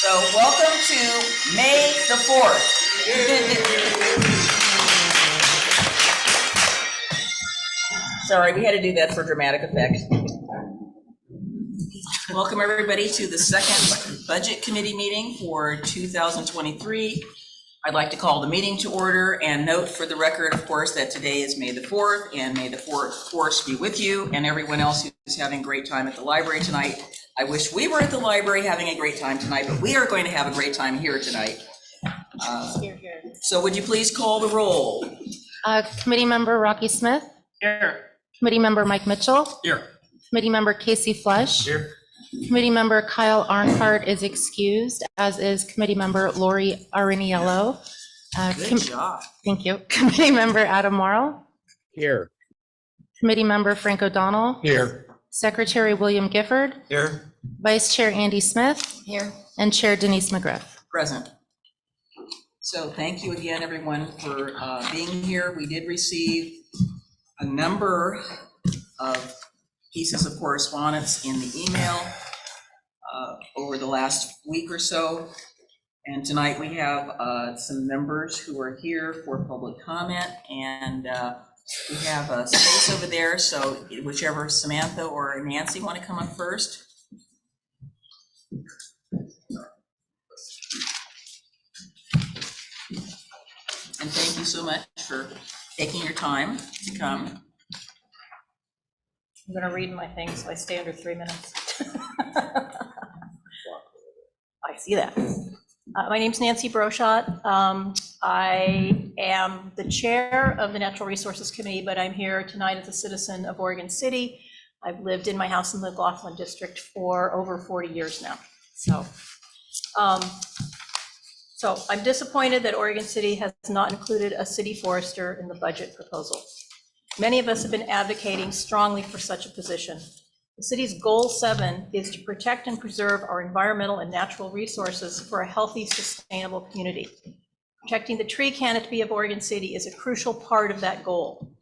So welcome to May the 4th. Sorry, we had to do that for dramatic effect. Welcome everybody to the second Budget Committee meeting for 2023. I'd like to call the meeting to order and note for the record, of course, that today is May the 4th, and may the 4th force be with you and everyone else who's having a great time at the library tonight. I wish we were at the library having a great time tonight, but we are going to have a great time here tonight. So would you please call the roll? Committee member Rocky Smith. Here. Committee member Mike Mitchell. Here. Committee member Casey Flush. Here. Committee member Kyle Arnhart is excused, as is committee member Lori Ariniello. Good job. Thank you. Committee member Adam Morrow. Here. Committee member Frank O'Donnell. Here. Secretary William Gifford. Here. Vice Chair Andy Smith. Here. And Chair Denise McGriff. Present. So thank you again, everyone, for being here. We did receive a number of pieces of correspondence in the email over the last week or so. And tonight we have some members who are here for public comment, and we have a space over there. So whichever Samantha or Nancy want to come up first. And thank you so much for taking your time to come. I'm going to read my thing so I stay under 3 minutes. I see that. My name's Nancy Broshot. I am the chair of the Natural Resources Committee, but I'm here tonight as a citizen of Oregon City. I've lived in my house in the Laughlin District for over 40 years now. So I'm disappointed that Oregon City has not included a city forester in the budget proposal. Many of us have been advocating strongly for such a position. The city's goal 7 is to protect and preserve our environmental and natural resources for a healthy, sustainable community. Protecting the tree canopy of Oregon City is a crucial part of that goal.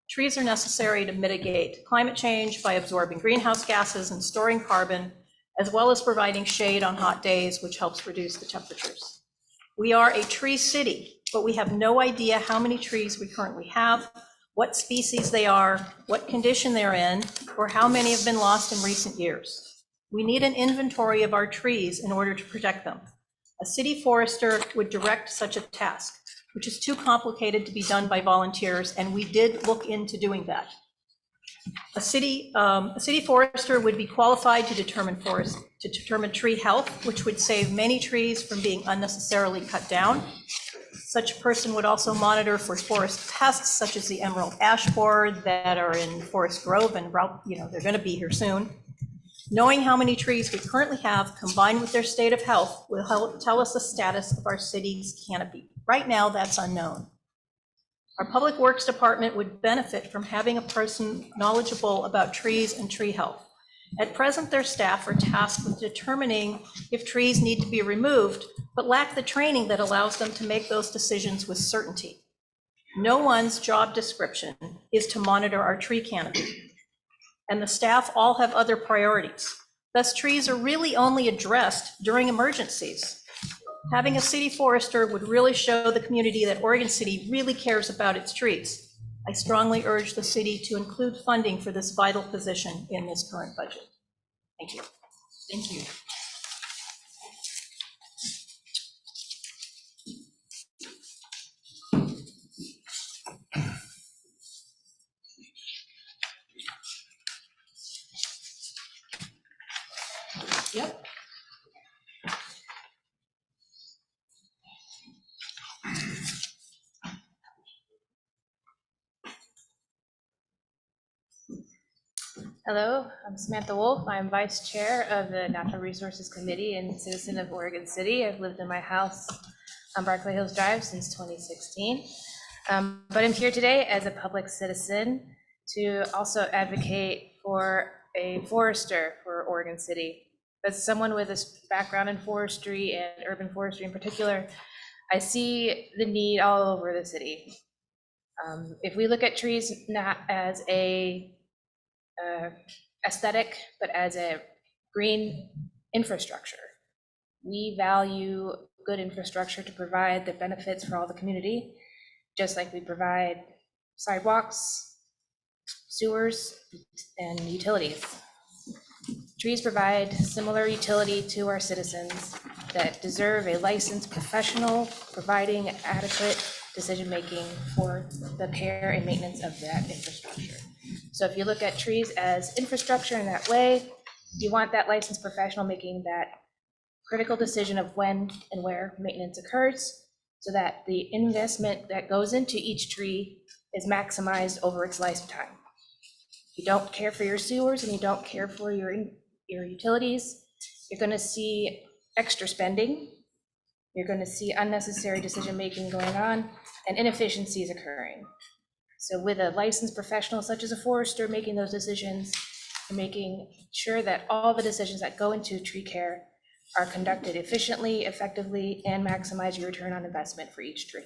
Trees are necessary to mitigate climate change by absorbing greenhouse gases and storing carbon, as well as providing shade on hot days, which helps reduce the temperatures. We are a tree city, but we have no idea how many trees we currently have, what species they are, what condition they're in, or how many have been lost in recent years. We need an inventory of our trees in order to protect them. A city forester would direct such a task, which is too complicated to be done by volunteers, and we did look into doing that. A city forester would be qualified to determine tree health, which would save many trees from being unnecessarily cut down. Such a person would also monitor for forest pests such as the emerald ash borer that are in Forest Grove, and they're going to be here soon. Knowing how many trees we currently have combined with their state of health will help tell us the status of our city's canopy. Right now, that's unknown. Our Public Works Department would benefit from having a person knowledgeable about trees and tree health. At present, their staff are tasked with determining if trees need to be removed, but lack the training that allows them to make those decisions with certainty. No one's job description is to monitor our tree canopy, and the staff all have other priorities. Thus, trees are really only addressed during emergencies. Having a city forester would really show the community that Oregon City really cares about its trees. I strongly urge the city to include funding for this vital position in this current budget. Thank you. Thank you. Yep. Hello, I'm Samantha Wolf. I'm Vice Chair of the Natural Resources Committee and citizen of Oregon City. I've lived in my house on Barclay Hills Drive since 2016. But I'm here today as a public citizen to also advocate for a forester for Oregon City. As someone with a background in forestry and urban forestry in particular, I see the need all over the city. If we look at trees not as a aesthetic, but as a green infrastructure, We value good infrastructure to provide the benefits for all the community, just like we provide sidewalks, sewers, and utilities. Trees provide similar utility to our citizens that deserve a licensed professional providing adequate decision-making for the care and maintenance of that infrastructure. So if you look at trees as infrastructure in that way, you want that licensed professional making that critical decision of when and where maintenance occurs, so that the investment that goes into each tree is maximized over its lifetime. If you don't care for your sewers and you don't care for your utilities, you're going to see extra spending. You're going to see unnecessary decision-making going on and inefficiencies occurring. So with a licensed professional such as a forester making those decisions, you're making sure that all the decisions that go into tree care are conducted efficiently, effectively, and maximize your return on investment for each tree.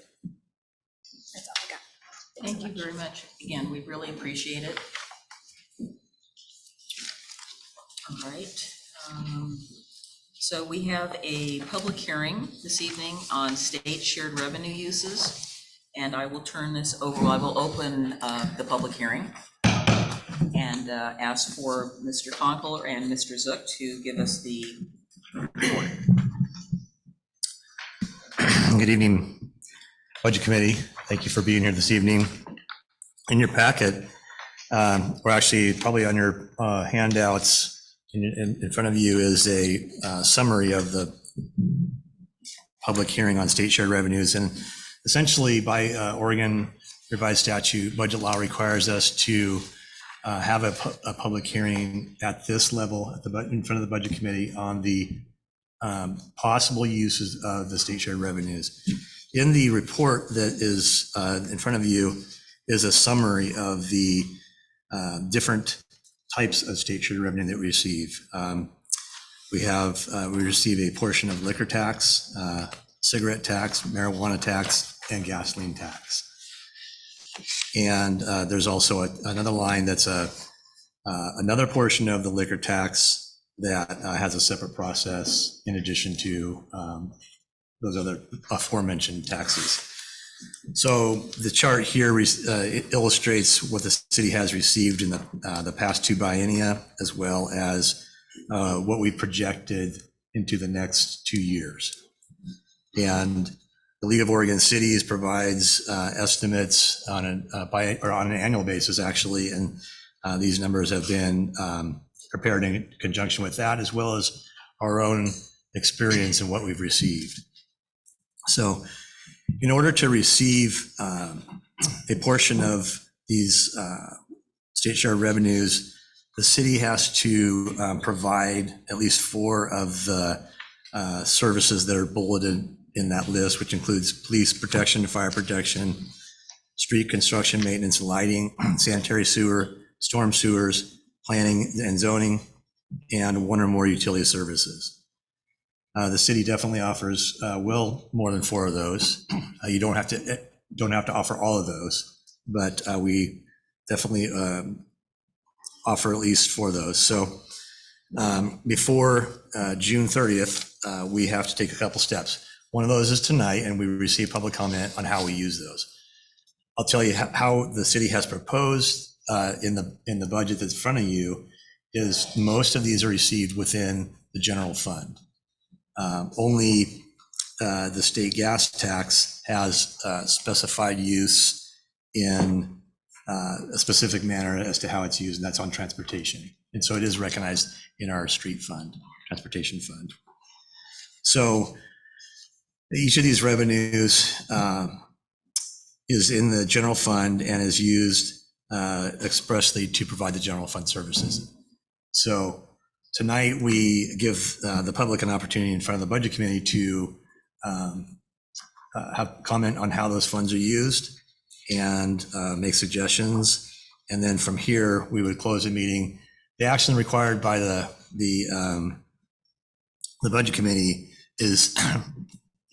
That's all I got. Thank you very much. Again, we really appreciate it. All right. So we have a public hearing this evening on state shared revenue uses. And I will turn this over, I will open the public hearing and ask for Mr. Conkle and Mr. Zook to give us the report. Good evening, Budget Committee. Thank you for being here this evening. In your packet, or actually probably on your handouts in front of you is a summary of the public hearing on state shared revenues. And essentially by Oregon revised statute, budget law requires us to have a public hearing at this level in front of the Budget Committee on the possible uses of the state shared revenues. In the report that is in front of you is a summary of the different types of state shared revenue that we receive. We receive a portion of liquor tax, cigarette tax, marijuana tax, and gasoline tax. And there's also another line that's another portion of the liquor tax that has a separate process in addition to those other aforementioned taxes. So the chart here illustrates what the city has received in the past two biennia, as well as what we projected into the next 2 years. And the League of Oregon Cities provides estimates on an annual basis, actually, and these numbers have been prepared in conjunction with that, as well as our own experience and what we've received. So in order to receive a portion of these state share revenues, the city has to provide at least 4 of the services that are bulleted in that list, which includes police protection, fire protection, street construction, maintenance, lighting, sanitary sewer, storm sewers, planning and zoning, and 1 or more utility services. The city definitely offers well more than 4 of those. You don't have to offer all of those, but we definitely offer at least 4 of those. So before June 30th, we have to take a couple steps. One of those is tonight, and we receive public comment on how we use those. I'll tell you how the city has proposed in the budget that's in front of you is most of these are received within the general fund. Only the state gas tax has specified use in a specific manner as to how it's used, and that's on transportation. And so it is recognized in our street fund, transportation fund. So each of these revenues is in the general fund and is used expressly to provide the general fund services. So tonight we give the public an opportunity in front of the Budget Committee to have comment on how those funds are used and make suggestions. And then from here, we would close the meeting. The action required by the Budget Committee is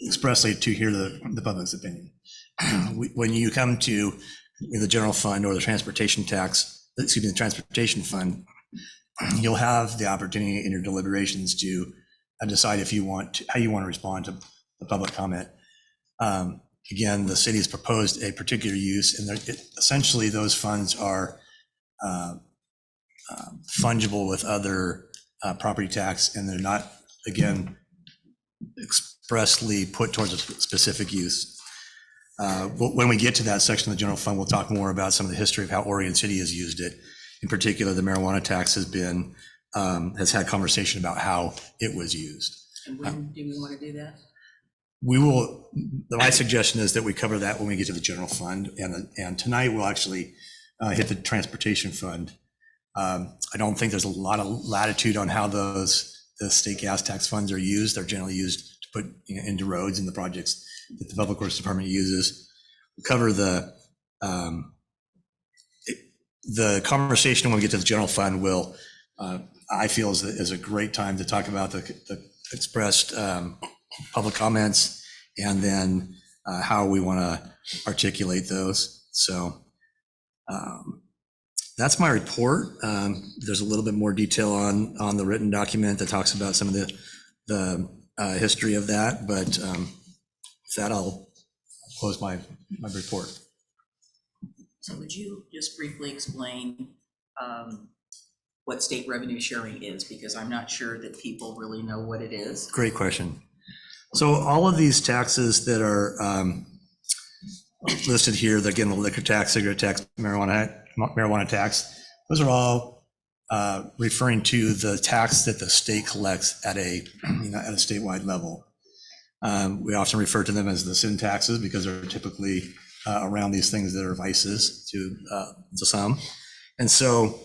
expressly to hear the public's opinion. When you come to the general fund or the transportation fund, you'll have the opportunity in your deliberations to decide if you want to, how you want to respond to the public comment. Again, the city has proposed a particular use, and essentially those funds are fungible with other property tax, and they're not, again, expressly put towards a specific use. When we get to that section of the general fund, we'll talk more about some of the history of how Oregon City has used it. In particular, the marijuana tax has had conversation about how it was used. And when do we want to do that? We will, my suggestion is that we cover that when we get to the general fund, and tonight we'll actually hit the transportation fund. I don't think there's a lot of latitude on how the state gas tax funds are used. They're generally used to put into roads and the projects that the Public Works Department uses. We'll cover the conversation when we get to the general fund will, I feel is a great time to talk about the expressed public comments, and then how we want to articulate those. So that's my report. There's a little bit more detail on the written document that talks about some of the history of that, but with that, I'll close my report. So would you just briefly explain what state revenue sharing is? Because I'm not sure that people really know what it is. Great question. So all of these taxes that are listed here, again, the liquor tax, cigarette tax, marijuana tax, those are all referring to the tax that the state collects at a statewide level. We often refer to them as the sin taxes because they're typically around these things that are vices to some. And so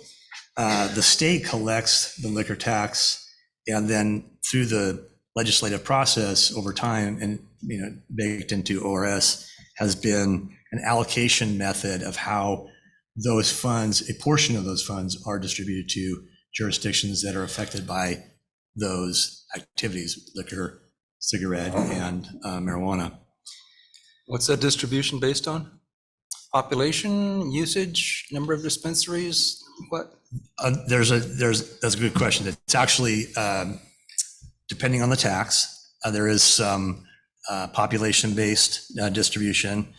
the state collects the liquor tax, and then through the legislative process over time, and baked into ORS, has been an allocation method of how those funds, a portion of those funds, are distributed to jurisdictions that are affected by those activities: liquor, cigarette, and marijuana. What's that distribution based on? Population, usage, number of dispensaries, what? That's a good question. It's actually depending on the tax. There is some population-based distribution,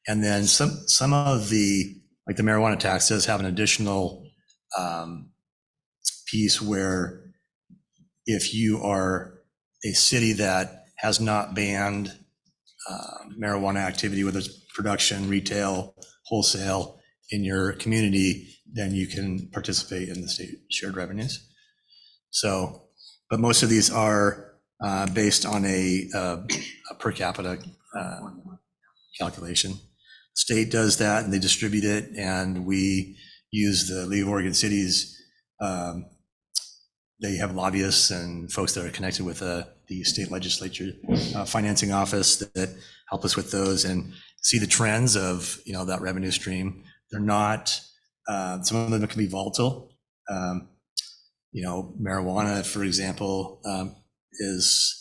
and then some of the, like the marijuana tax, does have an additional piece where if you are a city that has not banned marijuana activity, whether it's production, retail, wholesale, in your community, then you can participate in the state shared revenues. So, but most of these are based on a per capita calculation. State does that and they distribute it, and we use the League of Oregon Cities. They have lobbyists and folks that are connected with the state legislature financing office that help us with those and see the trends of that revenue stream. They're not, some of them can be volatile. Marijuana, for example, is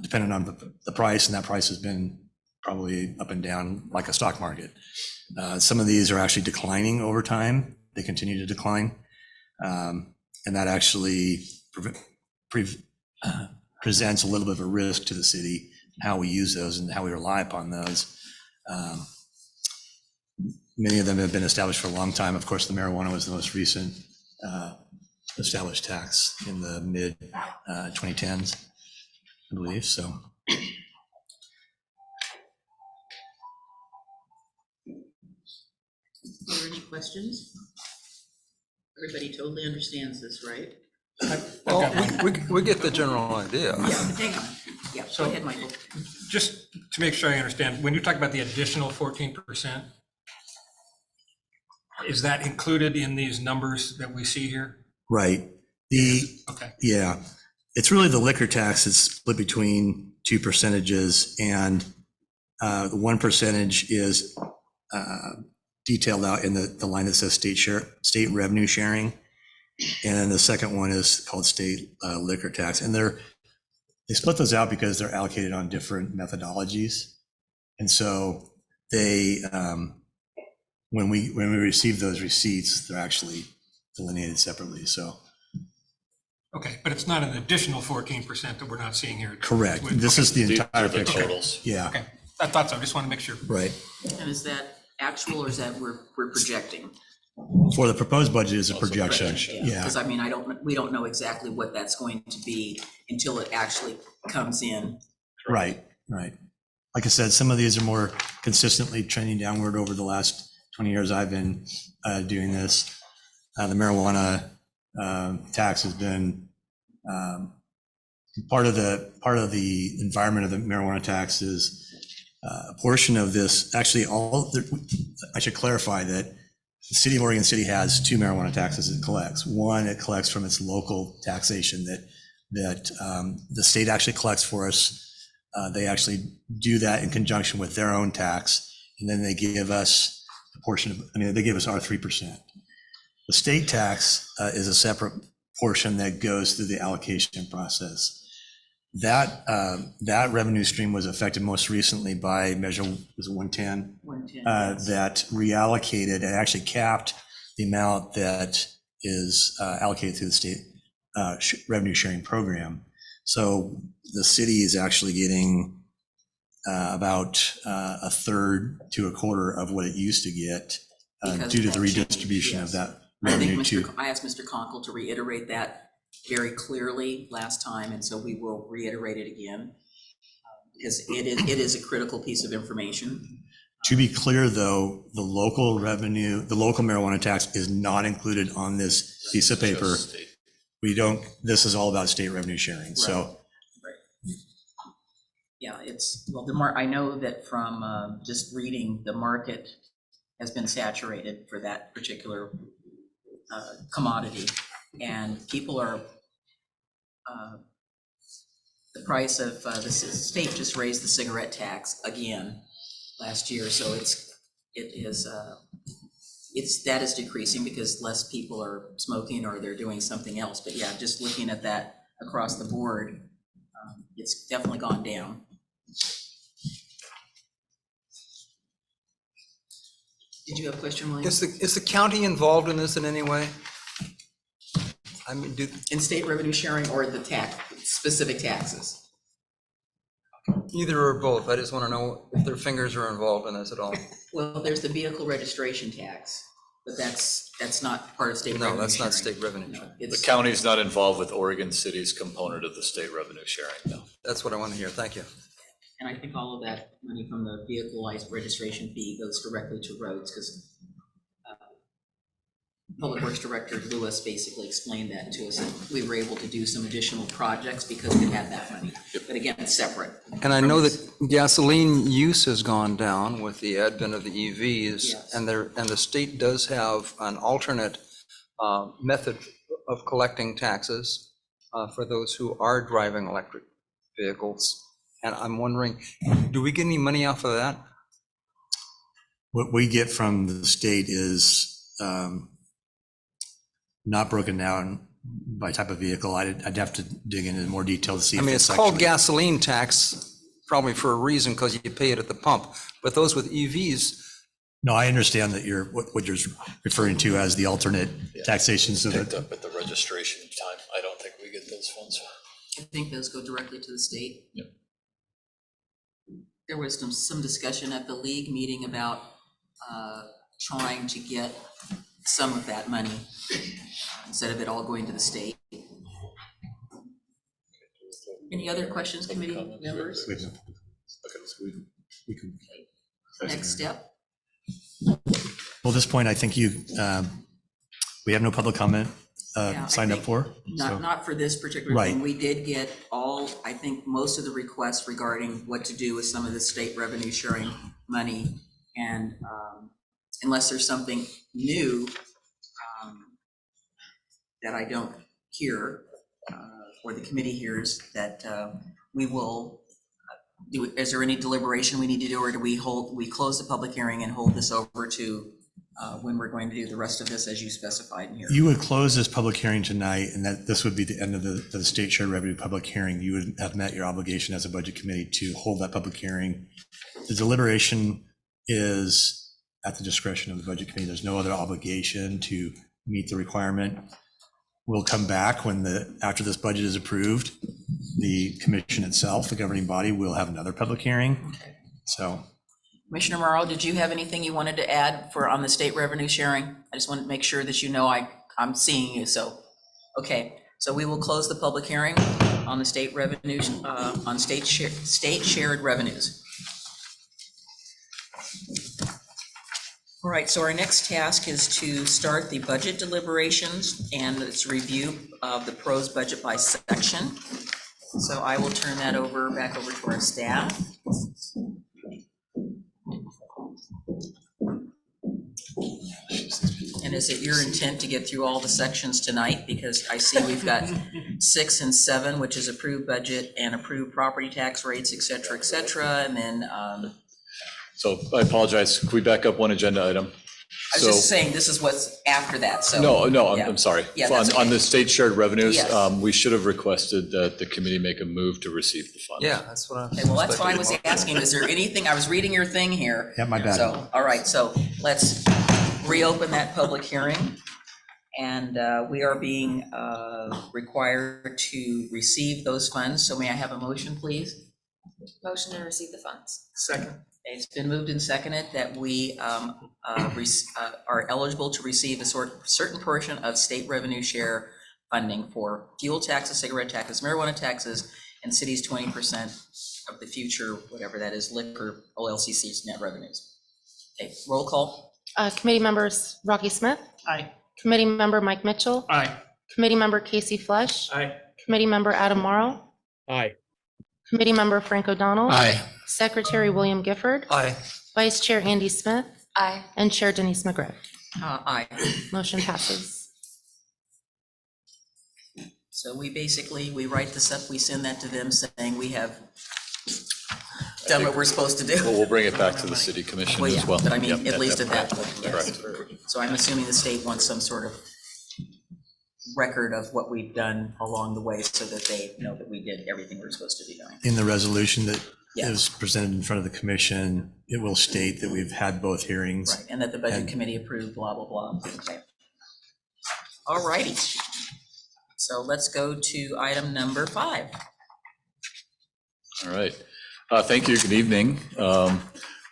dependent on the price, and that price has been probably up and down like a stock market. Some of these are actually declining over time. They continue to decline. And that actually presents a little bit of a risk to the city, how we use those and how we rely upon those. Many of them have been established for a long time. Of course, the marijuana was the most recent established tax in the mid 2010s, I believe. So. Are there any questions? Everybody totally understands this, right? Well, we get the general idea. Yeah, hang on. Yeah, So- go ahead, Michael. Just to make sure I understand, when you talk about the additional 14%, is that included in these numbers that we see here? Right. Okay. Yeah, it's really the liquor tax that's split between two percentages, and the 1% is detailed out in the line that says state revenue sharing, and then the second one is called state liquor tax, and they split those out because they're allocated on different methodologies, and so they when we receive those receipts, they're actually delineated separately. So Okay, but it's not an additional 14% that we're not seeing here. Correct. This is the entire The picture. totals. Yeah, Okay, I thought so, I just want to make sure. right. And is that actual or is that we're projecting? For the proposed budget is a Also projection. projection. Yeah, Because I mean, we don't know exactly what that's going to be until it actually comes in. right, right. Like I said, some of these are more consistently trending downward over the last 20 years I've been doing this. The marijuana tax has been part of the environment of the marijuana tax is a portion of this. Actually, I should clarify that the city of Oregon City has two marijuana taxes it collects. One, it collects from its local taxation that the state actually collects for us. They actually do that in conjunction with their own tax, and then they give us a portion of, they give us our 3%. The state tax is a separate portion that goes through the allocation process. That revenue stream was affected most recently by measure, was it 110? 110, yes. That reallocated and actually capped the amount that is allocated through the state revenue sharing program. So the city is actually getting about a third to a quarter of what it used to get Because due to of the that change, redistribution of yes. that I think revenue to. I asked Mr. Conkle to reiterate that very clearly last time, and so we will reiterate it again. Because it is a critical piece of information. To be clear, though, the local revenue, the local marijuana tax is not included on this piece of paper. Just state. We don't, this is all about state revenue sharing, so. Yeah, I know that from just reading, the market has been saturated for that particular commodity. And people are, the price of, the state just raised the cigarette tax again last year. So that is decreasing because less people are smoking or they're doing something else. But yeah, just looking at that across the board, it's definitely gone down. Did you have a question, William? Is the county involved in this in any way? I mean, In state revenue sharing or the specific taxes? either or both? I just want to know if their fingers are involved in this at all. Well, there's the vehicle registration tax, but that's not part of state revenue sharing. No, that's not state revenue. No, The it's, county's not involved with Oregon City's component of the state revenue sharing, no. That's what I want to hear. Thank you. and I think all of that money from the vehicle registration fee goes directly to roads, because Public Works Director Lewis basically explained that to us, and we were able to do some additional projects because we had that money. But again, it's separate. And I know that gasoline use has gone down with the advent of the EVs, Yes. and the state does have an alternate method of collecting taxes for those who are driving electric vehicles. And I'm wondering, do we get any money off of that? What we get from the state is not broken down by type of vehicle. I'd have to dig into more detail to see. I if mean, it's called actually- gasoline tax, probably for a reason, because you pay it at the pump. But those with EVs, No, I understand that what you're referring to as the alternate taxation, so Picked that, up at the registration time. I don't think we get those funds. I think those go directly to the state. Yep. There was some discussion at the league meeting about trying to get some of that money instead of it all going to the state. Any other questions, committee members? we can. Next step? Well, at this point, I think we have no public comment Yeah, I signed up think for. So, Not for this particular Right. thing. We did get I think most of the requests regarding what to do with some of the state revenue sharing money. And unless there's something new that I don't hear, or the committee hears, that we will do. Is there any deliberation we need to do, or do we close the public hearing and hold this over to when we're going to do the rest of this as you specified in here? you would close this public hearing tonight, and that this would be the end of the state shared revenue public hearing. You would have met your obligation as a budget committee to hold that public hearing. The deliberation is at the discretion of the budget committee. There's no other obligation to meet the requirement. we'll come back after this budget is approved. The commission itself, the governing body, will have another public hearing. So, Commissioner Morrow, did you have anything you wanted to add on the state revenue sharing? I just want to make sure that you know I'm seeing you, so, okay. So we will close the public hearing on the state revenues, on state shared revenues. All right, so our next task is to start the budget deliberations, and it's review of the pros budget by section. So I will turn that back over to our staff. And is it your intent to get through all the sections tonight? Because I see we've got 6 and 7, which is approved budget and approved property tax rates, et cetera, and then So I apologize. Could we back up one agenda item? I was just saying this is what's after that, so. No, yeah. I'm sorry. Yeah, that's okay. On the state shared revenues, Yes. we should have requested that the committee make a move to receive the funds. Yeah, that's what I'm. Okay, well, that's why I was asking, is there anything, I was reading your thing here. yeah, my bad. So, all right, so let's reopen that public hearing. And we are being required to receive those funds. So may I have a motion, please? Motion to receive the funds. Second. It's been moved and seconded that we are eligible to receive a certain portion of state revenue share funding for fuel taxes, cigarette taxes, marijuana taxes, and cities 20% of the future, whatever that is, liquor, OLCC's net revenues. Okay, roll call. Committee members Rocky Smith, Aye. committee member Mike Mitchell, Aye. committee member Casey Flesh, Aye. committee member Adam Morrow, Aye. committee member Frank O'Donnell, Aye. secretary William Gifford, Aye. vice chair Andy Smith, Aye. and chair Denise McGriff. Aye. Motion passes. So we write this up, we send that to them saying we have done what we're supposed to do. Well, we'll bring it back to the city commission Well, as yeah, well. but I mean, Yep, at least at that point. point, yes. Correct. So I'm assuming the state wants some sort of record of what we've done along the way so that they know that we did everything we're supposed to be doing. In the resolution that Yeah. is presented in front of the commission, it will state that we've had both hearings. Right, and that the budget And- committee approved, blah, blah, blah. Okay. All righty. So let's go to item number 5. All right. Thank you. Good evening,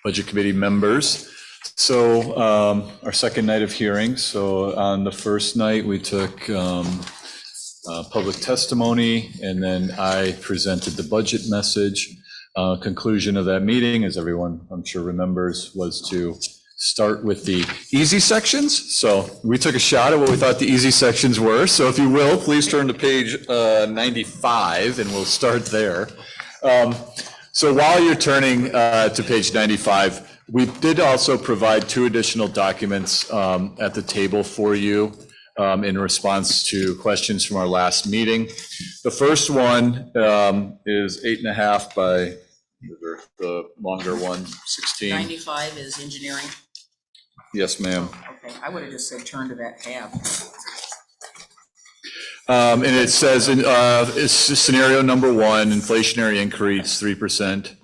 Budget Committee members. So our second night of hearings. So on the first night, we took public testimony, and then I presented the budget message. Conclusion of that meeting, as everyone I'm sure remembers, was to start with the easy sections. So we took a shot at what we thought the easy sections were. So if you will, please turn to page 95, and we'll start there. So while you're turning to page 95, we did also provide 2 additional documents at the table for you in response to questions from our last meeting. The first one is 8.5 by the longer one, 16. 95 is engineering. Yes, ma'am. Okay, I would have just said turn to that tab. And it says, it's scenario number 1, inflationary increase 3%.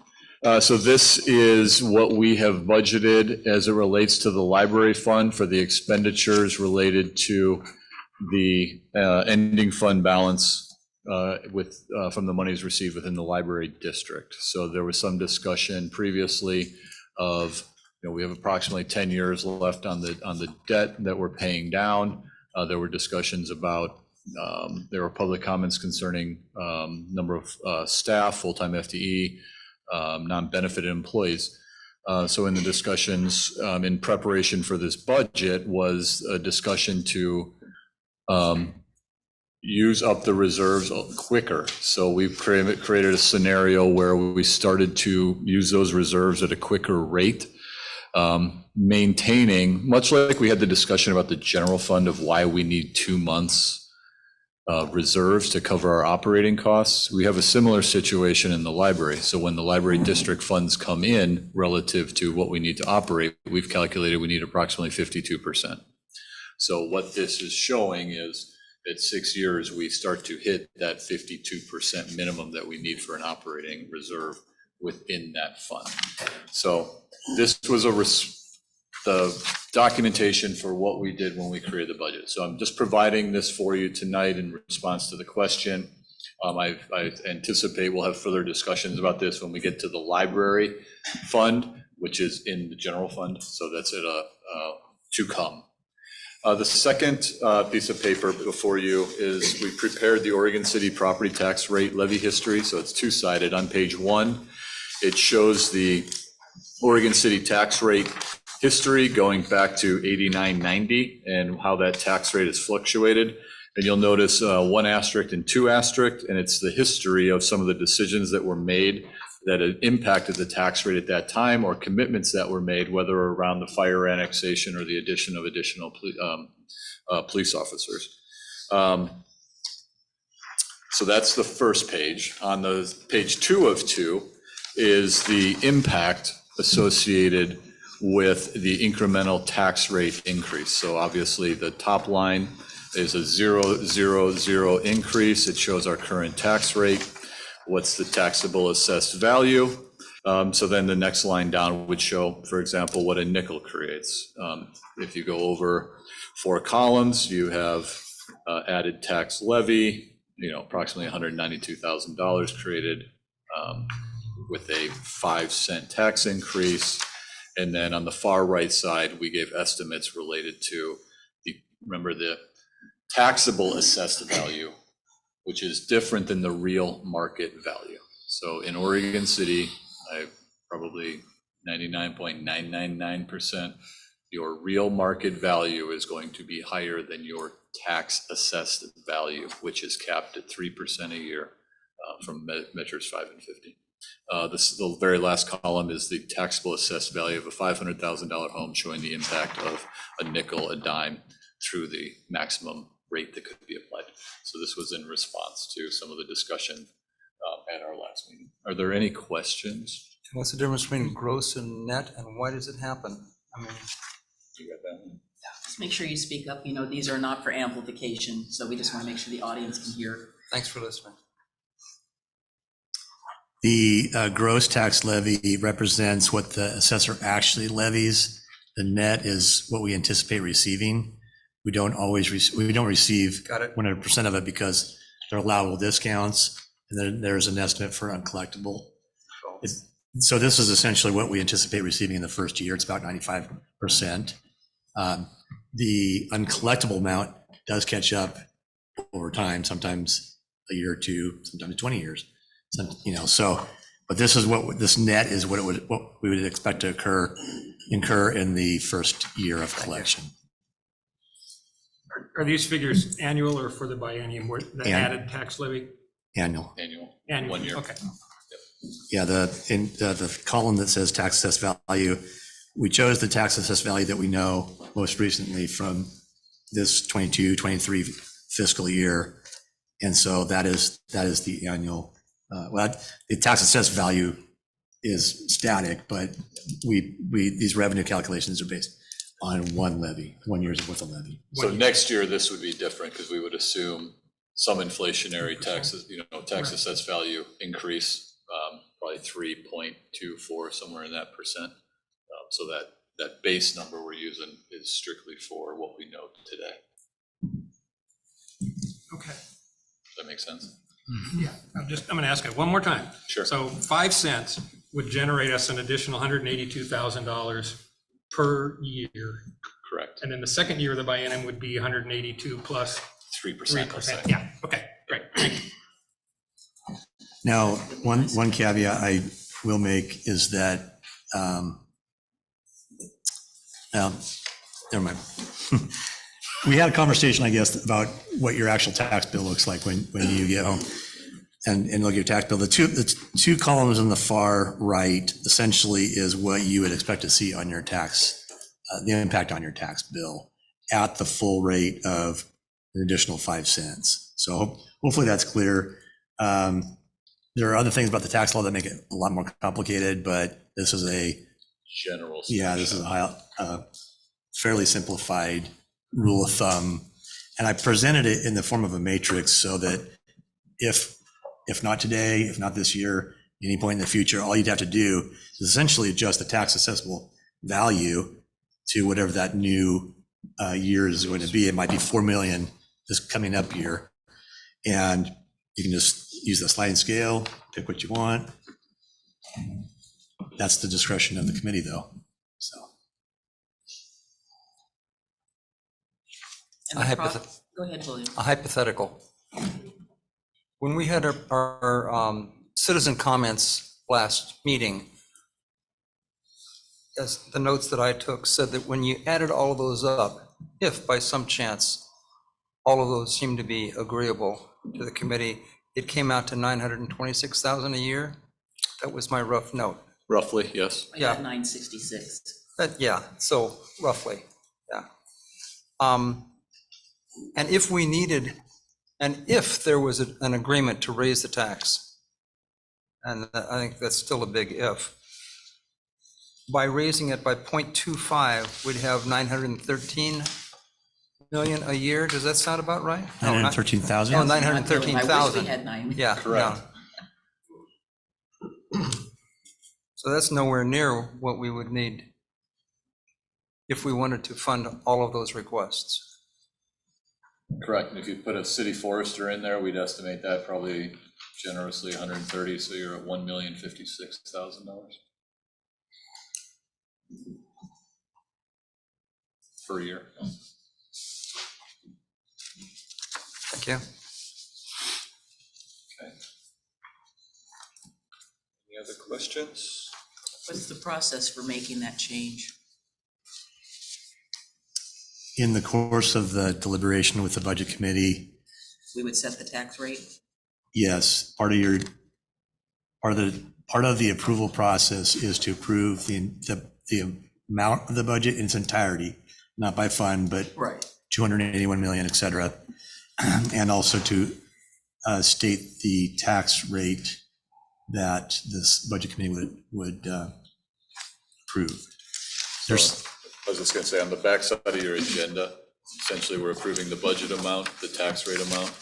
So this is what we have budgeted as it relates to the library fund for the expenditures related to the ending fund balance from the monies received within the library district. So there was some discussion previously of, we have approximately 10 years left on the debt that we're paying down. There were discussions about, there were public comments concerning number of staff, full-time FTE, non-benefited employees. So in the discussions in preparation for this budget was a discussion to use up the reserves quicker. So we've created a scenario where we started to use those reserves at a quicker rate, maintaining, much like we had the discussion about the general fund of why we need 2 months reserves to cover our operating costs. We have a similar situation in the library. So when the library district funds come in relative to what we need to operate, we've calculated we need approximately 52%. So what this is showing is at 6 years, we start to hit that 52% minimum that we need for an operating reserve within that fund. So this was the documentation for what we did when we created the budget. So I'm just providing this for you tonight in response to the question. I anticipate we'll have further discussions about this when we get to the library fund, which is in the general fund. So that's to come. The second piece of paper before you is we prepared the Oregon City property tax rate levy history. So it's two-sided. On page 1, it shows the Oregon City tax rate history going back to 89.90 and how that tax rate has fluctuated. And you'll notice 1 asterisk and 2 asterisk, and it's the history of some of the decisions that were made that had impacted the tax rate at that time, or commitments that were made, whether around the fire annexation or the addition of additional police officers. So that's the first page. On the page 2 of 2 is the impact associated with the incremental tax rate increase. So obviously the top line is a 0.00 increase. It shows our current tax rate. What's the taxable assessed value? So then the next line down would show, for example, what a nickel creates. If you go over 4 columns, you have added tax levy, approximately $192,000 created with a 5-cent tax increase. And then on the far right side, we gave estimates related to the taxable assessed value, which is different than the real market value. So in Oregon City, probably 99.999%, your real market value is going to be higher than your tax assessed value, which is capped at 3% a year from measures 5 and 50. The very last column is the taxable assessed value of a $500,000 home, showing the impact of a nickel, a dime through the maximum rate that could be applied. So this was in response to some of the discussion at our last meeting. Are there any questions? What's the difference between gross and net, and why does it happen? I mean, You got that one? Just make sure you speak up. These are not for amplification, so we just want to make sure the audience can hear. thanks for listening. The gross tax levy represents what the assessor actually levies. The net is what we anticipate receiving. We don't receive Got it. 100% of it because they're allowable discounts, and then there's an estimate for uncollectible. So this is essentially what we anticipate receiving in the first year. It's about 95%. The uncollectible amount does catch up over time, sometimes a year or two, sometimes 20 years. But this is this net is what we would expect to incur in the first year of collection. Are these figures annual or for the biennium, the added tax levy? Annual. Annual. 1 year. Okay. Yeah, the column that says tax assessed value, we chose the tax assessed value that we know most recently from this 22-23 fiscal year. And so that is the annual. The tax assessed value is static, but these revenue calculations are based on one levy, 1 year's worth of levy. So next year, this would be different because we would assume some inflationary taxes, tax assessed value increase, probably 3.24, somewhere in that percent. So that base number we're using is strictly for what we know today. Okay. Does that make sense? Yeah, I'm going to ask it one more time. Sure. So 5 cents would generate us an additional $182,000 per year. Correct. And then the second year of the biennium would be 182 plus 3%. 3%. Yeah, okay, great. Thank you. Now, one caveat I will make is that, never mind. We had a conversation, I guess, about what your actual tax bill looks like when you get home and look at your tax bill. The two columns on the far right essentially is what you would expect to see on your tax, the impact on your tax bill at the full rate of an additional 5 cents. So hopefully that's clear. There are other things about the tax law that make it a lot more complicated, but this is a General. this is a fairly simplified rule of thumb. And I presented it in the form of a matrix so that if not today, if not this year, any point in the future, all you'd have to do is essentially adjust the tax assessable value to whatever that new year is going to be. It might be 4 million this coming up year. And you can just use the sliding scale, pick what you want. That's the discretion of the committee, though, so. And go ahead, William. A hypothetical. When we had our citizen comments last meeting, as the notes that I took said that when you added all of those up, if by some chance all of those seemed to be agreeable to the committee, it came out to 926,000 a year. That was my rough note. Roughly, yes. I got 966. Yeah, so roughly, yeah. And if we needed, and if there was an agreement to raise the tax, and I think that's still a big if, by raising it by 0.25, we'd have 913 million a year. Does that sound about right? 913,000? Oh, I wish 913,000. we had 9. Yeah. Correct. Yeah. So that's nowhere near what we would need if we wanted to fund all of those requests. Correct. And if you put a city forester in there, we'd estimate that probably generously 130, so you're at $1,056,000 per year. Thank you. Okay. Any other questions? What's the process for making that change? In the course of the deliberation with the budget committee, We would set the tax rate? yes, part of the approval process is to approve the amount of the budget in its entirety, not by fund, but Right. 281 million, et cetera. And also to state the tax rate that this budget committee would approve. There's, I was just gonna say, on the backside of your agenda, essentially, we're approving the budget amount, the tax rate amount.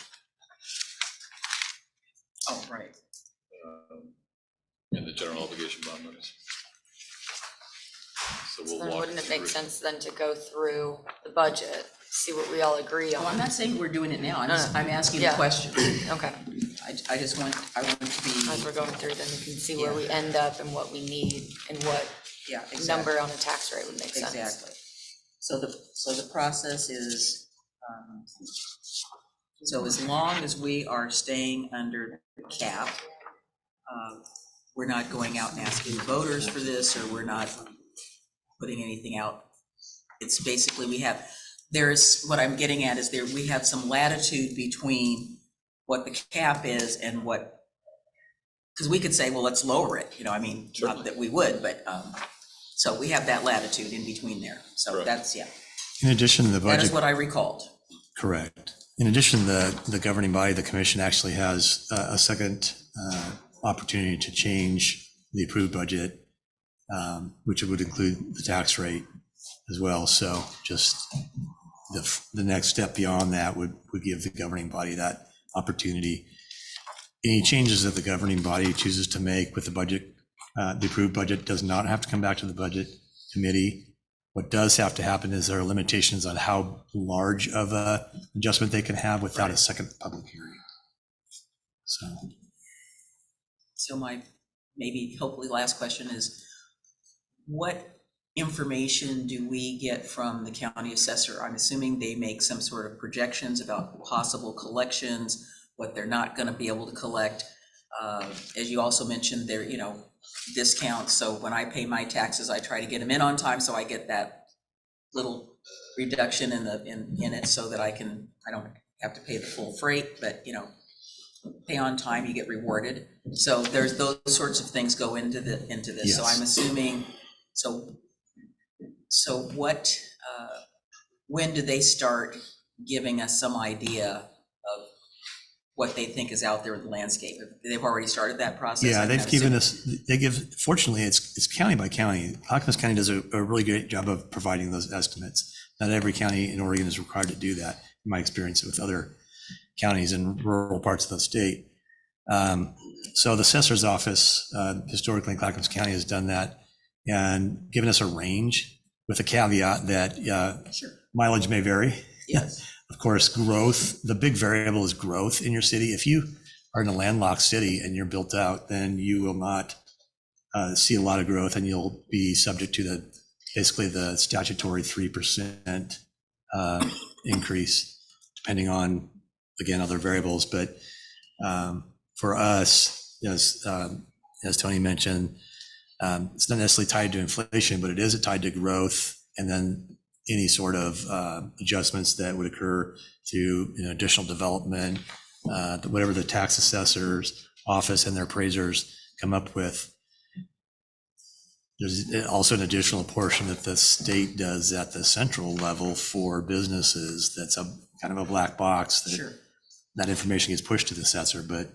Oh, right. And the general obligation bond notice. So we'll So then walk wouldn't it make through. sense then to go through the budget, see what we all agree Oh, I'm on? not saying we're doing it now. I'm asking the Yeah. question. Okay, I just want, I want to as be, we're going through, then we can see where we end up and what we need and what yeah, exactly. number on a tax rate would make sense. Exactly. So the process is, so as long as we are staying under the cap, we're not going out and asking voters for this, or we're not putting anything out. It's basically, what I'm getting at is we have some latitude between what the cap is and what, because we could say, well, let's lower it, I mean, not that we would, but, so we have that latitude in between there. So Correct. that's, yeah, in addition to the that is budget, what I recalled. correct. In addition, the governing body, the commission, actually has a second opportunity to change the approved budget, which would include the tax rate as well. So just the next step beyond that would give the governing body that opportunity. Any changes that the governing body chooses to make with the budget, the approved budget, does not have to come back to the budget committee. What does have to happen is there are limitations on how large of a adjustment they can have without a second public hearing. So my maybe hopefully last question is, what information do we get from the county assessor? I'm assuming they make some sort of projections about possible collections, what they're not going to be able to collect. As you also mentioned, there, discounts. So when I pay my taxes, I try to get them in on time, so I get that little reduction in it, so that I don't have to pay the full freight, but pay on time, you get rewarded. So there's those sorts of things go into this. Yes. So I'm assuming, so what, when do they start giving us some idea of what they think is out there in the landscape? They've already started that process? Yeah, I'm they've given assuming. us, fortunately, it's county by county. Clackamas County does a really great job of providing those estimates. Not every county in Oregon is required to do that, in my experience with other counties in rural parts of the state. So the assessor's office, historically in Clackamas County, has done that and given us a range with a caveat that Sure. mileage may vary. Yes. Of course, growth, the big variable is growth in your city. If you are in a landlocked city and you're built out, then you will not see a lot of growth, and you'll be subject to basically the statutory 3% increase, depending on, again, other variables. But for us, as Tony mentioned, it's not necessarily tied to inflation, but it is tied to growth, and then any sort of adjustments that would occur through additional development, whatever the tax assessor's office and their appraisers come up with. There's also an additional portion that the state does at the central level for businesses. That's a kind of a black box that Sure. that information gets pushed to the assessor. But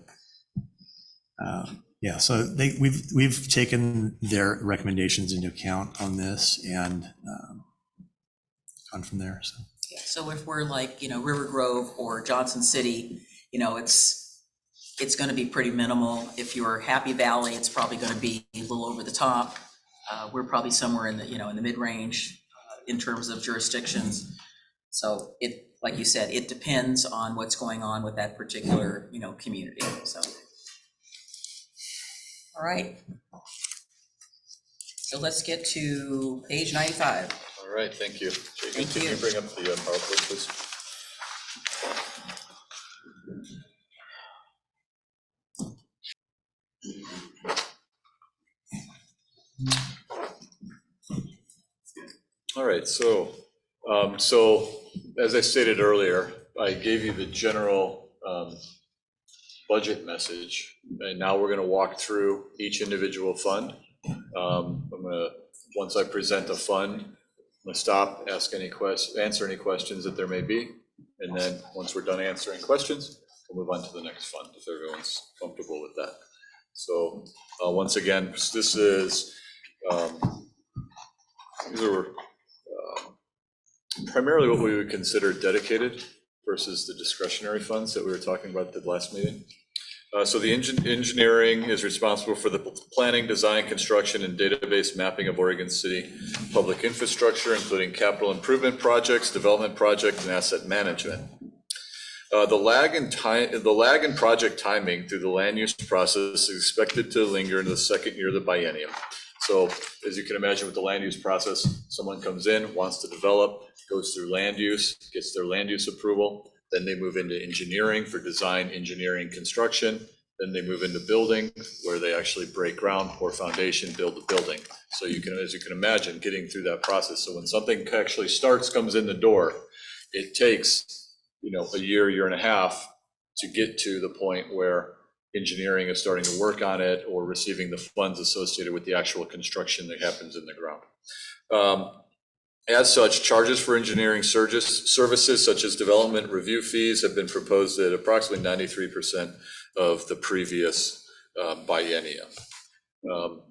yeah, so we've taken their recommendations into account on this and gone from there. So. Yeah, so if we're like, River Grove or Johnson City, it's going to be pretty minimal. If you're Happy Valley, it's probably going to be a little over the top. We're probably somewhere in the, in the mid-range in terms of jurisdictions. So it, like you said, it depends on what's going on with that particular, community. So, all right. So let's get to page 95. All right, thank you. Jacob, Thank can you. you bring up the PowerPoint, please? All right, so as I stated earlier, I gave you the general budget message, and now we're going to walk through each individual fund. Once I present a fund, I'm going to stop, answer any questions that there may be, and then once we're done answering questions, we'll move on to the next fund if everyone's comfortable with that. So once again, this is these are primarily what we would consider dedicated versus the discretionary funds that we were talking about at the last meeting. So the engineering is responsible for the planning, design, construction, and database mapping of Oregon City public infrastructure, including capital improvement projects, development projects, and asset management. The lag in project timing through the land use process is expected to linger into the second year of the biennium. So as you can imagine with the land use process, someone comes in, wants to develop, goes through land use, gets their land use approval, then they move into engineering for design, engineering, construction. Then they move into building, where they actually break ground, pour foundation, build the building. So you can, as you can imagine, getting through that process. So when something actually comes in the door, it takes, a year and a half to get to the point where engineering is starting to work on it or receiving the funds associated with the actual construction that happens in the ground. As such, charges for engineering services such as development review fees have been proposed at approximately 93% of the previous biennium.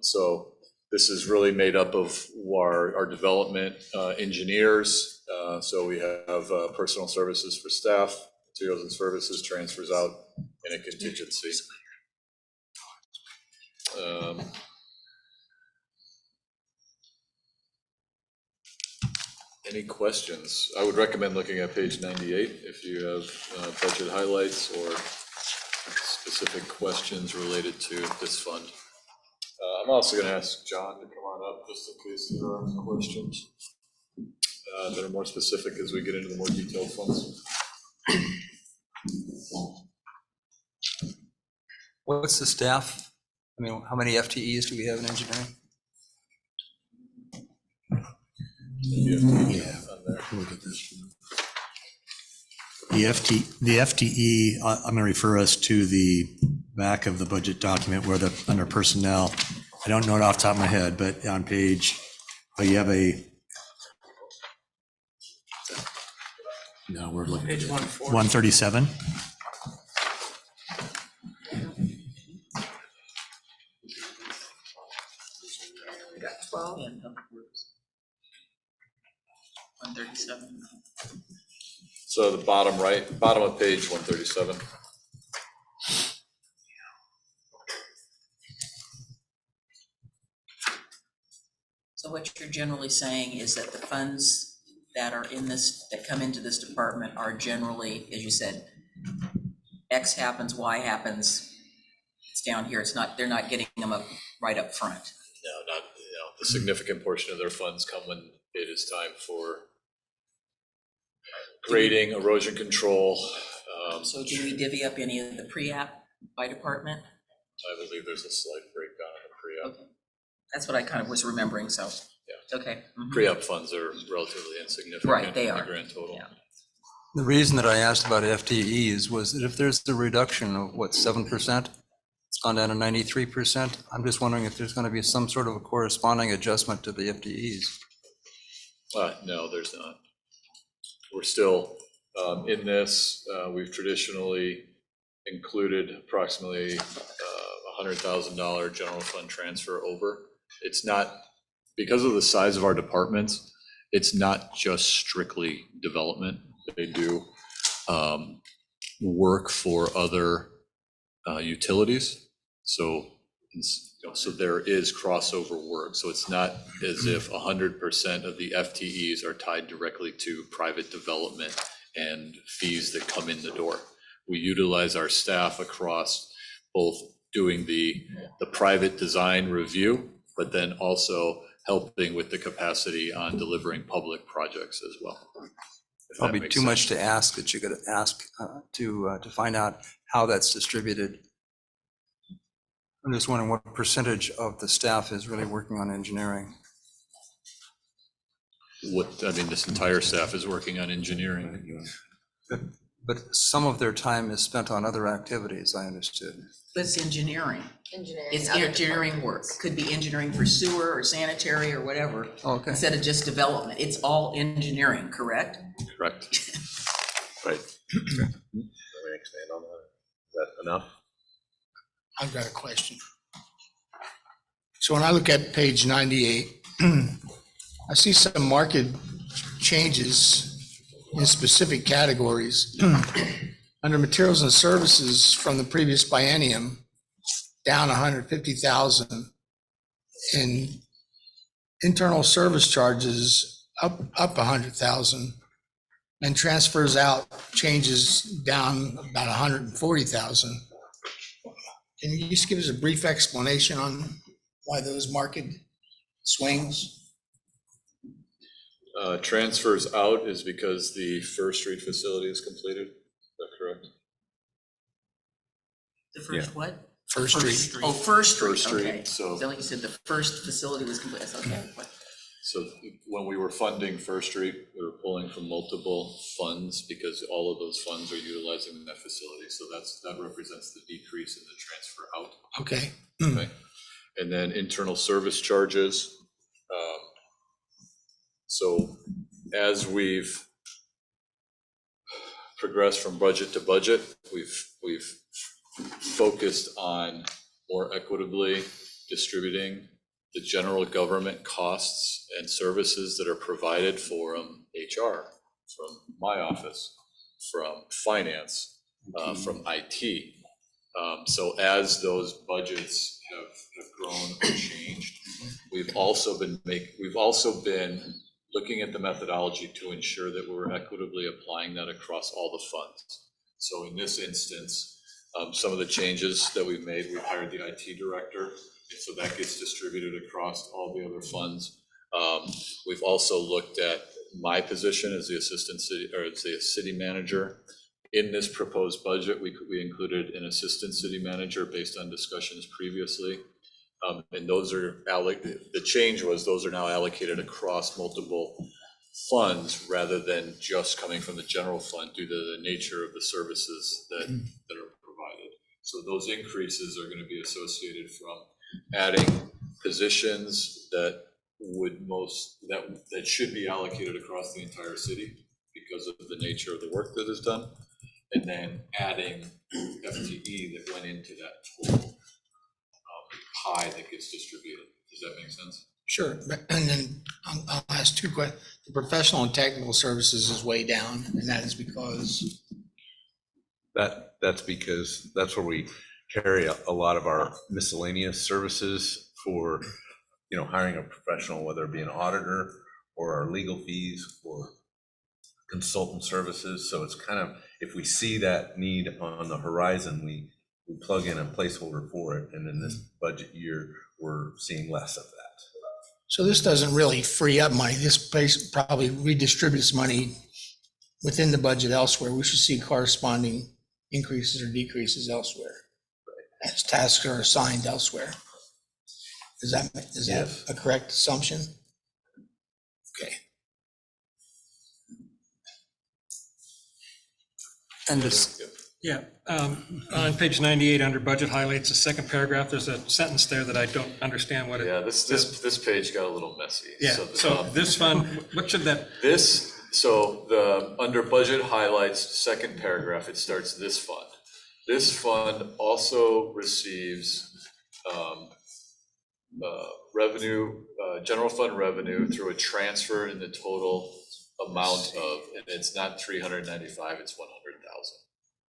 So this is really made up of our development engineers. So we have personal services for staff, materials and services, transfers out, and a contingency. Any questions? I would recommend looking at page 98 if you have budget highlights or specific questions related to this fund. I'm also going to ask John to come on up just in case there are questions that are more specific as we get into the more detailed funds. What's the staff? I mean, how many FTEs do we have in engineering? Yeah, look at this. The FTE, I'm going to refer us to the back of the budget document where under personnel, I don't know it off the top of my head, but on page, you have no, we're looking at page 137. We got 12 and public works. 137. So the bottom of page 137. So So what you're generally saying is that the funds that are in this, that come into this department are generally, as you said, X happens, Y happens, it's down here, it's not, they're not getting them up right up front. No, not, the significant portion of their funds come when it is time for grading, erosion control. So do we divvy up any of the pre-app by department? I believe there's a slight breakdown in the pre-app. Okay. That's what I kind of was remembering, so, Yeah. okay. Mhm. Pre-app funds are relatively insignificant. Right, they in are. the grand total. Yeah. The reason that I asked about FTEs was that if there's the reduction of, what, 7%? It's gone down to 93%. I'm just wondering if there's going to be some sort of a corresponding adjustment to the FTEs. No, there's not. We're still in this. We've traditionally included approximately $100,000 general fund transfer over. It's not, because of the size of our departments, it's not just strictly development. They do work for other utilities. So, so there is crossover work. So it's not as if 100% of the FTEs are tied directly to private development and fees that come in the door. We utilize our staff across both doing the private design review, but then also helping with the capacity on delivering public projects as well. Probably too much to ask that you could ask to find out how that's distributed. I'm just wondering what percentage of the staff is really working on engineering. This entire staff is working on engineering. But some of their time is spent on other activities, I understood. But it's engineering. Engineering. It's other engineering work. departments. Could be engineering for sewer or sanitary or whatever, Okay. instead of just development. It's all engineering, correct? Correct. Right. Let me expand on that. Is that enough? I've got a question. So when I look at page 98, I see some market changes in specific categories. Under materials and services from the previous biennium, down 150,000. In internal service charges, up 100,000. And transfers out changes down about 140,000. Can you just give us a brief explanation on why those market swings? Transfers out is because the First Street facility is completed. Is that correct? The first what? First Street. Oh, First Street, First Street, okay. so- So like you said, the first facility was complete, that's okay. So when we were funding First Street, we were pulling from multiple funds because all of those funds are utilizing that facility. So that represents the decrease in the transfer out. Okay. Okay. And then internal service charges. So as we've progressed from budget to budget, we've focused on more equitably distributing the general government costs and services that are provided from HR, from my office, from finance, from IT. So as those budgets have grown or changed, we've also been looking at the methodology to ensure that we're equitably applying that across all the funds. So in this instance, some of the changes that we've made, we've hired the IT director, and so that gets distributed across all the other funds. We've also looked at my position as the assistant city, or as the city manager. In this proposed budget, we included an assistant city manager based on discussions previously. And those are the change was those are now allocated across multiple funds rather than just coming from the general fund due to the nature of the services that are provided. So those increases are going to be associated from adding positions that should be allocated across the entire city because of the nature of the work that is done, and then adding FTE that went into that total pie that gets distributed. Does that make sense? Sure. And then I'll ask two questions. The professional and technical services is way down, and that is because? That's because that's where we carry a lot of our miscellaneous services for hiring a professional, whether it be an auditor or our legal fees or consultant services. So it's kind of, if we see that need on the horizon, we plug in a placeholder for it. And in this budget year, we're seeing less of that. So this doesn't really free up money. This probably redistributes money within the budget elsewhere. We should see corresponding increases or decreases elsewhere as tasks are assigned elsewhere. Is that Yes. a correct assumption? Okay. And this, Yeah, on page 98, under budget highlights, the second paragraph, there's a sentence there that I don't understand what it. Yeah, this page got a little messy. Yeah, so this fund, what should that, Under budget highlights, second paragraph, it starts this fund. This fund also receives revenue, general fund revenue through a transfer in the total amount of, and it's not 395, it's 100,000.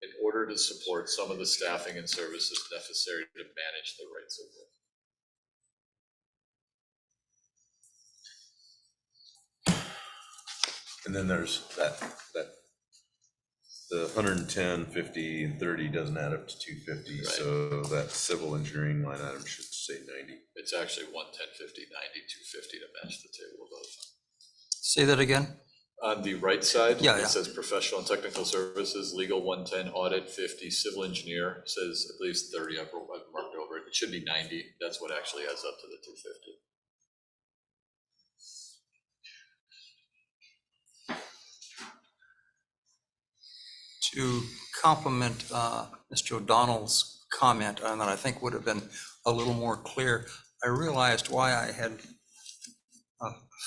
In order to support some of the staffing and services necessary to manage the rights of it. And then there's that the 110, 50, and 30 doesn't add up to 250. Right. So that civil engineering line item should say 90. It's actually 110, 50, 90, 250 to match the table above. say that again? On the right side, Yeah, it yeah. says professional and technical services, legal 110, audit 50, civil engineer says at least 30, I've marked over it. It should be 90. That's what actually adds up to the 250. To complement Mr. O'Donnell's comment, and that I think would have been a little more clear, I realized why I had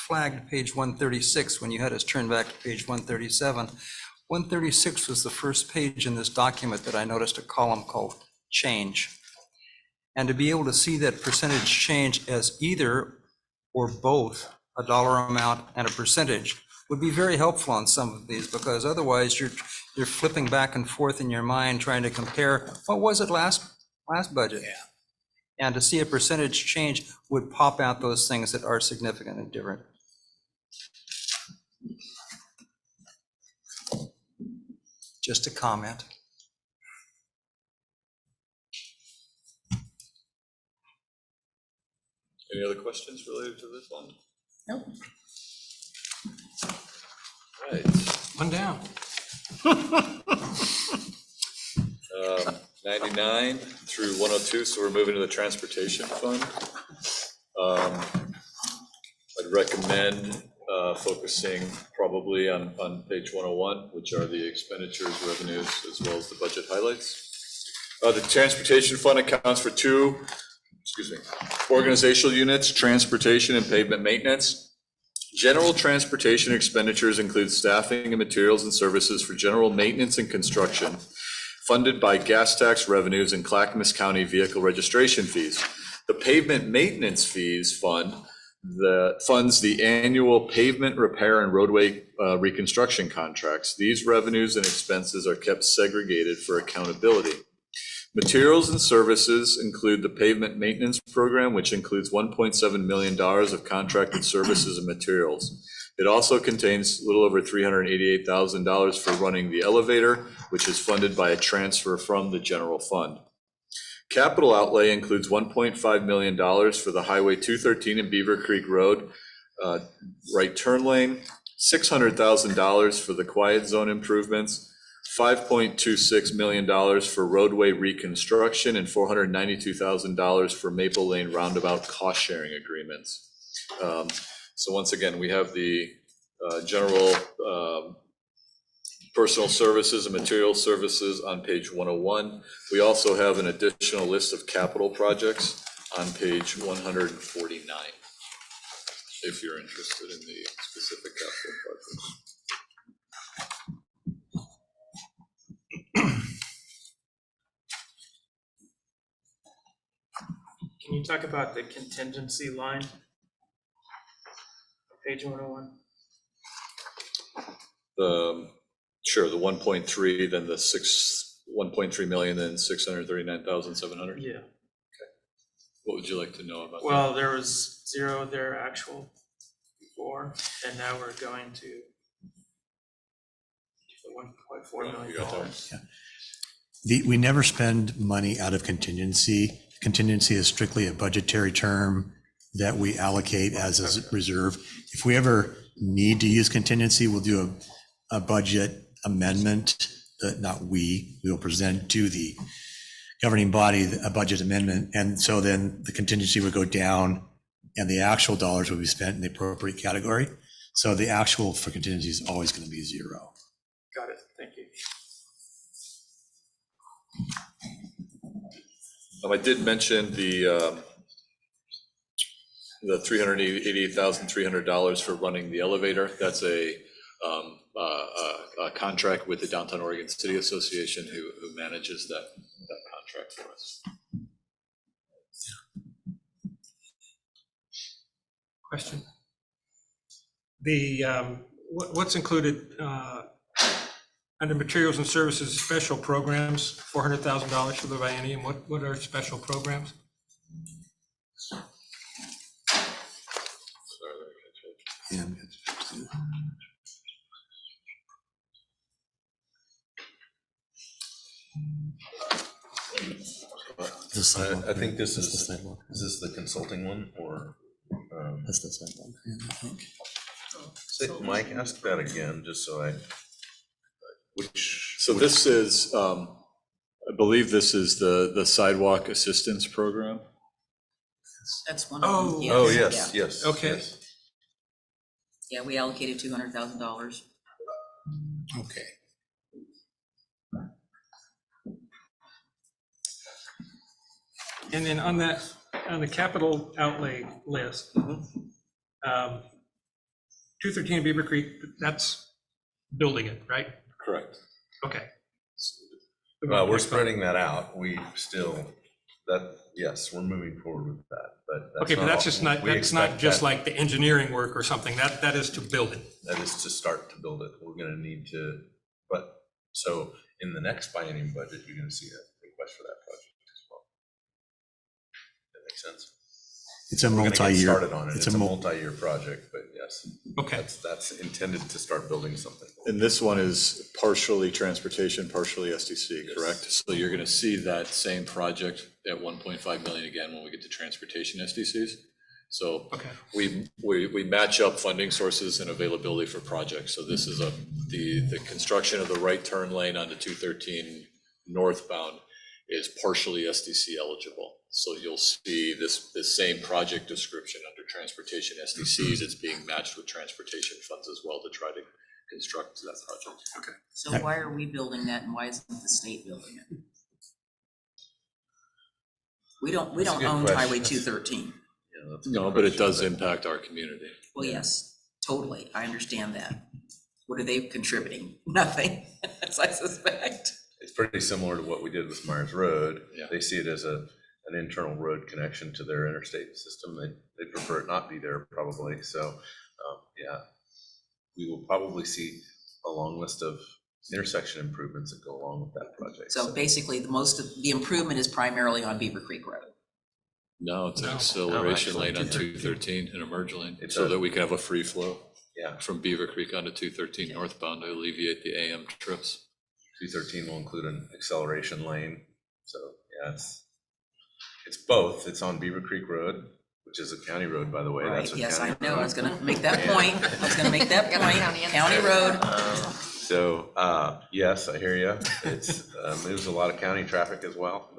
flagged page 136 when you had us turn back to page 137. 136 was the first page in this document that I noticed a column called change. And to be able to see that percentage change as either or both a dollar amount and a percentage would be very helpful on some of these, because otherwise you're flipping back and forth in your mind trying to compare what was it last budget. Yeah. And to see a percentage change would pop out those things that are significant and different. Just a comment. Any other questions related to this fund? Nope. Right. one down? 99 through 102, so we're moving to the transportation fund. I'd recommend focusing probably on page 101, which are the expenditures, revenues, as well as the budget highlights. The transportation fund accounts for two organizational units, transportation and pavement maintenance. General transportation expenditures include staffing and materials and services for general maintenance and construction, funded by gas tax revenues and Clackamas County vehicle registration fees. The pavement maintenance fees fund that funds the annual pavement repair and roadway reconstruction contracts. These revenues and expenses are kept segregated for accountability. Materials and services include the pavement maintenance program, which includes $1.7 million of contracted services and materials. It also contains a little over $388,000 for running the elevator, which is funded by a transfer from the general fund. Capital outlay includes $1.5 million for the Highway 213 and Beaver Creek Road right turn lane, $600,000 for the quiet zone improvements, $5.26 million for roadway reconstruction, and $492,000 for Maple Lane roundabout cost sharing agreements. So once again, we have the general personal services and material services on page 101. We also have an additional list of capital projects on page 149, if you're interested in the specific capital projects. Can you talk about the contingency line? Page 101. Sure, the 1.3, then the 1.3 million, then 639,700. Yeah. What would you like to know about that? Well, there was 0 there actual before, and now we're going to $1.4 million. You got that? We never spend money out of contingency. Contingency is strictly a budgetary term that we allocate as a reserve. If we ever need to use contingency, we'll do a budget amendment, not we will present to the governing body a budget amendment. And so then the contingency would go down and the actual dollars would be spent in the appropriate category. So the actual for contingency is always going to be 0. Got it, thank you. I did mention the $388,300 for running the elevator. That's a contract with the Downtown Oregon City Association who manages that contract for us. Question. The, what's included under materials and services, special programs, $400,000 for the biennium? What are special programs? I think this is the sidewalk. Is this the consulting one or? That's the sidewalk, I think. Mike, ask that again, just so So this is, I believe this is the sidewalk assistance program. That's one of them. Oh. Oh, yes, Yeah. yes. Okay. yes. Yeah, we allocated $200,000. Okay. And then on the capital outlay list, 213 Beaver Creek, that's building it, right? Correct. Okay. Well, we're spreading that out. We still, yes, we're moving forward with that, but. Okay, but that's just not, we that's not expect just that- like the engineering work or something, that is to build it. That is to start to build it. We're gonna need to, but, so in the next biennium budget, you're gonna see a request for that project as well. That makes sense? It's a We're gonna get multi-year. started on it. It's a multi-year project, but yes. Okay. That's intended to start building something. And this one is partially transportation, partially SDC, Yes. correct? So you're going to see that same project at 1.5 million again when we get to transportation SDCs. So Okay. we match up funding sources and availability for projects. So this is the construction of the right turn lane onto 213 northbound is partially SDC eligible. So you'll see this same project description under transportation SDCs. It's being matched with transportation funds as well to try to construct that project. Okay. So why are we building that and why isn't the state building it? We don't That's a good own question. Highway 213. Yeah, that's a good No, but it question, does impact our community. Well, yes, totally. I understand that. What are they contributing? Nothing, as I suspect. It's pretty similar to what we did with Myers Road. Yeah. They see it as an internal road connection to their interstate system. They prefer it not be there probably. So, yeah, we will probably see a long list of intersection improvements that go along with that project. So basically, the improvement is primarily on Beaver Creek Road. No, it's an No. acceleration No, lane on actually, 213 and a merge lane, It's so a- that we can have a free flow Yeah, from Beaver Creek onto 213 northbound to alleviate the AM trips. 213 will include an acceleration lane. So, yeah, it's both. It's on Beaver Creek Road, which is a county road, by the way. Right, That's a yes, county I know. I was road. gonna make that point. I was gonna make that Got a point. county in County road. So, yes, I hear you. It's moves a lot of county traffic as well.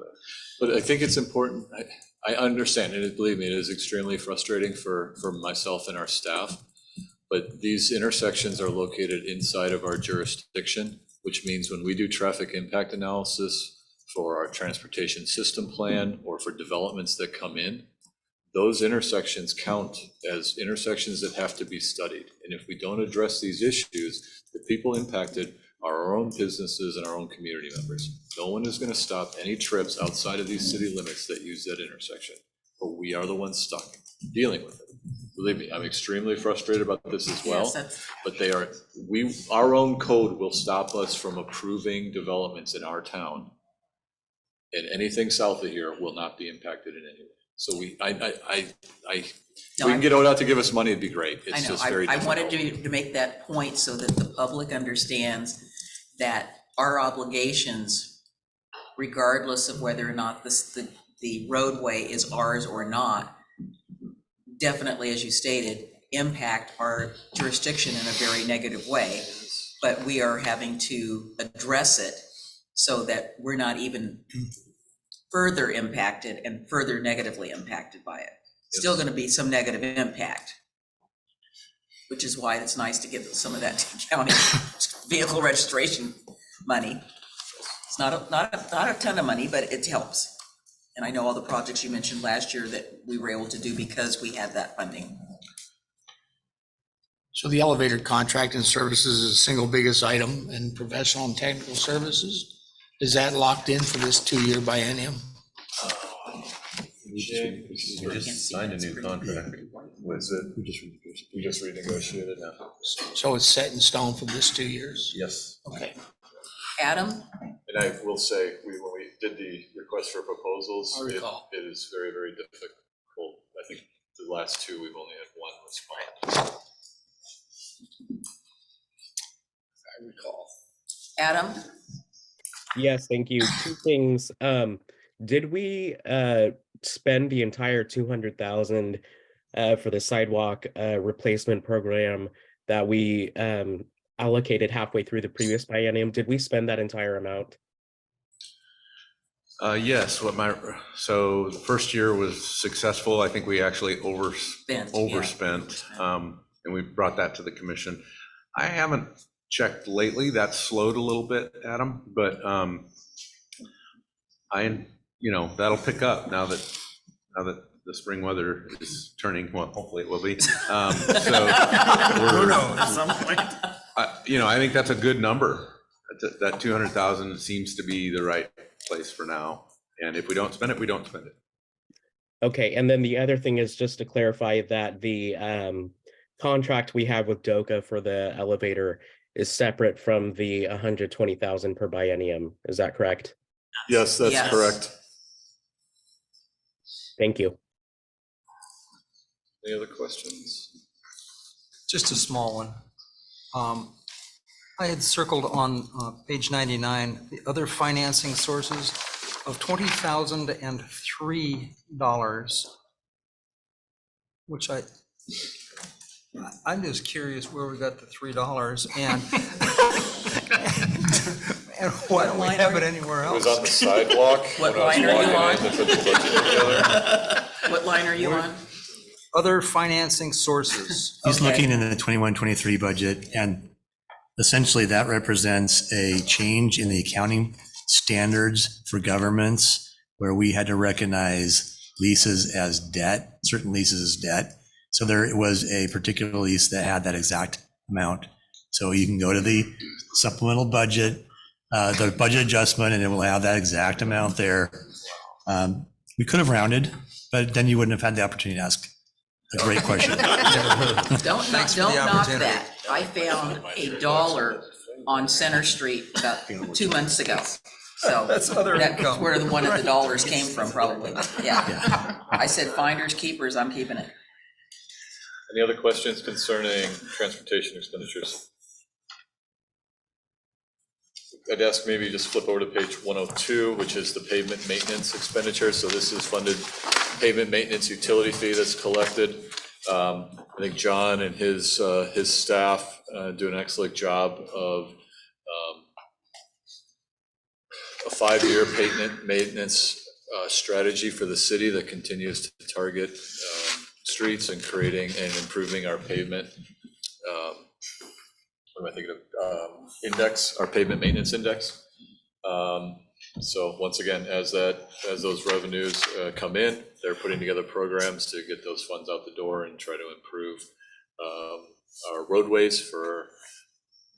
But I think it's important, I understand, and believe me, it is extremely frustrating for myself and our staff. But these intersections are located inside of our jurisdiction, which means when we do traffic impact analysis for our transportation system plan or for developments that come in, those intersections count as intersections that have to be studied. And if we don't address these issues, the people impacted are our own businesses and our own community members. No one is going to stop any trips outside of these city limits that use that intersection, but we are the ones stuck dealing with it. Believe me, I'm extremely frustrated about this as well, Yes, that's, but our own code will stop us from approving developments in our town. And anything south of here will not be impacted in any way. So if No, we can get ODOT to give us money, it'd be great. I It's know, just very I difficult. wanted to make that point so that the public understands that our obligations, regardless of whether or not the roadway is ours or not, definitely, as you stated, impact our jurisdiction in a very negative way. But we are having to address it so that we're not even further impacted and further negatively impacted by it. Still going to be some negative impact, which is why it's nice to give some of that to county vehicle registration money. It's not a ton of money, but it helps. And I know all the projects you mentioned last year that we were able to do because we had that funding. So the elevator contract and services is the single biggest item in professional and technical services. Is that locked in for this 2-year biennium? We just signed a new contract. Was it? We just renegotiated. So it's set in stone for this 2 years? Yes. Okay. Adam? And I will say, when we did the request for proposals, I recall. it is very, very difficult. I think the last two, we've only had one response. I recall. Adam? Yes, thank you. Two things. Did we spend the entire 200,000 for the sidewalk replacement program that we allocated halfway through the previous biennium? Did we spend that entire amount? Yes, so the first year was successful. I think we actually overspent, and we brought that to the commission. I haven't checked lately. That's slowed a little bit, Adam, but that'll pick up now that the spring weather is turning. Well, hopefully it will be. Who knows? At some point. I think that's a good number. That 200,000 seems to be the right place for now. And if we don't spend it, we don't spend it. Okay, and then the other thing is just to clarify that the contract we have with DOCA for the elevator is separate from the 120,000 per biennium. Is that correct? Yes, that's Yes. correct. Thank you. Any other questions? Just a small one. I had circled on page 99, the other financing sources of $20,003, which I'm just curious where we got the $3 and and why don't we have it anywhere It was else? on the sidewalk. What when I was line are you walking in to put the budget together. What line are you on? Other financing sources. He's Okay. looking in the 21-23 budget, and essentially that represents a change in the accounting standards for governments where we had to recognize leases as debt, certain leases as debt. So there was a particular lease that had that exact amount. So you can go to the supplemental budget, the budget adjustment, and it will have that exact amount there. We could have rounded, but then you wouldn't have had the opportunity to ask a great question. Don't Thanks for the knock opportunity. that. I found $1 on Center Street about 2 months ago. So That's other that's income. where the one of the dollars came from, probably. Yeah. I said finders, keepers, I'm keeping it. Any other questions concerning transportation expenditures? I'd ask maybe just flip over to page 102, which is the pavement maintenance expenditure. So this is funded pavement maintenance utility fee that's collected. I think John and his staff do an excellent job of a 5-year pavement maintenance strategy for the city that continues to target streets and creating and improving our pavement. What am I thinking of? Index, our pavement maintenance index. So once again, as those revenues come in, they're putting together programs to get those funds out the door and try to improve our roadways for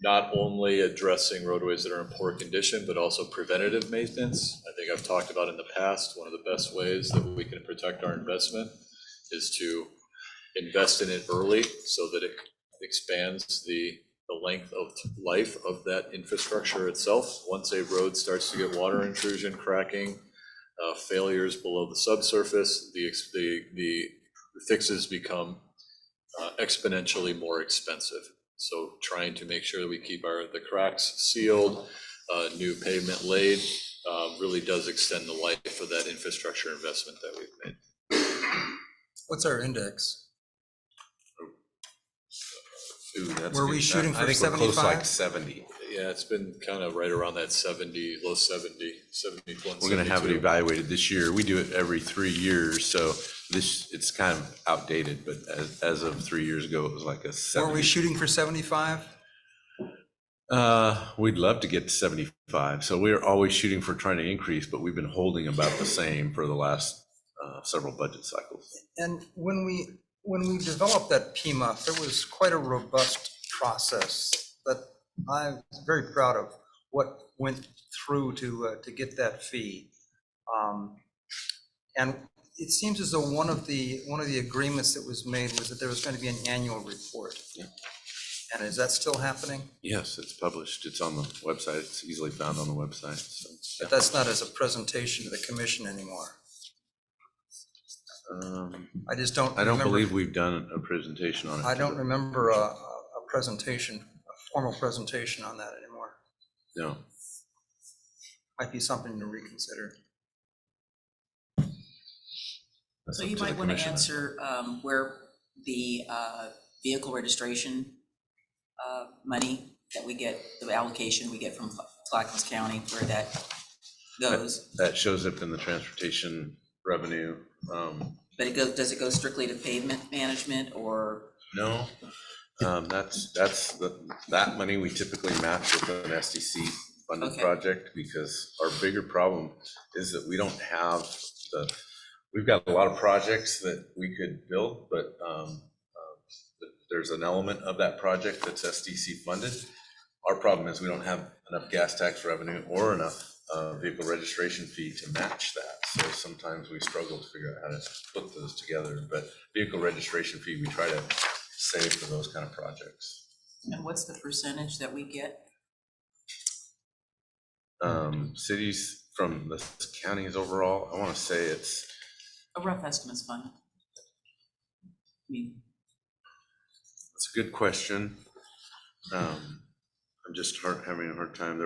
not only addressing roadways that are in poor condition, but also preventative maintenance. I think I've talked about in the past, one of the best ways that we can protect our investment is to invest in it early so that it expands the length of life of that infrastructure itself. Once a road starts to get water intrusion, cracking, failures below the subsurface, the fixes become exponentially more expensive. So trying to make sure that we keep the cracks sealed, new pavement laid, really does extend the life of that infrastructure investment that we've made. What's our index? Ooh, that's Were good. we shooting for I think we're close to like 75? 70. Yeah, it's been kind of right around that 70, low 70, 71, We're gonna have it 72. evaluated this year. We do it every 3 years, so it's kind of outdated, but as of 3 years ago, it was like a 70. Were we shooting for 75? We'd love to get to 75, so we're always shooting for trying to increase, but we've been holding about the same for the last several budget cycles. And when we developed that PMUF, there was quite a robust process that I'm very proud of what went through to get that fee. And it seems as though one of the agreements that was made was that there was going to be an annual report. Yeah. And is that still happening? Yes, it's published. It's on the website. It's easily found on the website. So, But that's not as a presentation to the commission anymore. I just don't. I don't remember- believe we've done a presentation on it. I don't remember a presentation, a formal presentation on that anymore. No. Might be something to reconsider. That's So up you to the might want to commission. answer where the vehicle registration money that we get, the allocation we get from Clackamas County, where that goes. That shows up in the transportation revenue. But does it go strictly to pavement management or? No, that money we typically match with an SDC funded Okay. project, because our bigger problem is that we don't have we've got a lot of projects that we could build, but there's an element of that project that's SDC funded. Our problem is we don't have enough gas tax revenue or enough vehicle registration fee to match that. So sometimes we struggle to figure out how to put those together, but vehicle registration fee, we try to save for those kind of projects. And what's the percentage that we get? Cities from the counties overall, I want to say it's, A rough estimate's fine. I mean, it's a good question. I'm just having a hard time.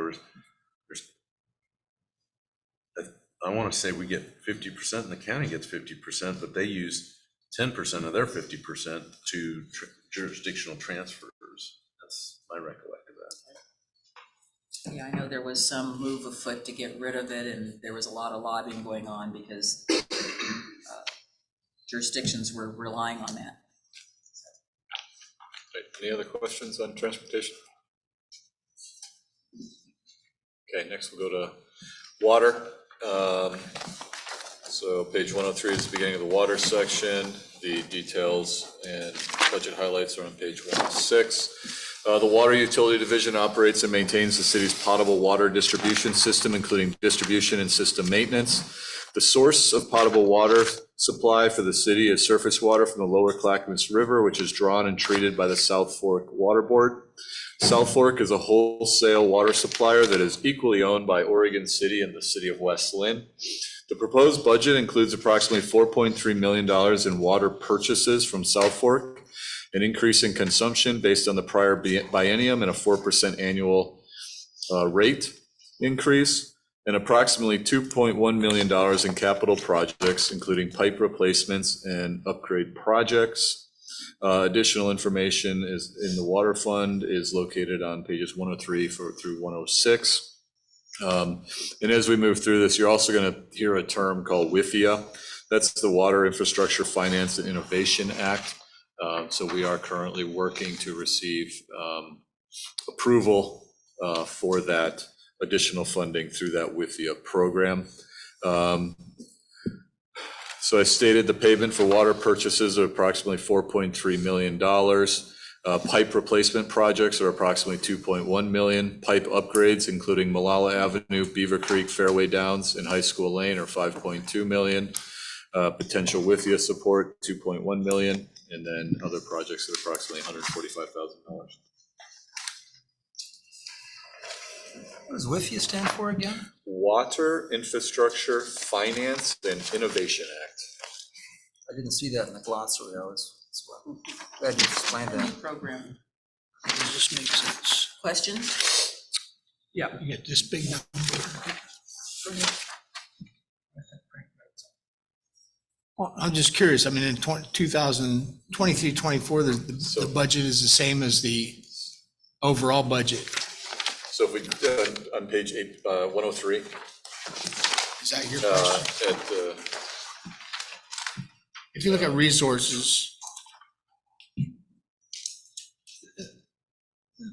I want to say we get 50% and the county gets 50%, but they use 10% of their 50% to jurisdictional transfers. That's my recollection of that. yeah, I know there was some move afoot to get rid of it, and there was a lot of lobbying going on because jurisdictions were relying on that. Right, any other questions on transportation? Okay, next we'll go to water. So page 103 is the beginning of the water section. The details and budget highlights are on page 106. The Water Utility Division operates and maintains the city's potable water distribution system, including distribution and system maintenance. The source of potable water supply for the city is surface water from the lower Clackamas River, which is drawn and treated by the South Fork Water Board. South Fork is a wholesale water supplier that is equally owned by Oregon City and the city of West Lynn. The proposed budget includes approximately $4.3 million in water purchases from South Fork, an increase in consumption based on the prior biennium and a 4% annual rate increase, and approximately $2.1 million in capital projects, including pipe replacements and upgrade projects. Additional information is in the water fund is located on pages 103 through 106. And as we move through this, you're also going to hear a term called WIFIA. That's the Water Infrastructure Finance and Innovation Act. So we are currently working to receive approval for that additional funding through that WIFIA program. So I stated the payment for water purchases are approximately $4.3 million. Pipe replacement projects are approximately $2.1 million. Pipe upgrades, including Malala Avenue, Beaver Creek, Fairway Downs, and High School Lane, are $5.2 million. Potential WIFIA support, $2.1 million. And then other projects at approximately $145,000. What does WIFIA stand for again? Water Infrastructure Finance and Innovation Act. I didn't see that in the glossary. Glad you explained that. Program. Does this make sense? Questions? Yeah. You get this big number. Well, I'm just curious, I mean, in 2023, 24, the budget is the same as the overall budget. So if we, on page 103, Is that your question? If you look at resources,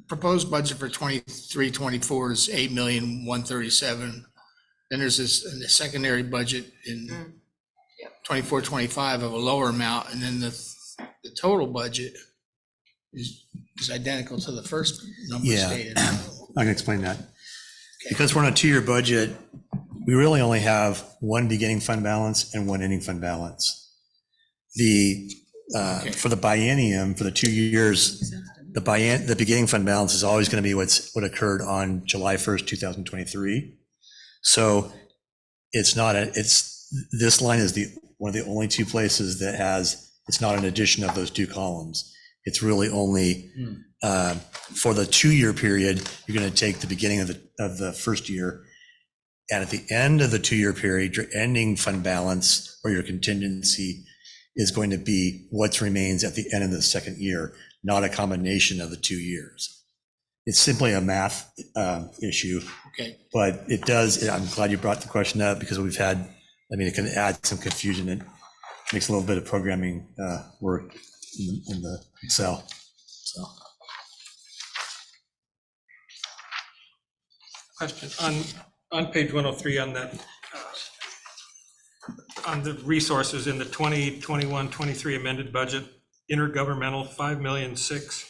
proposed budget for 23, 24 is 8,137,000. Then there's this in the secondary budget in 24, 25 of a lower amount, and then the total budget is identical to the first number Yeah. stated. I can explain that. Because we're on a 2-year budget, we really only have one beginning fund balance and one ending fund balance. For the biennium, for the 2 years, the beginning fund balance is always going to be what occurred on July 1st, 2023. So it's not this line is one of the only 2 places that it's not an addition of those 2 columns. It's really only for the 2-year period, you're going to take the beginning of the first year, and at the end of the 2-year period, your ending fund balance or your contingency is going to be what remains at the end of the second year, not a combination of the 2 years. It's simply a math issue. Okay. But it does, I'm glad you brought the question up, because it can add some confusion. It makes a little bit of programming work in the Excel. So. Question, on page 103 on that, on the resources in the 2021-23 amended budget, intergovernmental 5,000,006.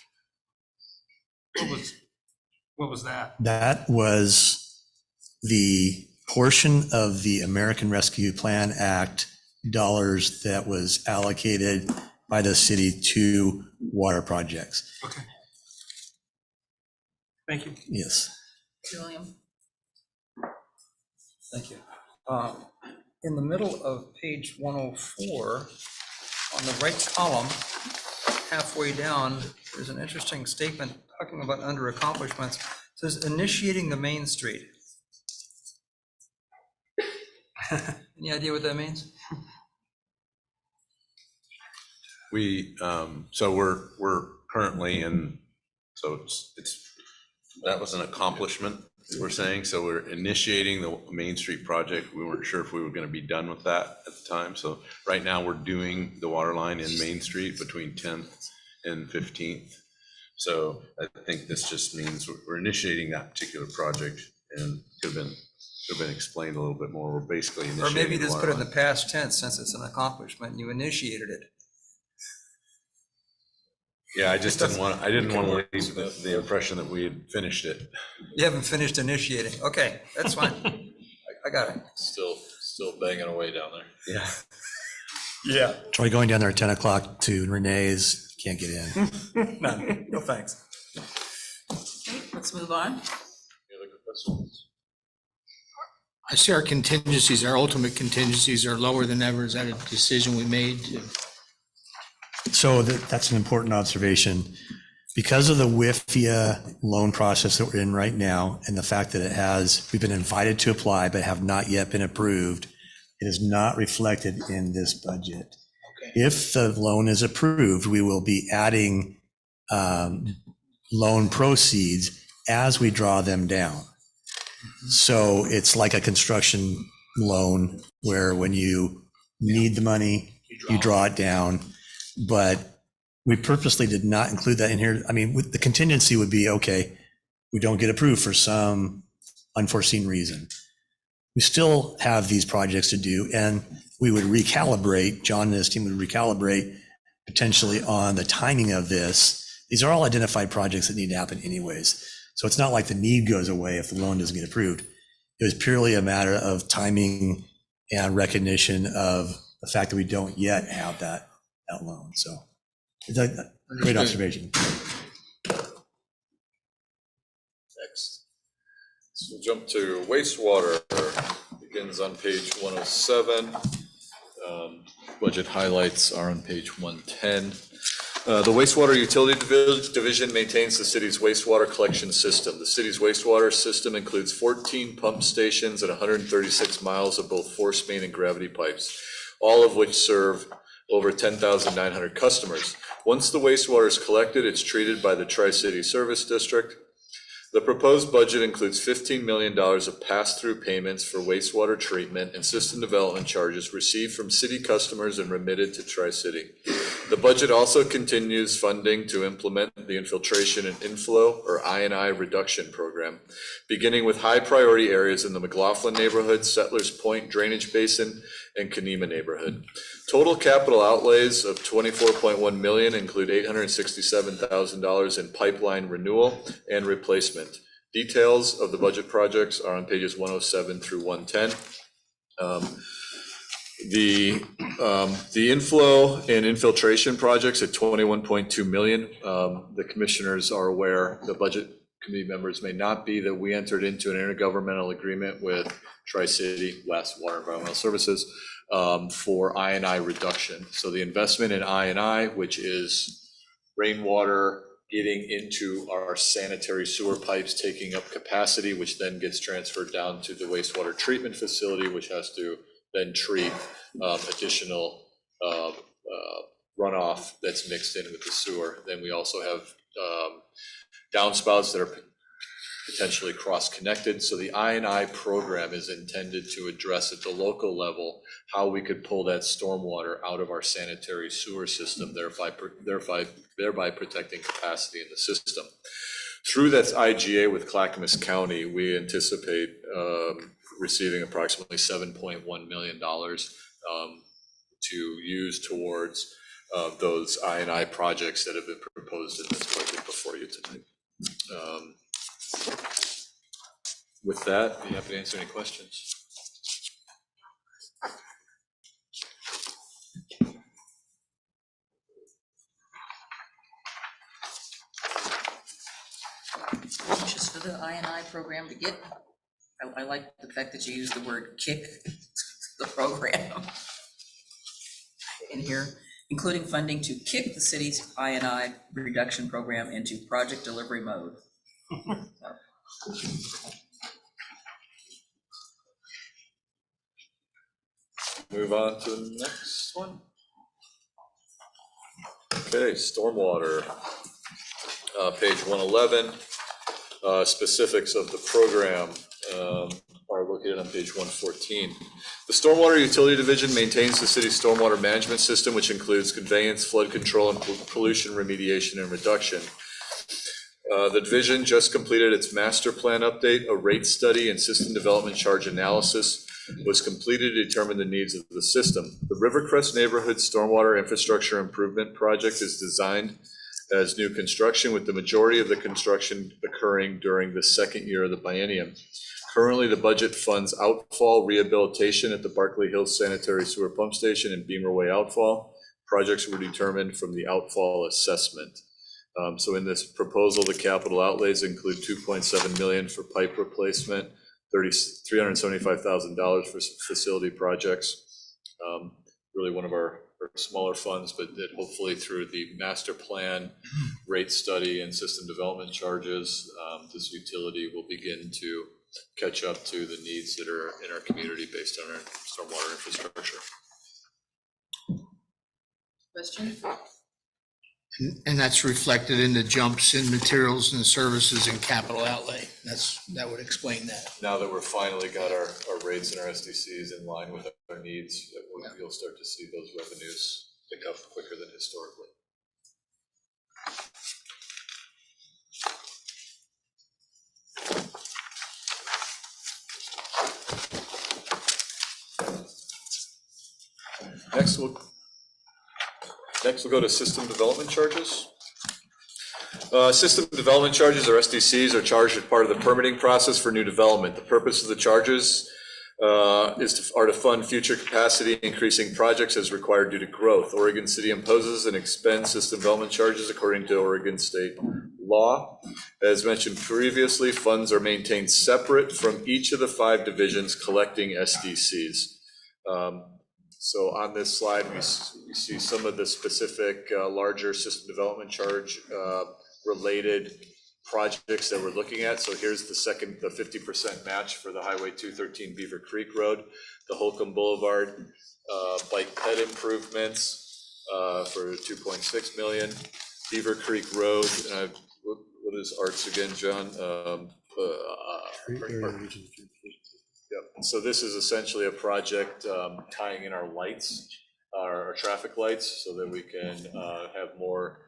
What was that? That was the portion of the American Rescue Plan Act dollars that was allocated by the city to water projects. Okay. Thank you. Yes. William? Thank you. In the middle of page 104, on the right column, halfway down, there's an interesting statement talking about under accomplishments. It says initiating the Main Street. Any idea what that means? So we're currently in, so that was an accomplishment, we're saying. So we're initiating the Main Street project. We weren't sure if we were going to be done with that at the time. So right now we're doing the water line in Main Street between 10th and 15th. So I think this just means we're initiating that particular project, and could have been explained a little bit more. We're basically initiating. Or maybe just the put it in water the past tense, since it's an accomplishment and you initiated it. Yeah, I didn't want to leave the impression that we had finished it. You haven't finished initiating. Okay, that's fine. I got it. Still banging away down there. Yeah. Yeah. Try going down there at 10 o'clock to Renee's, can't get in. No thanks. Okay, let's move on. Any other questions? I see our contingencies, our ultimate contingencies are lower than ever. Is that a decision we made? So that's an important observation. Because of the WIFIA loan process that we're in right now, and the fact that we've been invited to apply but have not yet been approved, it is not reflected in this budget. Okay. If the loan is approved, we will be adding loan proceeds as we draw them down. So it's like a construction loan where when you need the money, you draw it down. But we purposely did not include that in here. I mean, the contingency would be, okay, we don't get approved for some unforeseen reason. We still have these projects to do, and we would recalibrate, John and his team would recalibrate potentially on the timing of this. These are all identified projects that need to happen anyways. So it's not like the need goes away if the loan doesn't get approved. It was purely a matter of timing and recognition of the fact that we don't yet have that loan. So it's a great observation. Next. So we'll jump to wastewater, begins on page 107. Budget highlights are on page 110. The wastewater utility division maintains the city's wastewater collection system. The city's wastewater system includes 14 pump stations and 136 miles of both force main and gravity pipes, all of which serve over 10,900 customers. Once the wastewater is collected, it's treated by the Tri-City Service District. The proposed budget includes $15 million of pass-through payments for wastewater treatment and system development charges received from city customers and remitted to Tri-City. The budget also continues funding to implement the infiltration and inflow, or I&I, reduction program, beginning with high-priority areas in the McLaughlin neighborhood, Settlers Point Drainage Basin, and Kenema neighborhood. Total capital outlays of $24.1 million include $867,000 in pipeline renewal and replacement. Details of the budget projects are on pages 107 through 110. The inflow and infiltration projects at $21.2 million. The commissioners are aware, the budget committee members may not be, that we entered into an intergovernmental agreement with Tri-City West Water Environmental Services for I&I reduction. So the investment in I&I, which is rainwater getting into our sanitary sewer pipes, taking up capacity, which then gets transferred down to the wastewater treatment facility, which has to then treat additional runoff that's mixed in with the sewer. Then we also have downspouts that are potentially cross-connected. So the I&I program is intended to address at the local level how we could pull that stormwater out of our sanitary sewer system, thereby protecting capacity in the system. Through that IGA with Clackamas County, we anticipate receiving approximately $7.1 million to use towards those I&I projects that have been proposed in this budget before you tonight. With that, I'd be happy to answer any questions. Just for the I&I program to get, I like the fact that you use the word kick the program in here, including funding to kick the city's I&I reduction program into project delivery mode. Move on to the next one. Okay, stormwater, page 111. Specifics of the program are located on page 114. The Stormwater Utility Division maintains the city's stormwater management system, which includes conveyance, flood control, and pollution remediation and reduction. The division just completed its master plan update. A rate study and system development charge analysis was completed to determine the needs of the system. The Rivercrest Neighborhood Stormwater Infrastructure Improvement Project is designed as new construction, with the majority of the construction occurring during the second year of the biennium. Currently, the budget funds outfall rehabilitation at the Barkley Hills Sanitary Sewer Pump Station and Beamer Way outfall. Projects were determined from the outfall assessment. So in this proposal, the capital outlays include $2.7 million for pipe replacement, $375,000 for facility projects. Really one of our smaller funds, but that hopefully through the master plan, rate study, and system development charges, this utility will begin to catch up to the needs that are in our community based on our stormwater infrastructure. Question? And that's reflected in the jumps in materials and services and capital outlay. That would explain that. Now that we're finally got our rates and our SDCs in line with our needs, you'll start to see those revenues pick up quicker than historically. Next, we'll go to system development charges. System development charges, or SDCs, are charged as part of the permitting process for new development. The purpose of the charges are to fund future capacity increasing projects as required due to growth. Oregon City imposes and expends system development charges according to Oregon state law. As mentioned previously, funds are maintained separate from each of the 5 divisions collecting SDCs. So on this slide, we see some of the specific larger system development charge related projects that we're looking at. So here's the 50% match for the Highway 213 Beaver Creek Road, the Holcomb Boulevard bike ped improvements for 2.6 million, Beaver Creek Road. What is ARTS again, John? Yep. So this is essentially a project tying in our lights, our traffic lights, so that we can have more,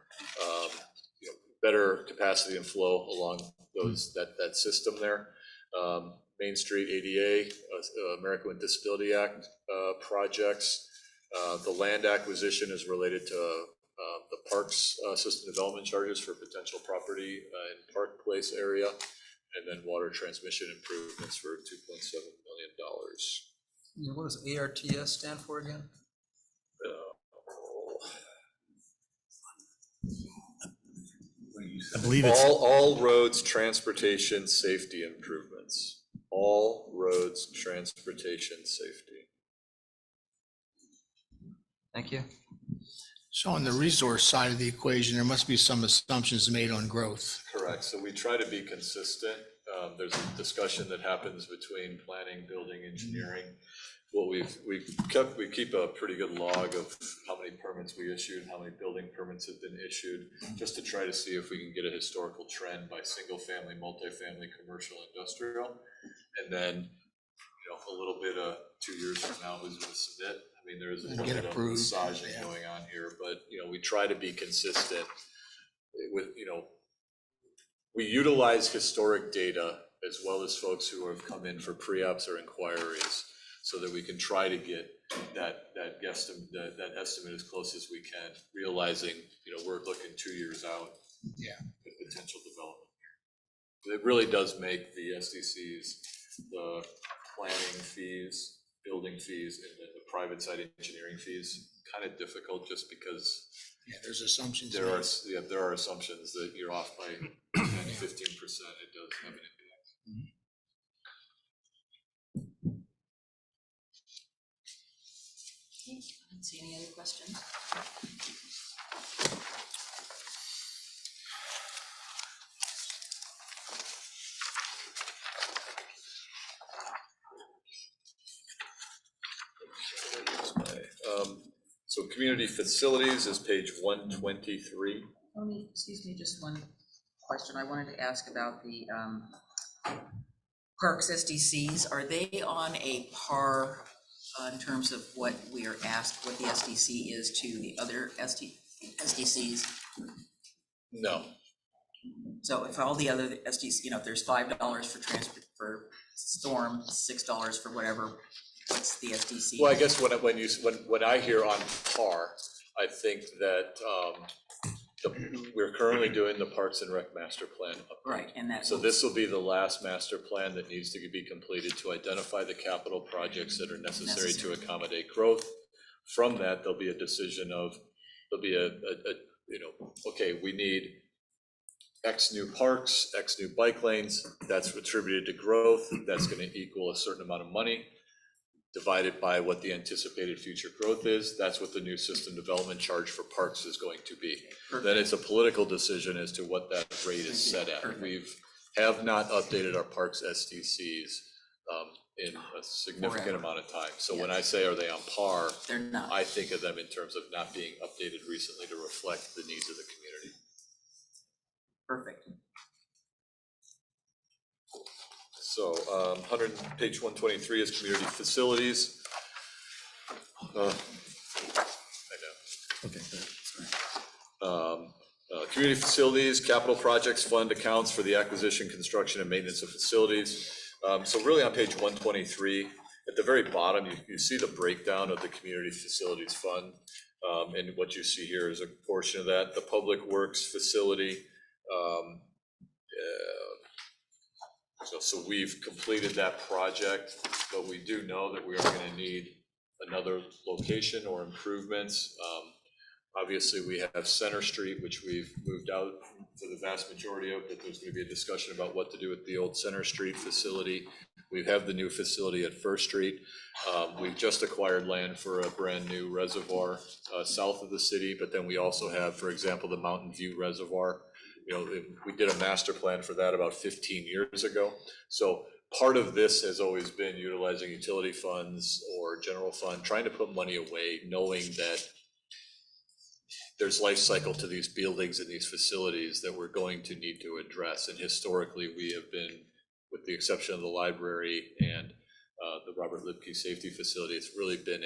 better capacity and flow along those that system there. Main Street ADA, American with Disability Act projects. The land acquisition is related to the parks system development charges for potential property in Park Place area, and then water transmission improvements for $2.7 million. What does ARTS stand for again? I believe it's All roads, transportation, safety improvements. All roads, transportation, safety. Thank you. So on the resource side of the equation, there must be some assumptions made on growth. Correct. So we try to be consistent. There's a discussion that happens between planning, building, engineering. What we keep a pretty good log of how many permits we issued, how many building permits have been issued, just to try to see if we can get a historical trend by single family, multifamily, commercial, industrial. And then, a little bit of 2 years from now, who's going to submit? I mean, there is a little bit of massaging going on here, but, we try to be consistent with, we utilize historic data as well as folks who have come in for pre-ops or inquiries, so that we can try to get that estimate as close as we can, realizing, we're looking 2 years out. Yeah. With potential development. It really does make the SDCs, the planning fees, building fees, and then the private side engineering fees kind of difficult, just because There's assumptions. there are assumptions that you're off by 10, 15%. It does have an impact. I don't see any other questions. So community facilities is page 123. Tony, excuse me, just one question. I wanted to ask about the parks SDCs. Are they on a par in terms of what we are asked, what the SDC is to the other SDCs? No. So if all the other SDCs, if there's $5 for transport for storm, $6 for whatever, what's the SDC? Well, I guess when I hear on par, I think that we're currently doing the Parks and Rec master plan update. Right, and that. So this will be the last master plan that needs to be completed to identify the capital projects that are necessary to accommodate growth. From that, there'll be a decision of, okay, we need X new parks, X new bike lanes, that's attributed to growth, that's going to equal a certain amount of money, divided by what the anticipated future growth is. That's what the new system development charge for parks is going to be. Perfect. Then it's a political decision as to what that rate is set at. Perfect. We have not updated our parks SDCs in a significant amount of time. So when I say, are they on par? They're not. I think of them in terms of not being updated recently to reflect the needs of the community. Perfect. So page 123 is community facilities. I know. okay. Sorry. Community facilities, capital projects fund accounts for the acquisition, construction, and maintenance of facilities. So really on page 123, at the very bottom, you see the breakdown of the community facilities fund. And what you see here is a portion of that. The public works facility. So we've completed that project, but we do know that we are going to need another location or improvements. Obviously, we have Center Street, which we've moved out for the vast majority of it, there's going to be a discussion about what to do with the old Center Street facility. We have the new facility at First Street. We've just acquired land for a brand new reservoir south of the city, but then we also have, for example, the Mountain View Reservoir. We did a master plan for that about 15 years ago. So part of this has always been utilizing utility funds or general fund, trying to put money away, knowing that there's life cycle to these buildings and these facilities that we're going to need to address. And historically, we have been, with the exception of the library and the Robert Lipke Safety Facility, it's really been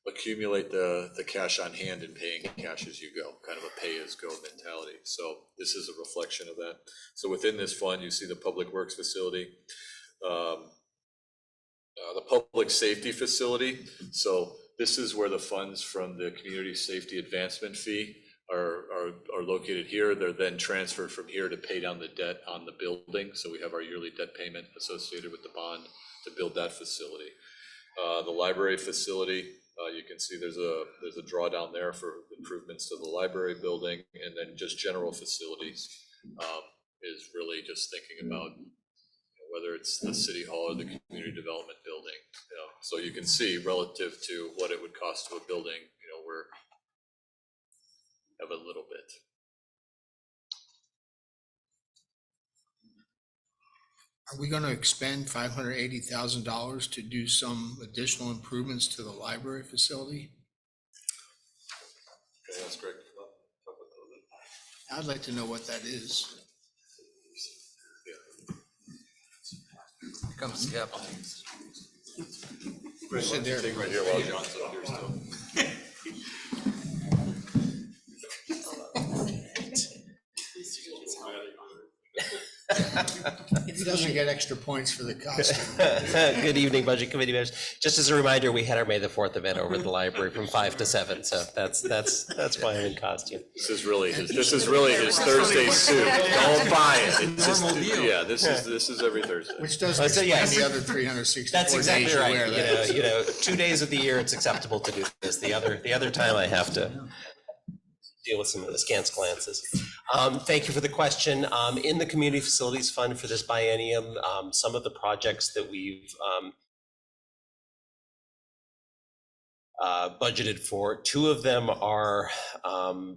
accumulate the cash on hand and paying cash as you go, kind of a pay as go mentality. So this is a reflection of that. So within this fund, you see the Public Works Facility, the Public Safety Facility. So this is where the funds from the Community Safety Advancement Fee are located here. They're then transferred from here to pay down the debt on the building. So we have our yearly debt payment associated with the bond to build that facility. The library facility, you can see there's a drawdown there for improvements to the library building, and then just general facilities is really just thinking about whether it's the city hall or the community development building. So you can see relative to what it would cost to a building, we're have a little bit. Are we going to expend $580,000 to do some additional improvements to the library facility? Okay, that's great. I'd like to know what that is. Here comes Skip. Sit there. Take right here while John's up here still. He doesn't get extra points for the costume. Good evening, Budget Committee members. Just as a reminder, we had our May the 4th event over at the library from 5 to 7, so that's why I'm in costume. This is really his Thursday suit. Don't buy it. It's just, yeah, this is every Thursday. Which doesn't explain the other 364 That's exactly days you right. wear that. 2 days of the year it's acceptable to do this. The other time I have to deal with some askance glances. Thank you for the question. In the Community Facilities Fund for this biennium, some of the projects that we've budgeted for, 2 of them are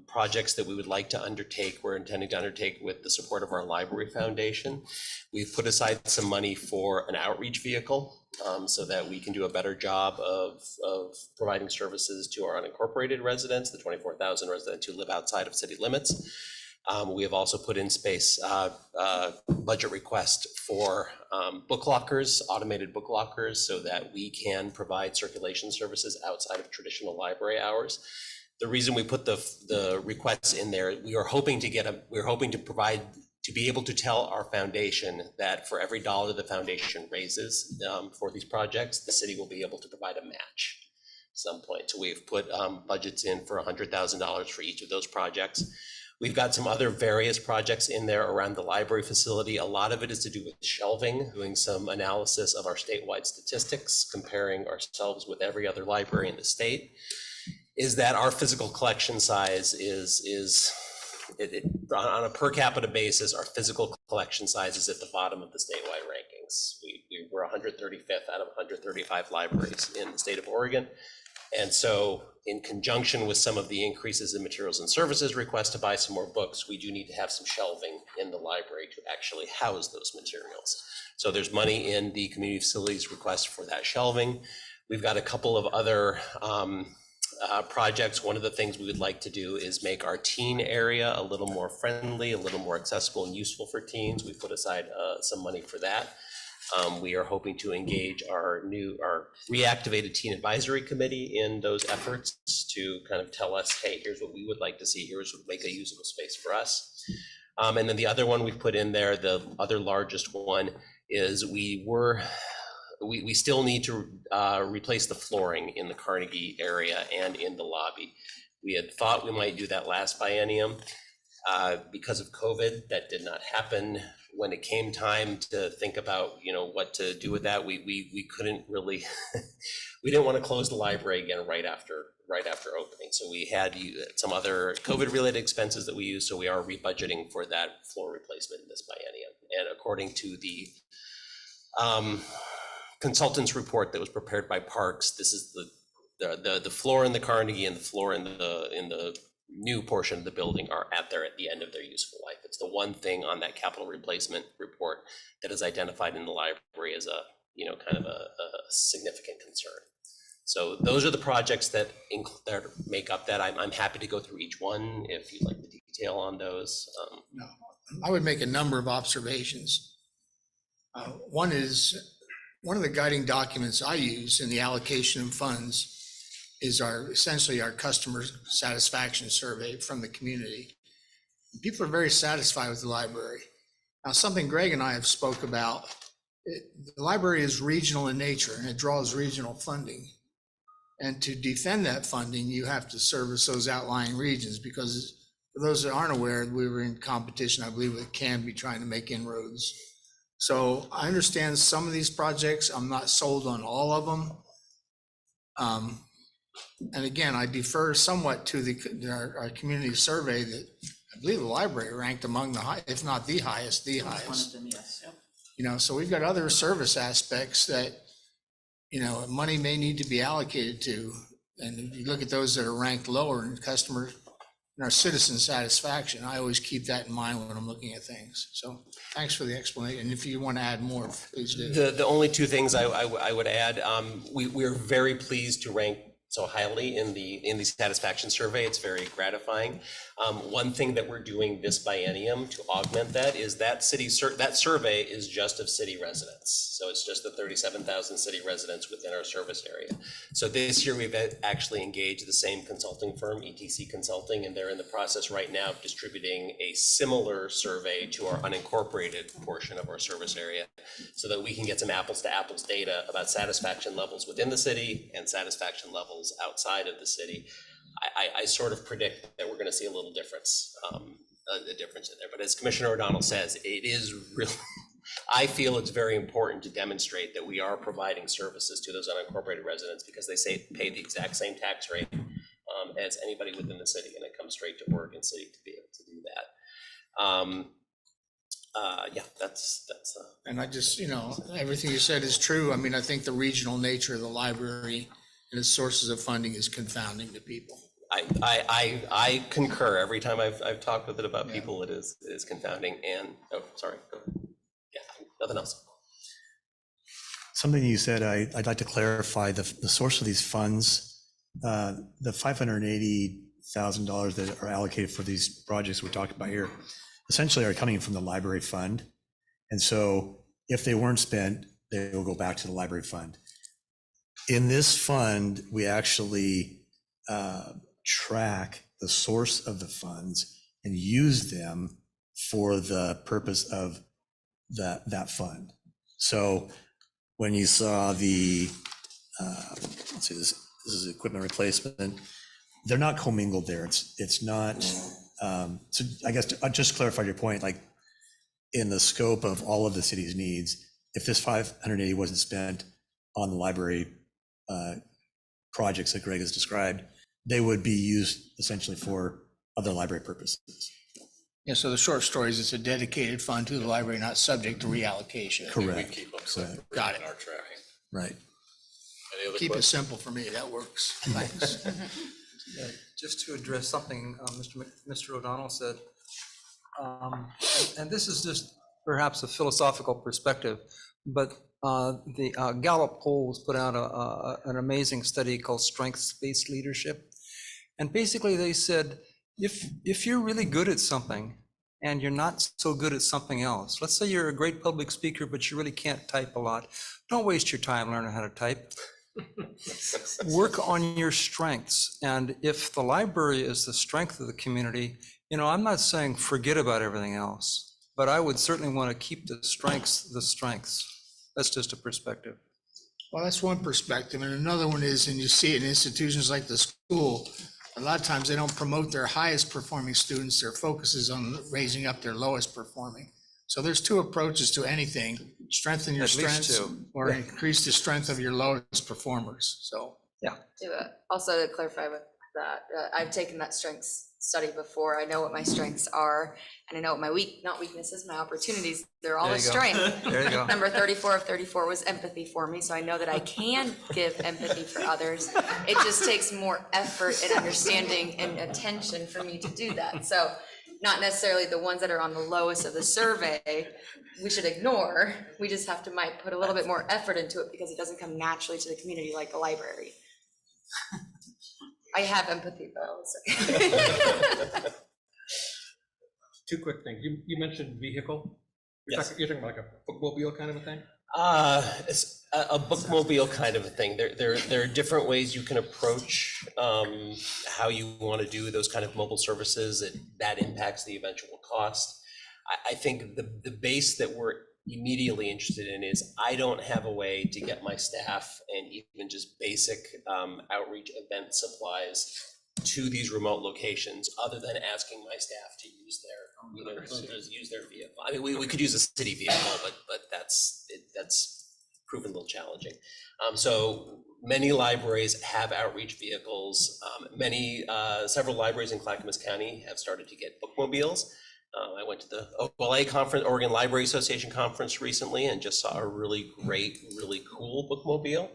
projects that we would like to undertake. We're intending to undertake with the support of our Library Foundation. We've put aside some money for an outreach vehicle so that we can do a better job of providing services to our unincorporated residents, the 24,000 residents who live outside of city limits. We have also put in space budget request for book lockers, automated book lockers, so that we can provide circulation services outside of traditional library hours. The reason we put the requests in there, we are hoping to provide, to be able to tell our foundation that for every dollar the foundation raises for these projects, the city will be able to provide a match at some point. So we've put budgets in for $100,000 for each of those projects. We've got some other various projects in there around the library facility. A lot of it is to do with shelving, doing some analysis of our statewide statistics, comparing ourselves with every other library in the state. Is that our physical collection size on a per capita basis, our physical collection size is at the bottom of the statewide rankings. We were 135th out of 135 libraries in the state of Oregon. And so in conjunction with some of the increases in materials and services requests to buy some more books, we do need to have some shelving in the library to actually house those materials. So there's money in the community facilities request for that shelving. We've got a couple of other projects. One of the things we would like to do is make our teen area a little more friendly, a little more accessible and useful for teens. We put aside some money for that. We are hoping to engage our reactivated Teen Advisory Committee in those efforts to kind of tell us, hey, here's what we would like to see, here's what would make a usable space for us. And then the other one we've put in there, the other largest one, is we still need to replace the flooring in the Carnegie area and in the lobby. We had thought we might do that last biennium. Because of COVID, that did not happen. When it came time to think about, what to do with that, we couldn't really, we didn't want to close the library again right after right after opening. So we had some other COVID-related expenses that we used, so we are rebudgeting for that floor replacement in this biennium. And according to the consultant's report that was prepared by Parks, this is the floor in the Carnegie and the floor in the new portion of the building are at the end of their useful life. It's the one thing on that capital replacement report that is identified in the library as a kind of a significant concern. So those are the projects that make up that. I'm happy to go through each one if you'd like the detail on those. No, I would make a number of observations. One is, one of the guiding documents I use in the allocation of funds is essentially our customer satisfaction survey from the community. People are very satisfied with the library. Now, something Greg and I have spoke about, the library is regional in nature and it draws regional funding. And to defend that funding, you have to service those outlying regions, because for those that aren't aware, we were in competition, I believe, with Canby trying to make inroads. So I understand some of these projects. I'm not sold on all of them. And again, I defer somewhat to our community survey that I believe the library ranked among the high, if not the highest, One of them, yes. Yep. So we've got other service aspects that, money may need to be allocated to. And if you look at those that are ranked lower in customer and our citizen satisfaction, I always keep that in mind when I'm looking at things. So thanks for the explanation. And if you want to add more, please do. The only two things I would add, we're very pleased to rank so highly in the satisfaction survey. It's very gratifying. One thing that we're doing this biennium to augment that is that survey is just of city residents. So it's just the 37,000 city residents within our service area. So this year we've actually engaged the same consulting firm, ETC Consulting, and they're in the process right now of distributing a similar survey to our unincorporated portion of our service area, so that we can get some apples to apples data about satisfaction levels within the city and satisfaction levels outside of the city. I sort of predict that we're going to see a little difference, a difference in there. But as Commissioner O'Donnell says, it is really, I feel it's very important to demonstrate that we are providing services to those unincorporated residents, because they pay the exact same tax rate as anybody within the city, and it comes straight to Oregon City to be able to do that. Yeah, that's. And I just, everything you said is true. I mean, I think the regional nature of the library and its sources of funding is confounding to people. I concur. Every time I've talked with it about people, it is confounding. And sorry, go ahead. Yeah, nothing else. Something you said, I'd like to clarify the source of these funds. The $580,000 that are allocated for these projects we're talking about here essentially are coming from the library fund. And so if they weren't spent, they will go back to the library fund. In this fund, we actually track the source of the funds and use them for the purpose of that fund. So when you saw the, let's see, this is equipment replacement, they're not commingled there. It's not, so I guess to just clarify your point, like in the scope of all of the city's needs, if this 580 wasn't spent on the library projects that Greg has described, they would be used essentially for other library purposes. Yeah, so the short story is it's a dedicated fund to the library, not subject to reallocation. Correct. We keep them Correct. separate Got it. in our tracking. Right. Any other Keep it questions? simple for me, that works. Thanks. Just to address something Mr. O'Donnell said, and this is just perhaps a philosophical perspective, but the Gallup poll was put out an amazing study called Strengths-Based Leadership. And basically they said, if you're really good at something and you're not so good at something else, let's say you're a great public speaker, but you really can't type a lot, don't waste your time learning how to type. Work on your strengths. And if the library is the strength of the community, I'm not saying forget about everything else, but I would certainly want to keep the strengths the strengths. That's just a perspective. Well, that's one perspective. And another one is, and you see it in institutions like the school, a lot of times they don't promote their highest performing students. Their focus is on raising up their lowest performing. So there's two approaches to anything: strengthen your strengths or increase the strength of your lowest performers. So Yeah. Also to clarify with that, I've taken that strengths study before. I know what my strengths are, and I know what my not weaknesses, my opportunities. They're all There a you go. strength. There you go. Number 34 of 34 was empathy for me, so I know that I can give empathy for others. It just takes more effort and understanding and attention for me to do that. So not necessarily the ones that are on the lowest of the survey we should ignore. We just have to might put a little bit more effort into it because it doesn't come naturally to the community like the library. I have empathy though. Two quick things. You mentioned vehicle. Yes. You're talking about like a bookmobile kind of a thing? It's a bookmobile kind of a thing. There are different ways you can approach how you want to do those kind of mobile services. That impacts the eventual cost. I think the base that we're immediately interested in is I don't have a way to get my staff and even just basic outreach event supplies to these remote locations other than asking my staff to use their vehicle. I mean, we could use a city vehicle, but that's proven a little challenging. So many libraries have outreach vehicles. Several libraries in Clackamas County have started to get bookmobiles. I went to the OLA conference, Oregon Library Association conference recently, and just saw a really great, really cool bookmobile.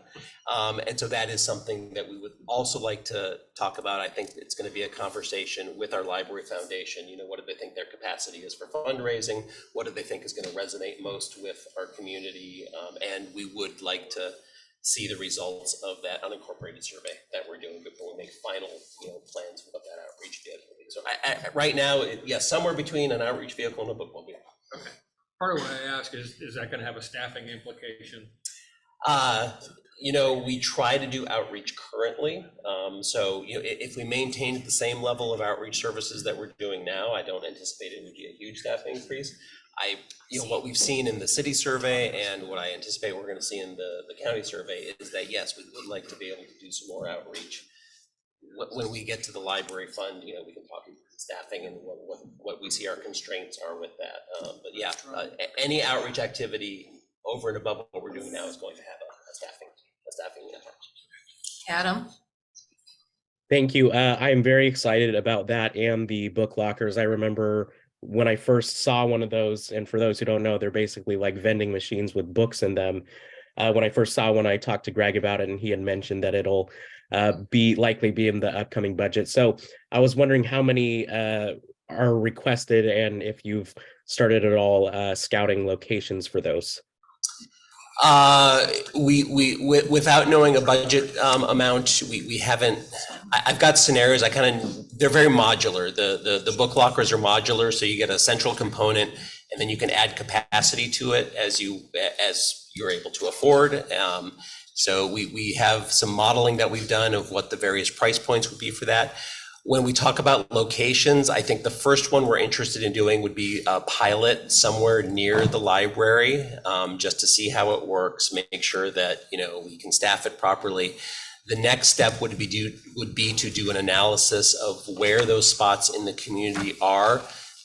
And so that is something that we would also like to talk about. I think it's going to be a conversation with our library foundation. You know, what do they think their capacity is for fundraising? What do they think is going to resonate most with our community? And we would like to see the results of that unincorporated survey that we're doing before we make final, plans for what that outreach vehicle is. So right now, yes, somewhere between an outreach vehicle and a bookmobile. Okay. Part of what I ask is that going to have a staffing implication? We try to do outreach currently. So, if we maintained the same level of outreach services that we're doing now, I don't anticipate it would be a huge staff increase. What we've seen in the city survey and what I anticipate we're going to see in the county survey is that, yes, we would like to be able to do some more outreach. When we get to the library fund, we can talk about staffing and what we see our constraints are with that. Any outreach activity over and above what we're doing now is going to have a staffing impact. Adam? Thank you. I am very excited about that and the book lockers. I remember when I first saw one of those, and for those who don't know, they're basically like vending machines with books in them. When I first saw one, I talked to Greg about it, and he had mentioned that it'll likely be in the upcoming budget. So I was wondering how many are requested, and if you've started at all scouting locations for those. We without knowing a budget amount, we haven't. I've got scenarios. They're very modular. The book lockers are modular, so you get a central component, and then you can add capacity to it as you're able to afford. So we have some modeling that we've done of what the various price points would be for that. When we talk about locations, I think the first one we're interested in doing would be a pilot somewhere near the library, just to see how it works, make sure that we can staff it properly. The next step would be to do an analysis of where those spots in the community are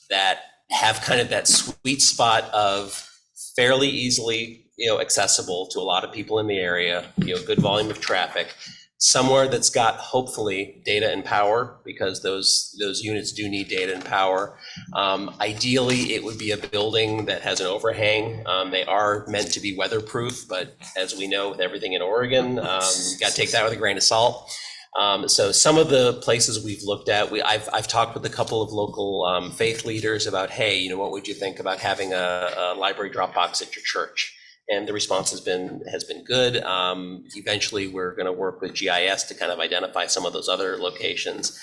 that have kind of that sweet spot of fairly easily accessible to a lot of people in the area, good volume of traffic. Somewhere that's got hopefully data and power, because those units do need data and power. Ideally, it would be a building that has an overhang. They are meant to be weatherproof, but as we know with everything in Oregon, you got to take that with a grain of salt. So some of the places we've looked at, I've talked with a couple of local faith leaders about, hey, what would you think about having a library drop box at your church? And the response has been good. Eventually, we're going to work with GIS to kind of identify some of those other locations.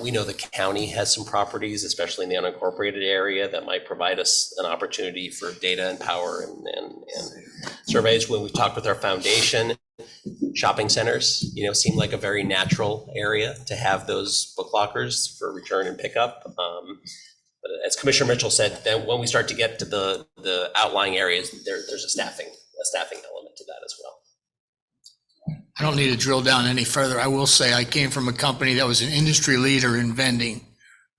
We know the county has some properties, especially in the unincorporated area, that might provide us an opportunity for data and power and surveys. When we've talked with our foundation, shopping centers, seem like a very natural area to have those book lockers for return and pickup. But as Commissioner Mitchell said, then when we start to get to the outlying areas, there's a staffing element to that as well. I don't need to drill down any further. I will say I came from a company that was an industry leader in vending,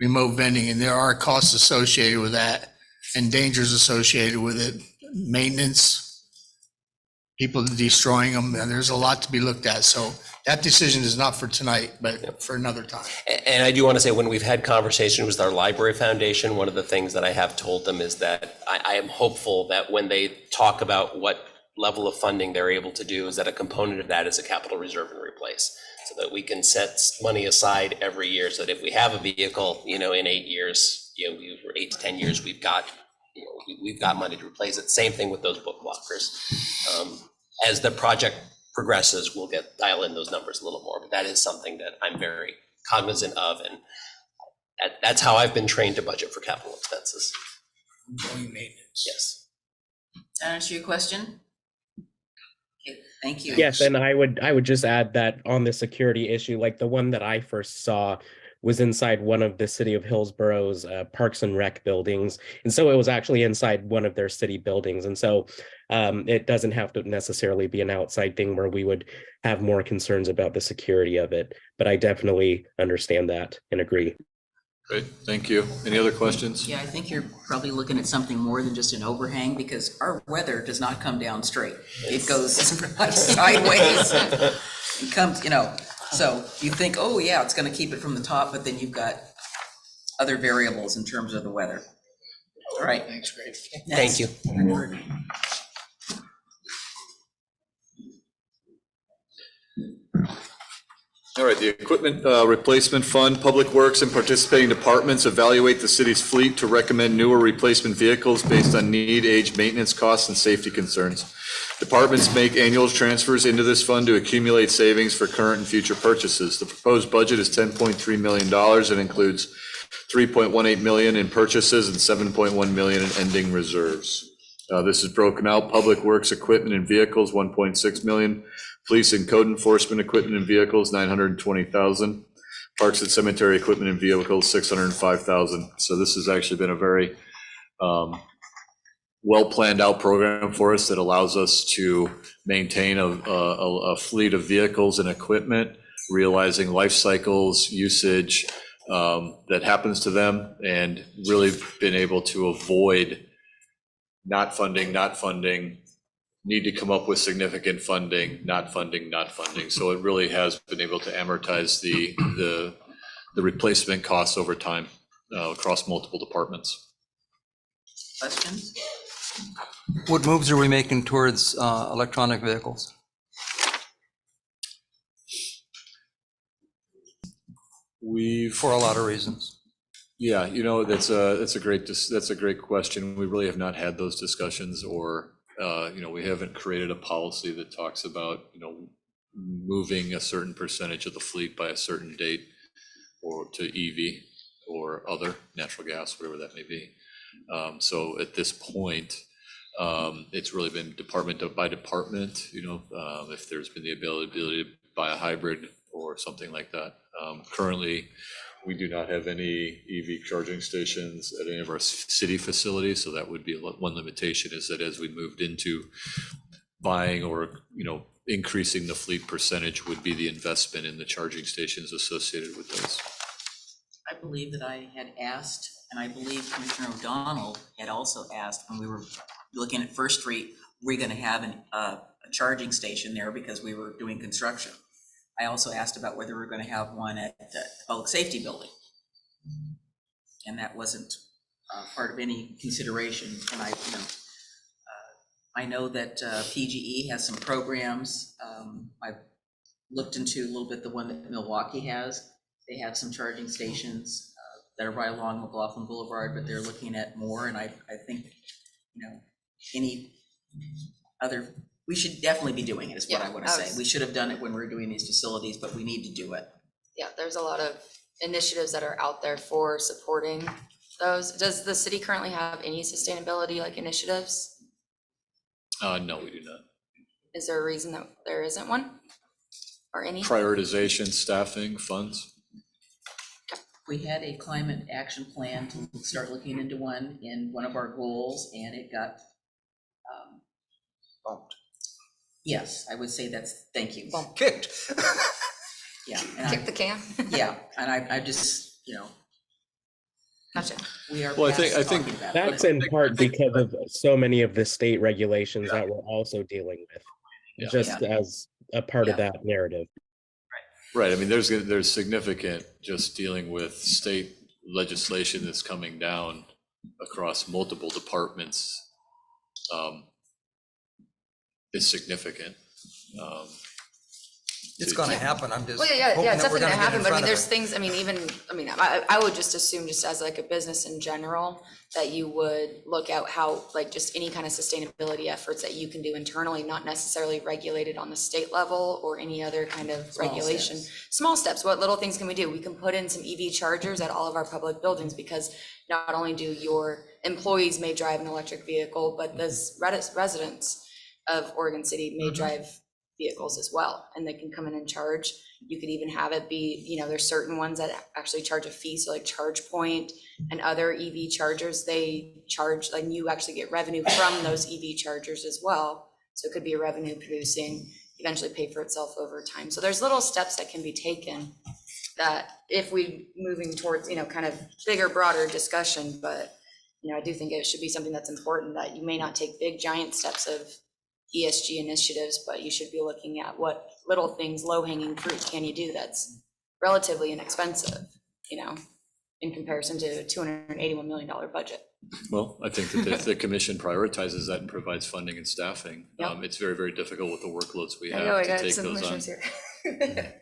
remote vending, and there are costs associated with that and dangers associated with it, maintenance, people destroying them, and there's a lot to be looked at. So that decision is not for tonight, but for another time. And I do want to say, when we've had conversations with our library foundation, one of the things that I have told them is that I am hopeful that when they talk about what level of funding they're able to do, is that a component of that is a capital reserve and replace, so that we can set money aside every year, so that if we have a vehicle, in 8 years, 8 to 10 years, we've got money to replace it. Same thing with those book lockers. As the project progresses, we'll dial in those numbers a little more, but that is something that I'm very cognizant of, and that's how I've been trained to budget for capital expenses. Ongoing maintenance. Yes. Does that answer your question? Okay, thank you. Yes, and I would just add that on the security issue, like the one that I first saw was inside one of the city of Hillsborough's Parks and Rec buildings. And so it was actually inside one of their city buildings. And so it doesn't have to necessarily be an outside thing where we would have more concerns about the security of it. But I definitely understand that and agree. Great, thank you. Any other questions? Yeah, I think you're probably looking at something more than just an overhang, because our weather does not come down straight. It goes sideways. It comes, so you think, oh yeah, it's gonna keep it from the top, but then you've got other variables in terms of the weather. All right. Thanks, Greg. Thank you. All right, the Equipment Replacement Fund, Public Works and participating departments evaluate the city's fleet to recommend newer replacement vehicles based on need, age, maintenance costs, and safety concerns. Departments make annual transfers into this fund to accumulate savings for current and future purchases. The proposed budget is $10.3 million and includes $3.18 million in purchases and $7.1 million in ending reserves. This is broken out: Public Works equipment and vehicles, $1.6 million. Police and code enforcement equipment and vehicles, $920,000. Parks and cemetery equipment and vehicles, $605,000. So this has actually been a very well planned out program for us that allows us to maintain a fleet of vehicles and equipment, realizing life cycles, usage that happens to them, and really been able to avoid not funding, need to come up with significant funding, not funding. So it really has been able to amortize the replacement costs over time across multiple departments. Questions? What moves are we making towards electronic vehicles? For a lot of reasons. Yeah, that's a great question. We really have not had those discussions, or we haven't created a policy that talks about moving a certain percentage of the fleet by a certain date, or to EV or other natural gas, whatever that may be. So at this point, it's really been department by department. If there's been the ability to buy a hybrid or something like that. Currently, we do not have any EV charging stations at any of our city facilities, so that would be one limitation, is that as we moved into buying or increasing the fleet percentage, would be the investment in the charging stations associated with those. I believe that I had asked, and I believe Commissioner O'Donnell had also asked, when we were looking at First Street, we're going to have a charging station there because we were doing construction. I also asked about whether we're going to have one at the Public Safety Building, and that wasn't part of any consideration. And I know that PGE has some programs. I've looked into a little bit the one that Milwaukee has. They have some charging stations that are right along McLaughlin Boulevard, but they're looking at more. And I think any other. We should definitely be doing it, is what I want to say. We should have done it when we were doing these facilities, but we need to do it. Yeah, there's a lot of initiatives that are out there for supporting those. Does the city currently have any sustainability initiatives? No, we do not. Is there a reason that there isn't one, or any? Prioritization, staffing, funds. We had a climate action plan to start looking into one in one of our goals, and it got bumped. Yes, I would say that's, thank you. Kicked. Yeah. Kick the can. Yeah, and I just, Gotcha. we are. Well, I think talking about it. That's in part because of so many of the state regulations that we're also dealing with. Yeah. just as a part of Yeah. that narrative. Right, I mean, there's significant, just dealing with state legislation that's coming down across multiple departments is significant. It's gonna happen, I'm just Well, yeah, hoping it's that we're definitely gonna gonna get in happen, but I front mean, of there's it. things, I would just assume, just as like a business in general, that you would look at how, like, just any kind of sustainability efforts that you can do internally, not necessarily regulated on the state level or any other kind of Small regulation. steps. Small steps, what little things can we do? We can put in some EV chargers at all of our public buildings, because not only do your employees may drive an electric vehicle, but the residents of Oregon City may drive vehicles as well, and they can come in and charge. You could even have it be, you know, there's certain ones that actually charge a fee, so like ChargePoint and other EV chargers, they charge, like, you actually get revenue from those EV chargers as well. So it could be a revenue producing, eventually pay for itself over time. So there's little steps that can be taken that if we moving towards, you know, kind of bigger, broader discussion, but, you know, I do think it should be something that's important, that you may not take big giant steps of ESG initiatives, but you should be looking at what little things, low-hanging fruit can you do that's relatively inexpensive, you know, in comparison to a $281 million budget. Well, I think that if the commission prioritizes that and provides funding and staffing, Yep. it's very, very difficult with the workloads we I know, I have to got take some those on. commissioners here.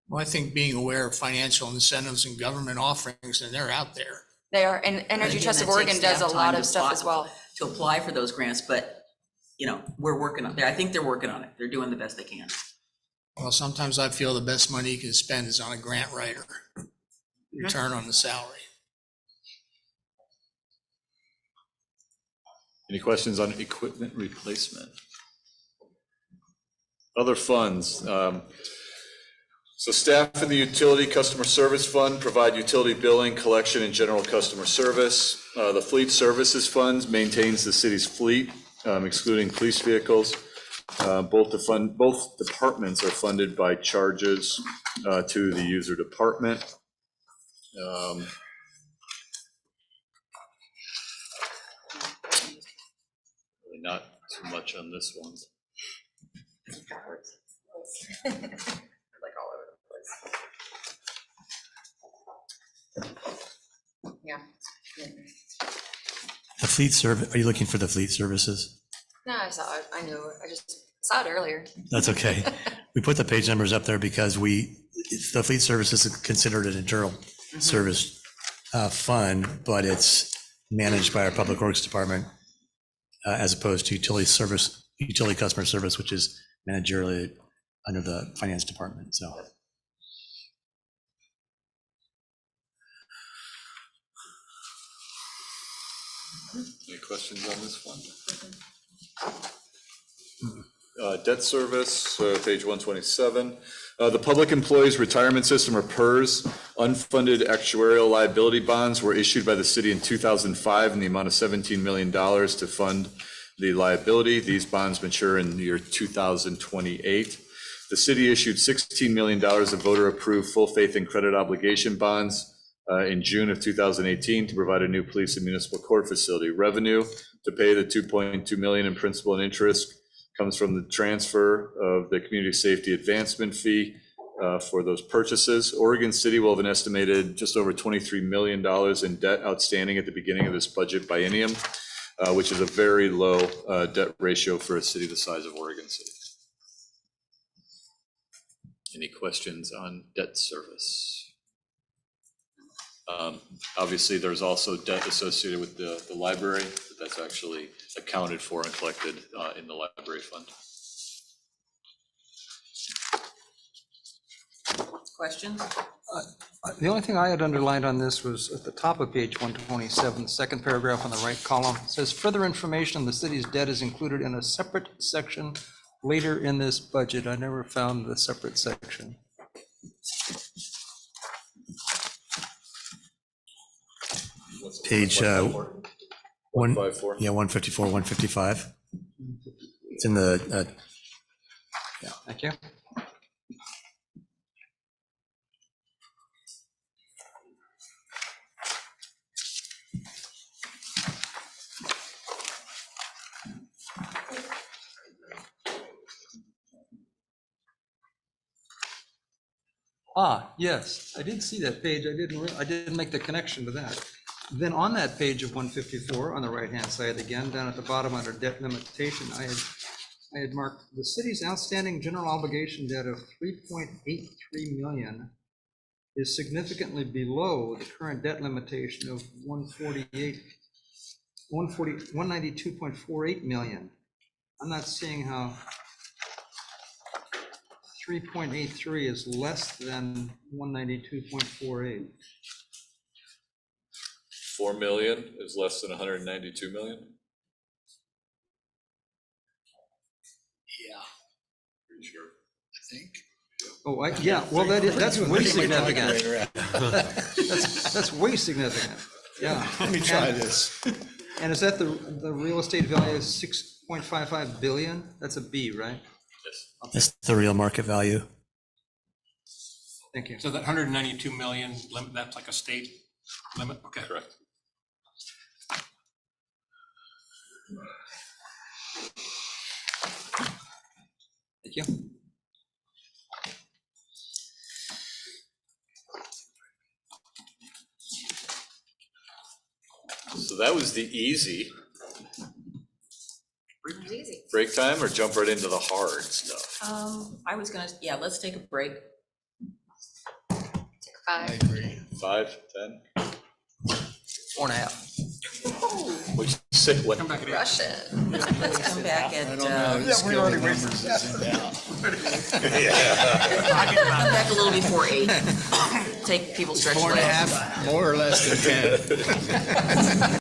Well, I think being aware of financial incentives and government offerings, and they're out there. They are, and Energy Again, Trust that of Oregon takes does a staff lot time of to stuff apply- as well. To apply for those grants, but, you know, we're working on, I think they're working on it. They're doing the best they can. Well, sometimes I feel the best money you can spend is on a grant writer. Return on the salary. Any questions on equipment replacement? Other funds. So staff in the Utility Customer Service Fund provide utility billing, collection, and general customer service. The Fleet Services Fund maintains the city's fleet, excluding police vehicles. Both departments are funded by charges to the user department. Really not too much on this one. Like all over the place. Yeah. The fleet service, are you looking for the fleet services? No, I saw it. I knew it. I just saw it earlier. That's okay. We put the page numbers up there because the fleet services is considered an internal service fund, but it's managed by our Public Works Department as opposed to utility customer service, which is managerially under the Finance Department, so. Any questions on this one? Debt service, page 127. The Public Employees Retirement System, or PERS, unfunded actuarial liability bonds were issued by the city in 2005 in the amount of $17 million to fund the liability. These bonds mature in the year 2028. The city issued $16 million of voter-approved full faith and credit obligation bonds in June of 2018 to provide a new police and municipal court facility. Revenue to pay the $2.2 million in principal and interest comes from the transfer of the community safety advancement fee for those purchases. Oregon City will have an estimated just over $23 million in debt outstanding at the beginning of this budget biennium, which is a very low debt ratio for a city the size of Oregon City. Any questions on debt service? Obviously, there's also debt associated with the library, but that's actually accounted for and collected in the library fund. Questions? The only thing I had underlined on this was at the top of page 127, the second paragraph on the right column. It says further information on the city's debt is included in a separate section later in this budget. I never found the separate section. Page 154. Yeah, 154, 155. It's in the, Thank you. Yes, I did see that page. I didn't make the connection to that. Then on that page of 154, on the right-hand side again, down at the bottom under debt limitation, I had marked the city's outstanding general obligation debt of 3.83 million is significantly below the current debt limitation of 192.48 million. I'm not seeing how 3.83 is less than 192.48. 4 million is less than 192 million? Yeah, Pretty sure. I think. Oh, yeah, well, that's way significant. That's way significant, yeah. Let me try this. And is that the real estate value is 6.55 billion? That's a B, right? Yes. That's the real market value. Thank you. So that 192 million limit, that's like a state limit? Okay. Correct. Thank you. So that was the easy. It was easy. Break time or jump right into the hard stuff? I was gonna, yeah, let's take a break. Take I 5. agree. 5, 10? 4.5. What you say? What? Come back at 8. Rush it. Let's come back at, I don't know. The skill of numbers is in doubt. come back a little before 8. Take people's stretch legs. 4.5, more or less than 10.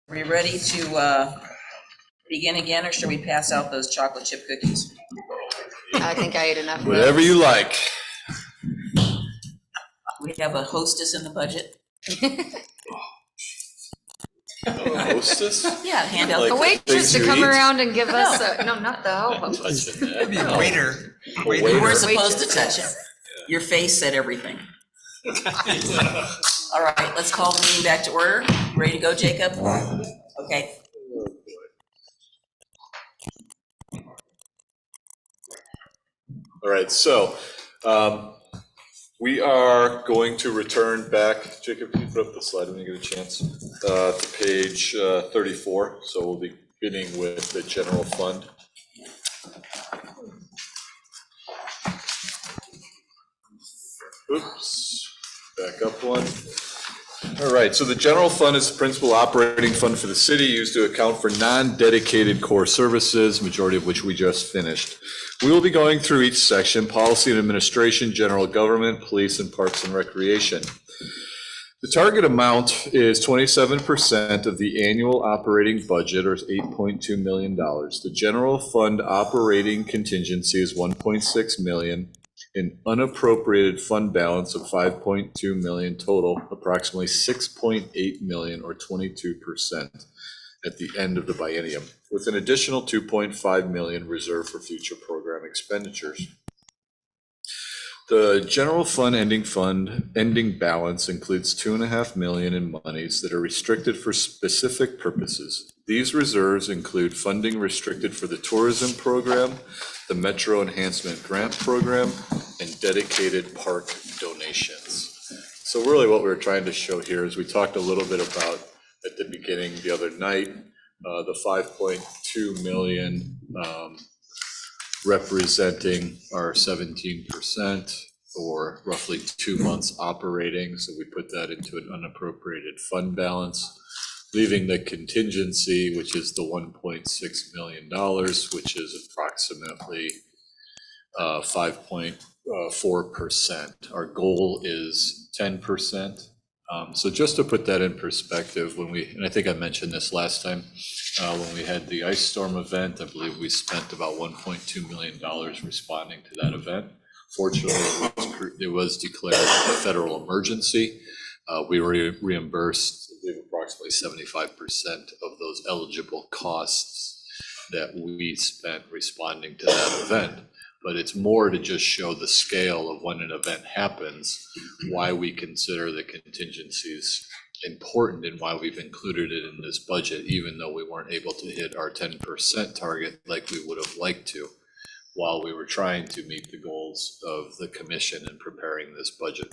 we ready to begin again, or should we pass out those chocolate chip cookies? I think I ate enough. Whatever you like. We have a hostess in the budget. Hostess? Yeah, hand out. Like A waitress to things you come eat? around and give us no, not the ho-ho. Maybe a waiter. You weren't supposed to touch it. Your face said everything. All right, let's call the meeting back to order. Ready to go, Jacob? Okay. All right, so we are going to return back. Jacob, can you put up the slide when you get a chance? To page 34. So we'll be beginning with the general fund. Oops, back up one. All right, so the general fund is the principal operating fund for the city used to account for non-dedicated core services, majority of which we just finished. We will be going through each section: policy and administration, general government, police, and parks and recreation. The target amount is 27% of the annual operating budget, or $8.2 million. The general fund operating contingency is $1.6 million. An unappropriated fund balance of $5.2 million total, approximately $6.8 million, or 22% at the end of the biennium, with an additional $2.5 million reserved for future program expenditures. The general fund ending balance includes $2.5 million in monies that are restricted for specific purposes. These reserves include funding restricted for the tourism program, the Metro Enhancement Grant Program, and dedicated park donations. So really what we're trying to show here is we talked a little bit about at the beginning the other night, the 5.2 million representing our 17%, or roughly 2 months operating. So we put that into an unappropriated fund balance, leaving the contingency, which is the $1.6 million, which is approximately 5.4%. Our goal is 10%. So just to put that in perspective, and I think I mentioned this last time, when we had the ice storm event, I believe we spent about $1.2 million responding to that event. Fortunately, it was declared a federal emergency. We were reimbursed approximately 75% of those eligible costs that we spent responding to that event. But it's more to just show the scale of when an event happens, why we consider the contingencies important and why we've included it in this budget, even though we weren't able to hit our 10% target like we would have liked to, while we were trying to meet the goals of the commission in preparing this budget.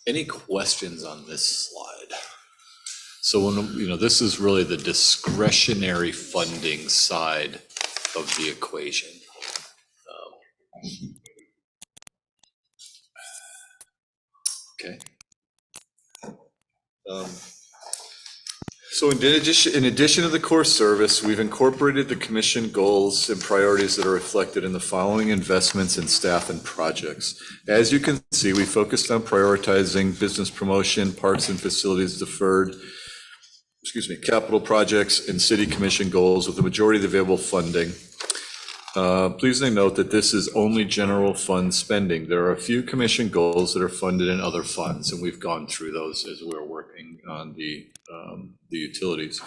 Any questions on this slide? So when, this is really the discretionary funding side of the equation. Okay. So in addition to the core service, we've incorporated the commission goals and priorities that are reflected in the following investments in staff and projects. As you can see, we focused on prioritizing business promotion, parks and facilities deferred, capital projects, and city commission goals with the majority of the available funding. Please note that this is only general fund spending. There are a few commission goals that are funded in other funds, and we've gone through those as we're working on the utilities.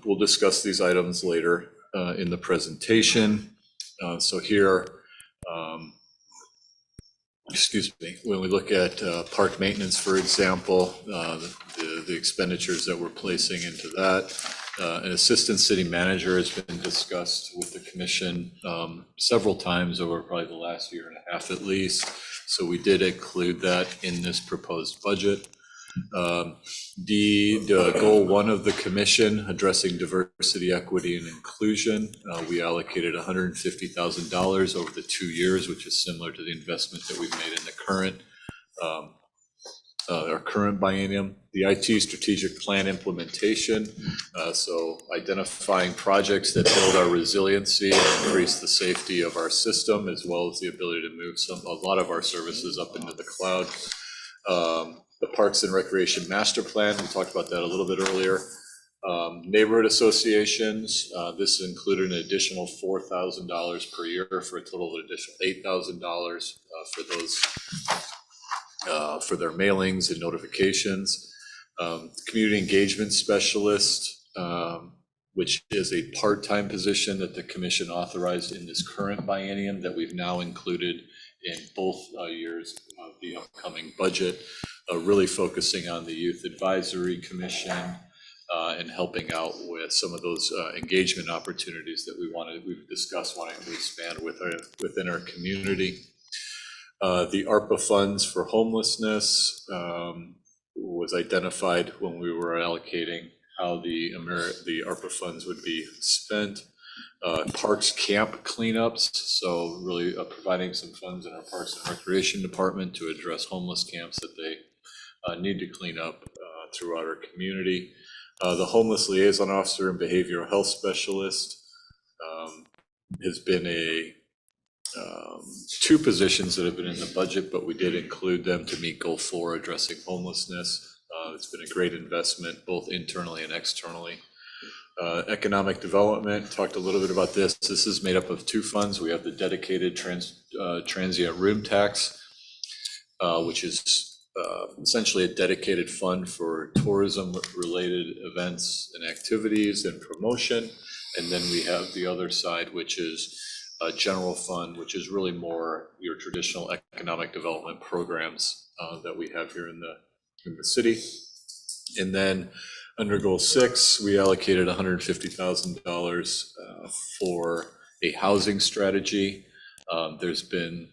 We'll discuss these items later in the presentation. So here, when we look at park maintenance, for example, the expenditures that we're placing into that. An assistant city manager has been discussed with the commission several times over probably the last year and a half at least. So we did include that in this proposed budget. The goal 1 of the commission, addressing diversity, equity, and inclusion, we allocated $150,000 over the 2 years, which is similar to the investment that we've made in the our current biennium. The IT strategic plan implementation, so identifying projects that build our resiliency and increase the safety of our system, as well as the ability to move a lot of our services up into the cloud. the Parks and Recreation Master Plan, we talked about that a little bit earlier. Neighborhood associations, this included an additional $4,000 per year for a total of additional $8,000 for those, for their mailings and notifications. Community engagement specialist, which is a part-time position that the commission authorized in this current biennium that we've now included in both years of the upcoming budget, really focusing on the Youth Advisory Commission and helping out with some of those engagement opportunities that we've discussed wanting to expand within our community. The ARPA funds for homelessness was identified when we were allocating how the ARPA funds would be spent. Parks camp cleanups, so really providing some funds in our Parks and Recreation Department to address homeless camps that they need to clean up throughout our community. The homeless liaison officer and behavioral health specialist has been two positions that have been in the budget, but we did include them to meet goal 4, addressing homelessness. It's been a great investment, both internally and externally. Economic development, talked a little bit about this. This is made up of 2 funds. We have the dedicated transient room tax, which is essentially a dedicated fund for tourism-related events and activities and promotion. And then we have the other side, which is a general fund, which is really more your traditional economic development programs that we have here in the city. And then under goal 6, we allocated $150,000 for a housing strategy. There's been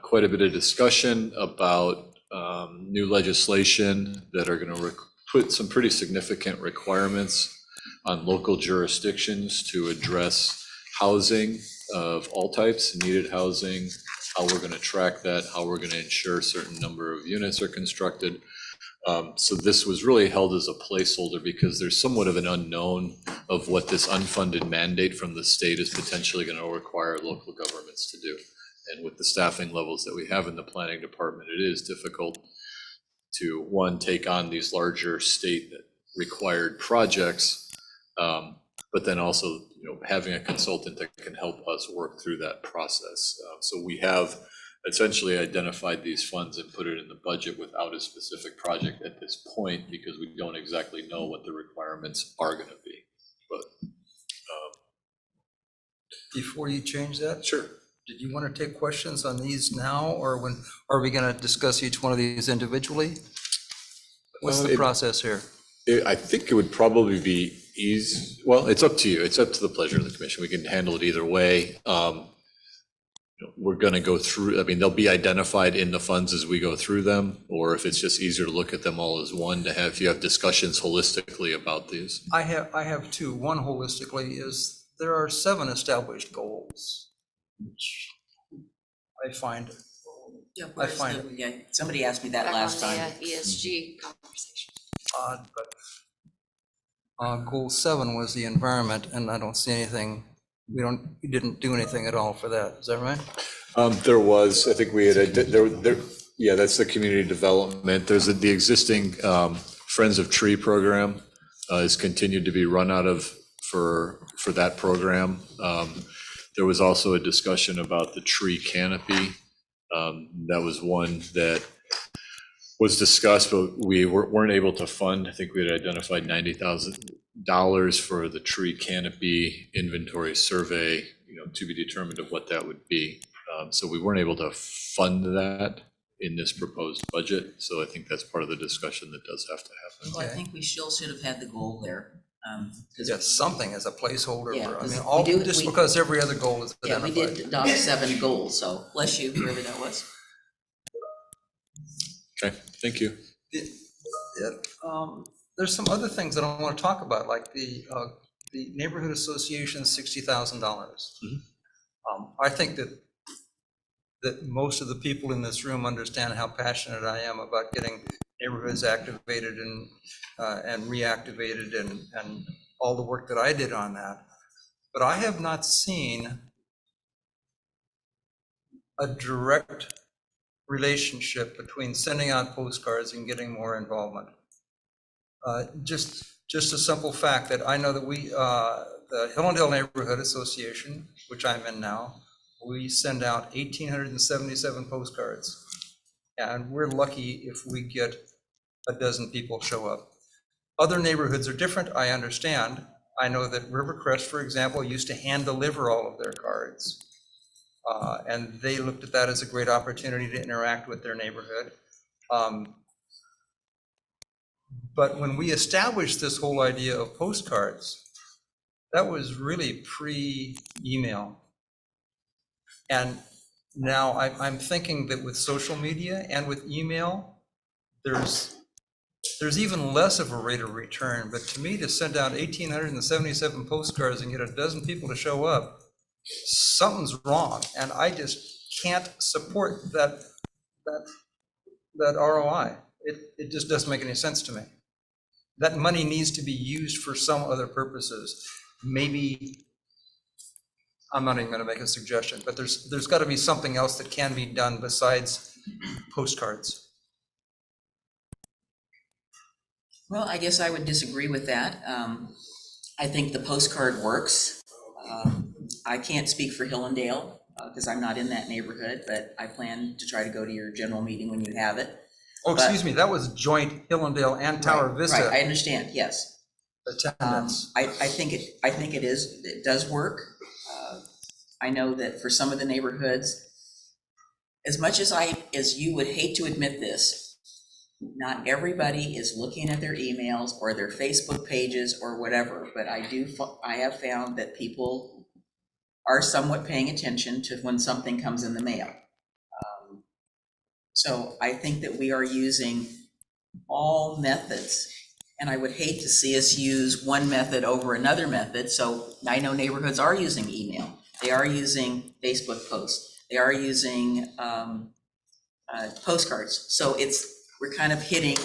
quite a bit of discussion about new legislation that are going to put some pretty significant requirements on local jurisdictions to address housing of all types, needed housing, how we're going to track that, how we're going to ensure a certain number of units are constructed. So this was really held as a placeholder because there's somewhat of an unknown of what this unfunded mandate from the state is potentially going to require local governments to do. And with the staffing levels that we have in the planning department, it is difficult to, one, take on these larger state required projects, but then also, having a consultant that can help us work through that process. So we have essentially identified these funds and put it in the budget without a specific project at this point because we don't exactly know what the requirements are going to be. But Before you change that, sure. Did you want to take questions on these now, or when are we going to discuss each one of these individually? What's the process here? I think it would probably be easy. Well, it's up to you. It's up to the pleasure of the commission. We can handle it either way. We're going to go through, they'll be identified in the funds as we go through them, or if it's just easier to look at them all as one to have, you have discussions holistically about these. I have 2. One holistically is there are 7 established goals, which I find. Somebody asked me that Back last on time. the ESG conversation. Odd, but goal 7 was the environment, and I don't see anything. We didn't do anything at all for that. Is that right? There was, I think we had, yeah, that's the community development. There's the existing Friends of Tree program is continued to be run out of for that program. There was also a discussion about the tree canopy. That was one that was discussed, but we weren't able to fund. I think we had identified $90,000 for the tree canopy inventory survey, to be determined of what that would be. So we weren't able to fund that in this proposed budget. So I think that's part of the discussion that does have to happen. Well, I think we still should have had the goal there. Yes, something as a placeholder. Yeah, For, just because every other goal is identified. Yeah, we did adopt 7 goals, so bless you, whoever that was. Okay, thank you. There's some other things that I want to talk about, like the neighborhood association, $60,000. I think that most of the people in this room understand how passionate I am about getting neighborhoods activated and reactivated and all the work that I did on that. But I have not seen a direct relationship between sending out postcards and getting more involvement. Just a simple fact that I know that the Hillendale Neighborhood Association, which I'm in now, we send out 1,877 postcards. And we're lucky if we get a dozen people show up. Other neighborhoods are different, I understand. I know that Rivercrest, for example, used to hand deliver all of their cards. And they looked at that as a great opportunity to interact with their neighborhood. But when we established this whole idea of postcards, that was really pre-email. And now I'm thinking that with social media and with email, there's even less of a rate of return. But to me, to send out 1,877 postcards and get a dozen people to show up, something's wrong. And I just can't support that ROI. It just doesn't make any sense to me. That money needs to be used for some other purposes. Maybe, I'm not even going to make a suggestion, but there's got to be something else that can be done besides postcards. Well, I guess I would disagree with that. I think the postcard works. I can't speak for Hillendale because I'm not in that neighborhood, but I plan to try to go to your general meeting when you have it. Oh, excuse me, that was joint Hillendale and Tower Vista. Right, I understand, yes. Attendance. I think it does work. I know that for some of the neighborhoods, as much as you would hate to admit this, not everybody is looking at their emails or their Facebook pages or whatever, but I have found that people are somewhat paying attention to when something comes in the mail. So I think that we are using all methods, and I would hate to see us use one method over another method. So I know neighborhoods are using email. They are using Facebook posts. They are using postcards. So we're kind of hitting,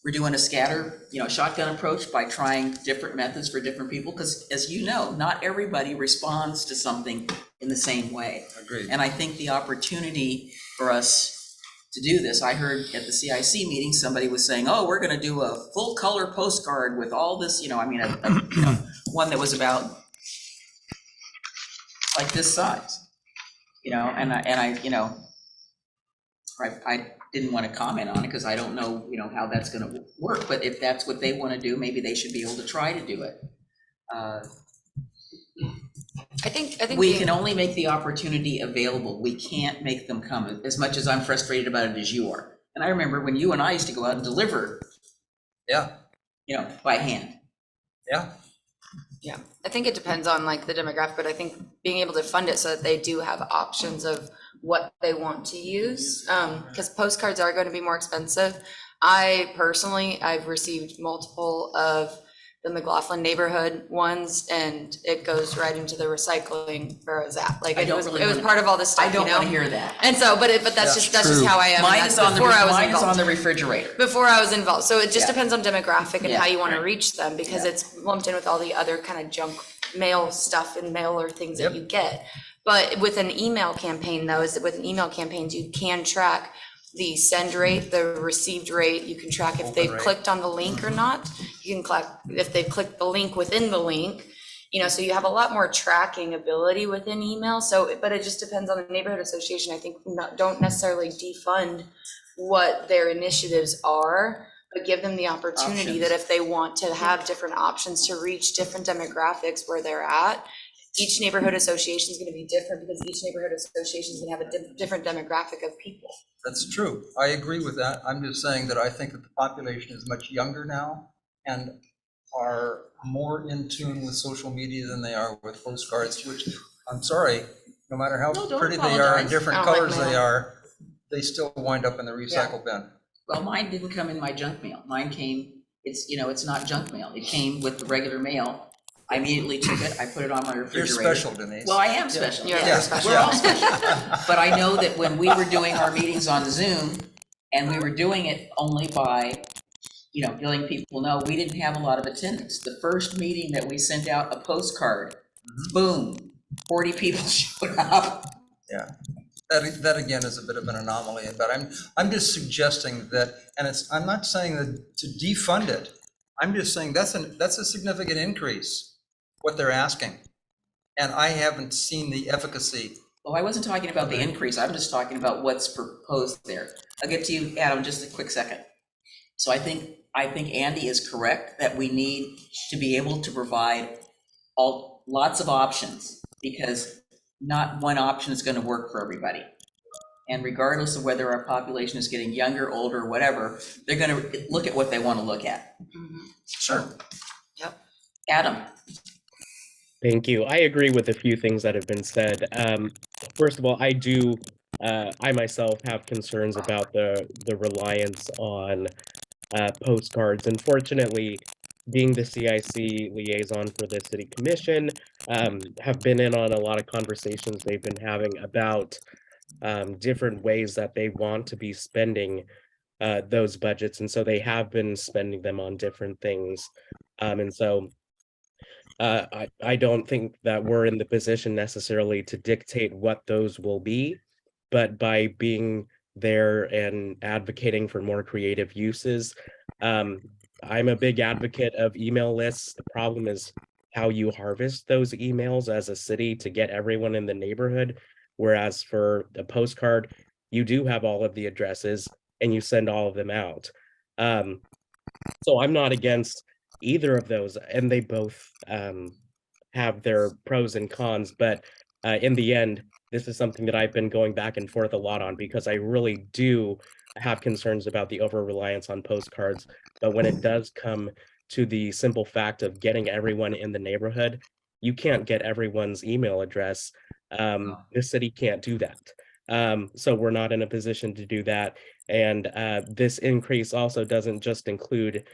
we're doing a shotgun approach by trying different methods for different people. Because as you know, not everybody responds to something in the same way. Agreed. And I think the opportunity for us to do this, I heard at the CIC meeting, somebody was saying, oh, we're gonna do a full color postcard with all this, one that was about like this size, and I didn't want to comment on it because I don't know, how that's going to work. But if that's what they want to do, maybe they should be able to try to do it. I think We can only make the opportunity available. We can't make them come, as much as I'm frustrated about it as you are. And I remember when you and I used to go out and deliver. Yeah. By hand. Yeah. Yeah, I think it depends on like the demographic, but I think being able to fund it so that they do have options of what they want to use, because postcards are going to be more expensive. I've received multiple of the McLaughlin neighborhood ones, and it goes right into the recycling where I was at. Like it was part of all this stuff. I don't want to hear that. And so, but that's just how I am. Mine is on the refrigerator. Before I was involved. So it just depends on demographic and Yeah, how you want to right. reach them, because it's lumped in with all the other kind of junk mail stuff and mailer things that you get. But with an email campaign though, campaigns, you can track the send rate, the received rate. You can track if they've clicked on the link or not. You can click if they've clicked the link within the link. So you have a lot more tracking ability within email. So, but it just depends on the neighborhood association. I think don't necessarily defund what their initiatives are, but give them the opportunity that if they want to have different options to reach different demographics where they're at. Each neighborhood association is going to be different because each neighborhood association is going to have a different demographic of people. That's true. I agree with that. I'm just saying that I think that the population is much younger now and are more in tune with social media than they are with postcards, which, I'm sorry, no matter how pretty they are and different colors they are, they still wind up in the recycle bin. Well, mine didn't come in my junk mail. Mine came, it's not junk mail. It came with the regular mail. I immediately took it, I put it on my refrigerator. You're special, Denise. Well, I am special. You're We're all special. But I know that when we were doing our meetings on Zoom, and we were doing it only by, letting people know, we didn't have a lot of attendance. The first meeting that we sent out a postcard, boom, 40 people showed up. Yeah. That again is a bit of an anomaly, but I'm just suggesting that, and I'm not saying that to defund it. I'm just saying that's a significant increase, what they're asking. And I haven't seen the efficacy. Well, I wasn't talking about the increase. I'm just talking about what's proposed there. I'll get to you, Adam, just a quick second. So I think Andy is correct that we need to be able to provide lots of options, because not one option is going to work for everybody. And regardless of whether our population is getting younger, older, whatever, they're going to look at what they want to look at. Sure. Yep. Adam. Thank you. I agree with a few things that have been said. First of all, I myself have concerns about the reliance on postcards. Unfortunately, being the CIC liaison for the city commission, have been in on a lot of conversations they've been having about different ways that they want to be spending those budgets. And so they have been spending them on different things. And so I don't think that we're in the position necessarily to dictate what those will be, but by being there and advocating for more creative uses. I'm a big advocate of email lists. The problem is how you harvest those emails as a city to get everyone in the neighborhood. Whereas for a postcard, you do have all of the addresses and you send all of them out. So I'm not against either of those, and they both have their pros and cons, but in the end, this is something that I've been going back and forth a lot on, because I really do have concerns about the over-reliance on postcards. But when it does come to the simple fact of getting everyone in the neighborhood, you can't get everyone's email address. The city can't do that. So we're not in a position to do that. And this increase also doesn't just include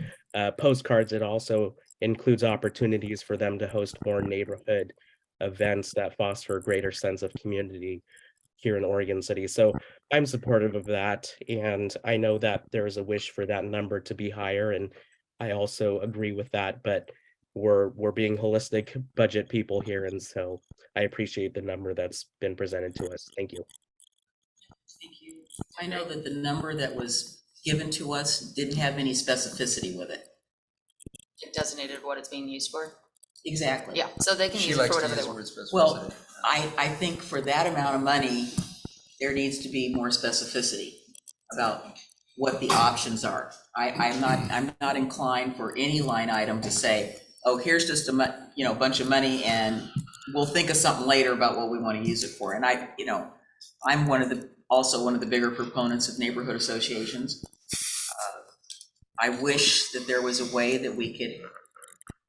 postcards, it also includes opportunities for them to host more neighborhood events that foster a greater sense of community here in Oregon City. So I'm supportive of that. And I know that there is a wish for that number to be higher. And I also agree with that, but we're being holistic budget people here. And so I appreciate the number that's been presented to us. Thank you. Thank you. I know that the number that was given to us didn't have any specificity with it. It designated what it's being used for. Exactly. Yeah, so they can use it for whatever they want. Well, I think for that amount of money, there needs to be more specificity about what the options are. I'm not inclined for any line item to say, oh, here's just a bunch of money and we'll think of something later about what we want to use it for. And I'm also one of the bigger proponents of neighborhood associations. I wish that there was a way that we could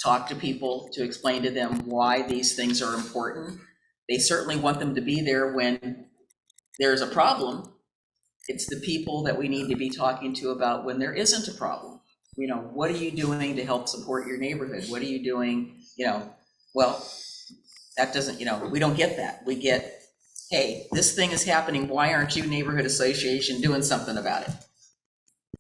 talk to people to explain to them why these things are important. They certainly want them to be there when there's a problem. It's the people that we need to be talking to about when there isn't a problem. What are you doing to help support your neighborhood? What are you doing? Well, that doesn't, we don't get that. We get, hey, this thing is happening. Why aren't you, neighborhood association, doing something about it?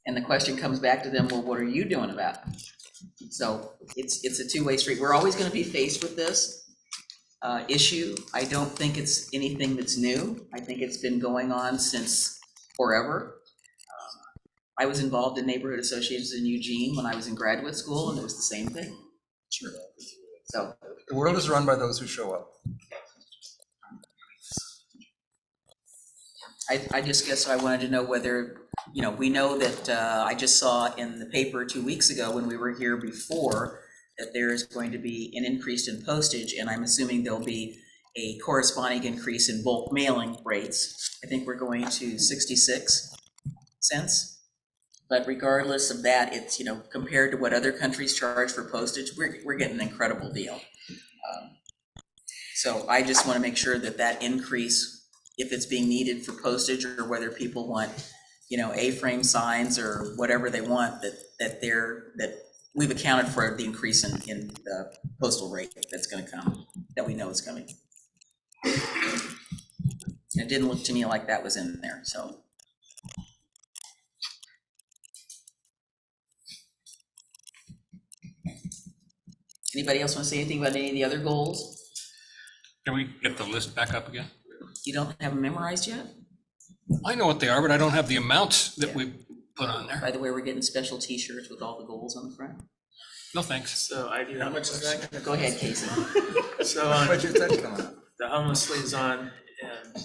And the question comes back to them, well, what are you doing about it? So it's a two-way street. We're always going to be faced with this issue. I don't think it's anything that's new. I think it's been going on since forever. I was involved in neighborhood associations in Eugene when I was in graduate school, and it was the same thing. Sure. So The world is run by those who show up. I just guess I wanted to know whether, we know that I just saw in the paper 2 weeks ago when we were here before that there is going to be an increase in postage, and I'm assuming there'll be a corresponding increase in bulk mailing rates. I think we're going to 66 cents. But regardless of that, it's, compared to what other countries charge for postage, we're getting an incredible deal. So I just want to make sure that that increase, if it's being needed for postage or whether people want, A-frame signs or whatever they want, that we've accounted for the increase in the postal rate that's going to come, that we know is coming. It didn't look to me like that was in there, so. Anybody else want to say anything about any of the other goals? Can we get the list back up again? You don't have them memorized yet? I know what they are, but I don't have the amount that we put on there. By the way, we're getting special t-shirts with all the goals on the front. No, thanks. So I do. How much is that gonna? Go ahead, Casey. So on Budget touchdown. the homeless liaison and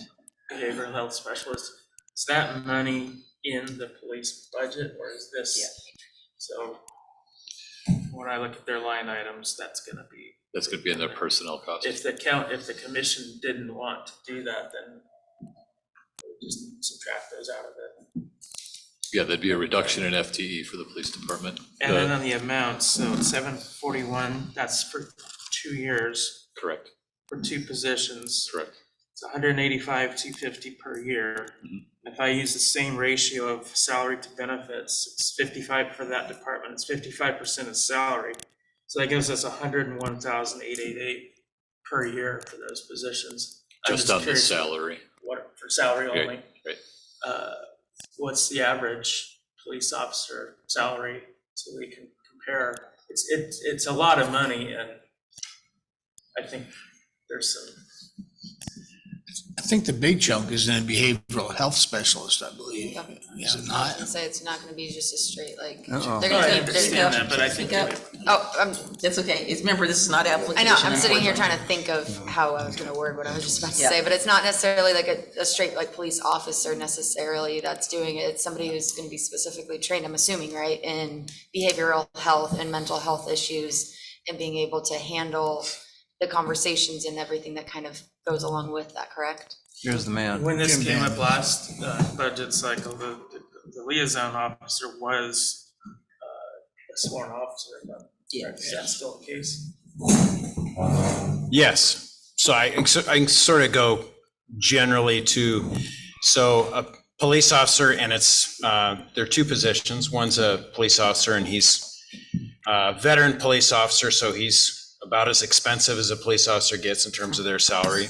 behavioral health specialist, is that money in the police budget or is this? Yeah. So when I look at their line items, that's gonna be, That's going to be in their personnel costs. if the commission didn't want to do that, then we'll just subtract those out of it. Yeah, there'd be a reduction in FTE for the police department. And then on the amounts, so 741, that's for 2 years Correct, for 2 positions. correct. It's 185, 250 per year. If I use the same ratio of salary to benefits, it's 55 for that department, it's 55% of salary. So that gives us 101,888 per year for those positions. I'm Just on the curious salary. What, for salary Right, only? right. What's the average police officer salary, so we can compare? It's a lot of money, and I think there's some. I think the big chunk is in a behavioral health specialist, I believe. Is it not? And say it's not gonna be just a straight, like, Uh-oh. they're No, I gonna be, understand that, but I think. That's okay. It's, remember, this is not application. I know, I'm sitting here trying to think of how I was gonna word what I was just about to Yeah. say, but it's not necessarily like a straight like police officer necessarily that's doing it. It's somebody who's gonna be specifically trained, I'm assuming, right, in behavioral health and mental health issues and being able to handle the conversations and everything that kind of goes along with that, correct? Here's the man. When this Jim came Dan. up last budget cycle, the liaison officer was a sworn officer, but is that still the case? Yes, so I can sort of go generally to, so a police officer, and it's, there are 2 positions. One's a police officer, and he's a veteran police officer, so he's about as expensive as a police officer gets in terms of their salary.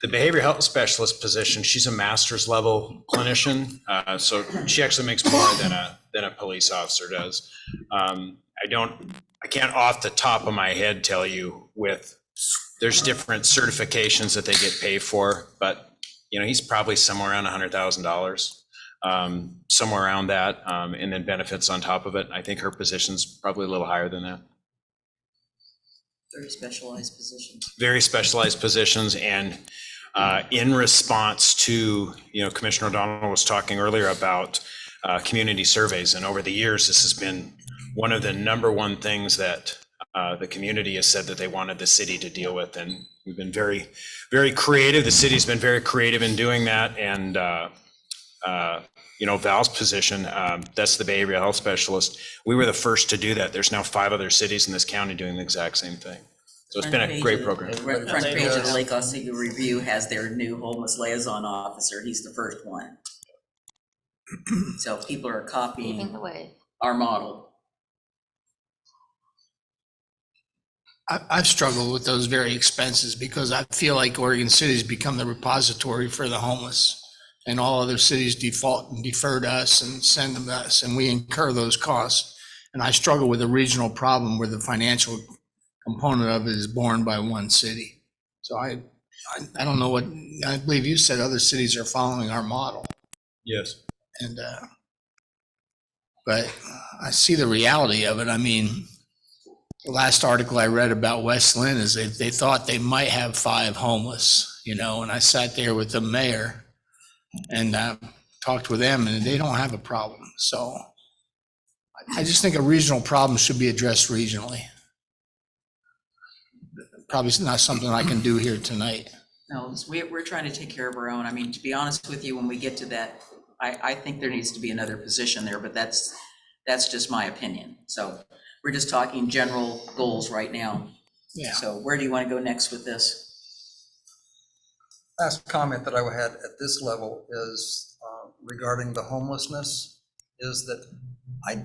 The behavioral health specialist position, she's a master's level clinician, so she actually makes more than a police officer does. I can't off the top of my head tell you there's different certifications that they get paid for, but he's probably somewhere around $100,000, somewhere around that, and then benefits on top of it. I think her position's probably a little higher than that. Very specialized positions. Very specialized positions, and in response to, Commissioner O'Donnell was talking earlier about community surveys, and over the years, this has been one of the number one things that the community has said that they wanted the city to deal with, and we've been very, very creative. The city's been very creative in doing that, and Val's position, that's the behavioral health specialist. We were the first to do that. There's now 5 other cities in this county doing the exact same thing. So it's been a great program. Front page of the Lake Oswego Review has their new homeless liaison officer. He's the first one. So people are copying Paving the way. our model. I've struggled with those very expenses because I feel like Oregon City's become the repository for the homeless, and all other cities default and defer to us and send them to us, and we incur those costs. And I struggle with a regional problem where the financial component of it is borne by one city. So I don't know what, I believe you said other cities are following our model. Yes. And, but I see the reality of it. I mean, the last article I read about West Lynn is they thought they might have 5 homeless, and I sat there with the mayor and talked with them, and they don't have a problem. So I just think a regional problem should be addressed regionally. Probably not something I can do here tonight. No, we're trying to take care of our own. I mean, to be honest with you, when we get to that, I think there needs to be another position there, but that's just my opinion. So we're just talking general goals right now. Yeah. So where do you want to go next with this? Last comment that I had at this level is regarding the homelessness, is that I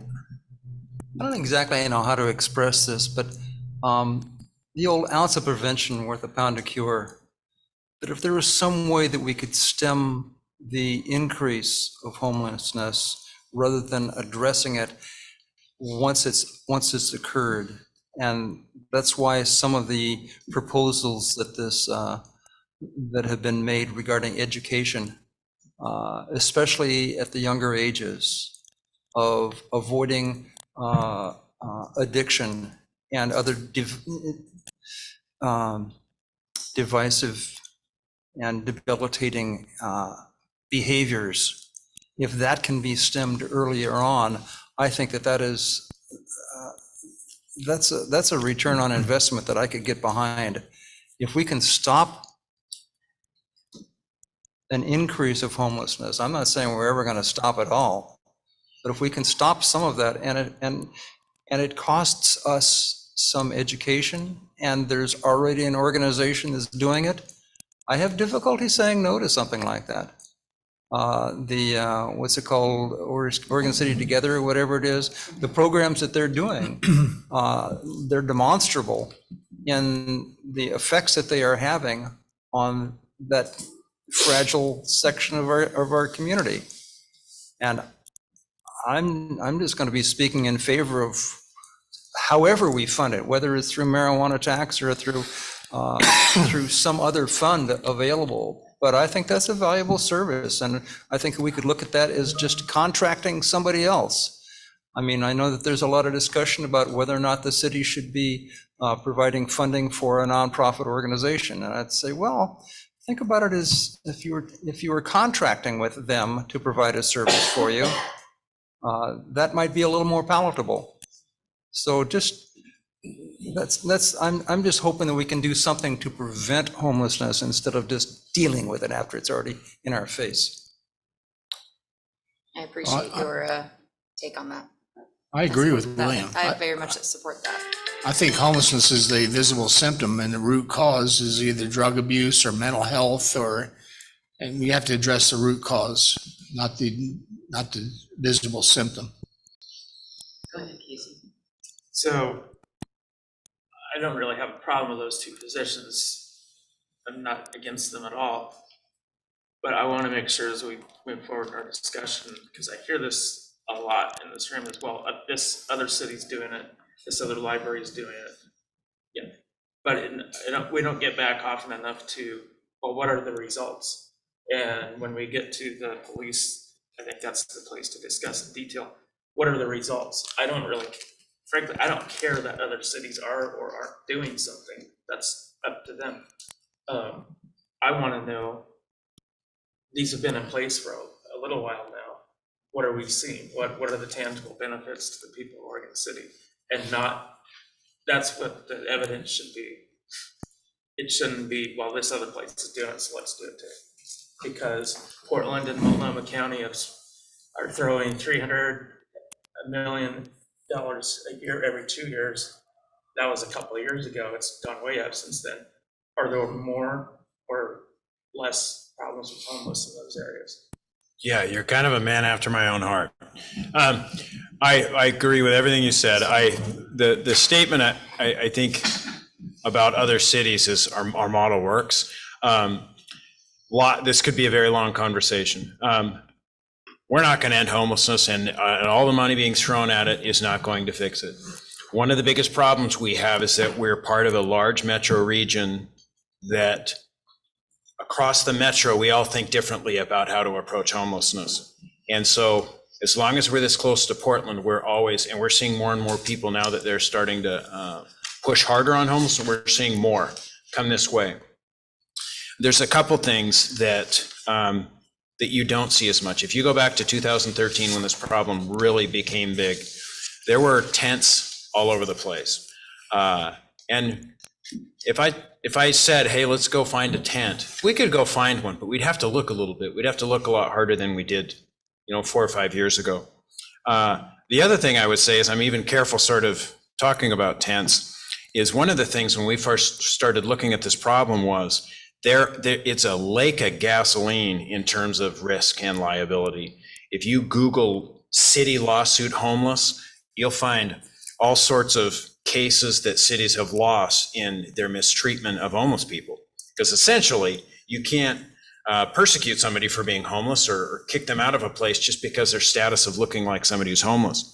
don't exactly know how to express this, but the old ounce of prevention worth a pound of cure, that if there was some way that we could stem the increase of homelessness rather than addressing it once it's occurred. And that's why some of the proposals that this that have been made regarding education, especially at the younger ages, of avoiding addiction and other divisive and debilitating behaviors. If that can be stemmed earlier on, I think that is that's a return on investment that I could get behind. If we can stop an increase of homelessness, I'm not saying we're ever going to stop it all, but if we can stop some of that, and it costs us some education, and there's already an organization that's doing it, I have difficulty saying no to something like that. What's it called, Oregon City Together, or whatever it is, the programs that they're doing, they're demonstrable in the effects that they are having on that fragile section of our community. And I'm just going to be speaking in favor of however we fund it, whether it's through marijuana tax or through some other fund available. But I think that's a valuable service, and I think we could look at that as just contracting somebody else. I mean, I know that there's a lot of discussion about whether or not the city should be providing funding for a nonprofit organization, and I'd say, well, think about it as if you were contracting with them to provide a service for you, that might be a little more palatable. So I'm just hoping that we can do something to prevent homelessness instead of just dealing with it after it's already in our face. I appreciate your take on that. I agree with William. I very much support that. I think homelessness is the visible symptom, and the root cause is either drug abuse or mental health, and we have to address the root cause, not the visible symptom. Go ahead, Casey. So I don't really have a problem with those two positions. I'm not against them at all. But I want to make sure as we move forward in our discussion, because I hear this a lot in this room as well. This other city's doing it. This other library is doing it. Yeah. But we don't get back often enough to, well, what are the results? And when we get to the police, I think that's the place to discuss in detail. What are the results? Frankly, I don't care that other cities are or aren't doing something. That's up to them. I want to know, these have been in place for a little while now. What are we seeing? What are the tangible benefits to the people of Oregon City? And that's what the evidence should be. It shouldn't be, well, this other place is doing it, so let's do it too. Because Portland and Multnomah County are throwing $300 million a year every 2 years. That was a couple of years ago. It's gone way up since then. Are there more or less problems with homeless in those areas? Yeah, you're kind of a man after my own heart. I agree with everything you said. The statement I think about other cities is our model works. This could be a very long conversation. We're not going to end homelessness, and all the money being thrown at it is not going to fix it. One of the biggest problems we have is that we're part of a large metro region that across the metro, we all think differently about how to approach homelessness. And so as long as we're this close to Portland, we're seeing more and more people now that they're starting to push harder on homelessness. We're seeing more come this way. There's a couple things that you don't see as much. If you go back to 2013, when this problem really became big, there were tents all over the place. And if I said, hey, let's go find a tent, we could go find one, but we'd have to look a little bit. We'd have to look a lot harder than we did, 4 or 5 years ago. The other thing I would say is I'm even careful sort of talking about tents, is one of the things when we first started looking at this problem was it's a lake of gasoline in terms of risk and liability. If you Google city lawsuit homeless, you'll find all sorts of cases that cities have lost in their mistreatment of homeless people. Because essentially, you can't persecute somebody for being homeless or kick them out of a place just because their status of looking like somebody who's homeless.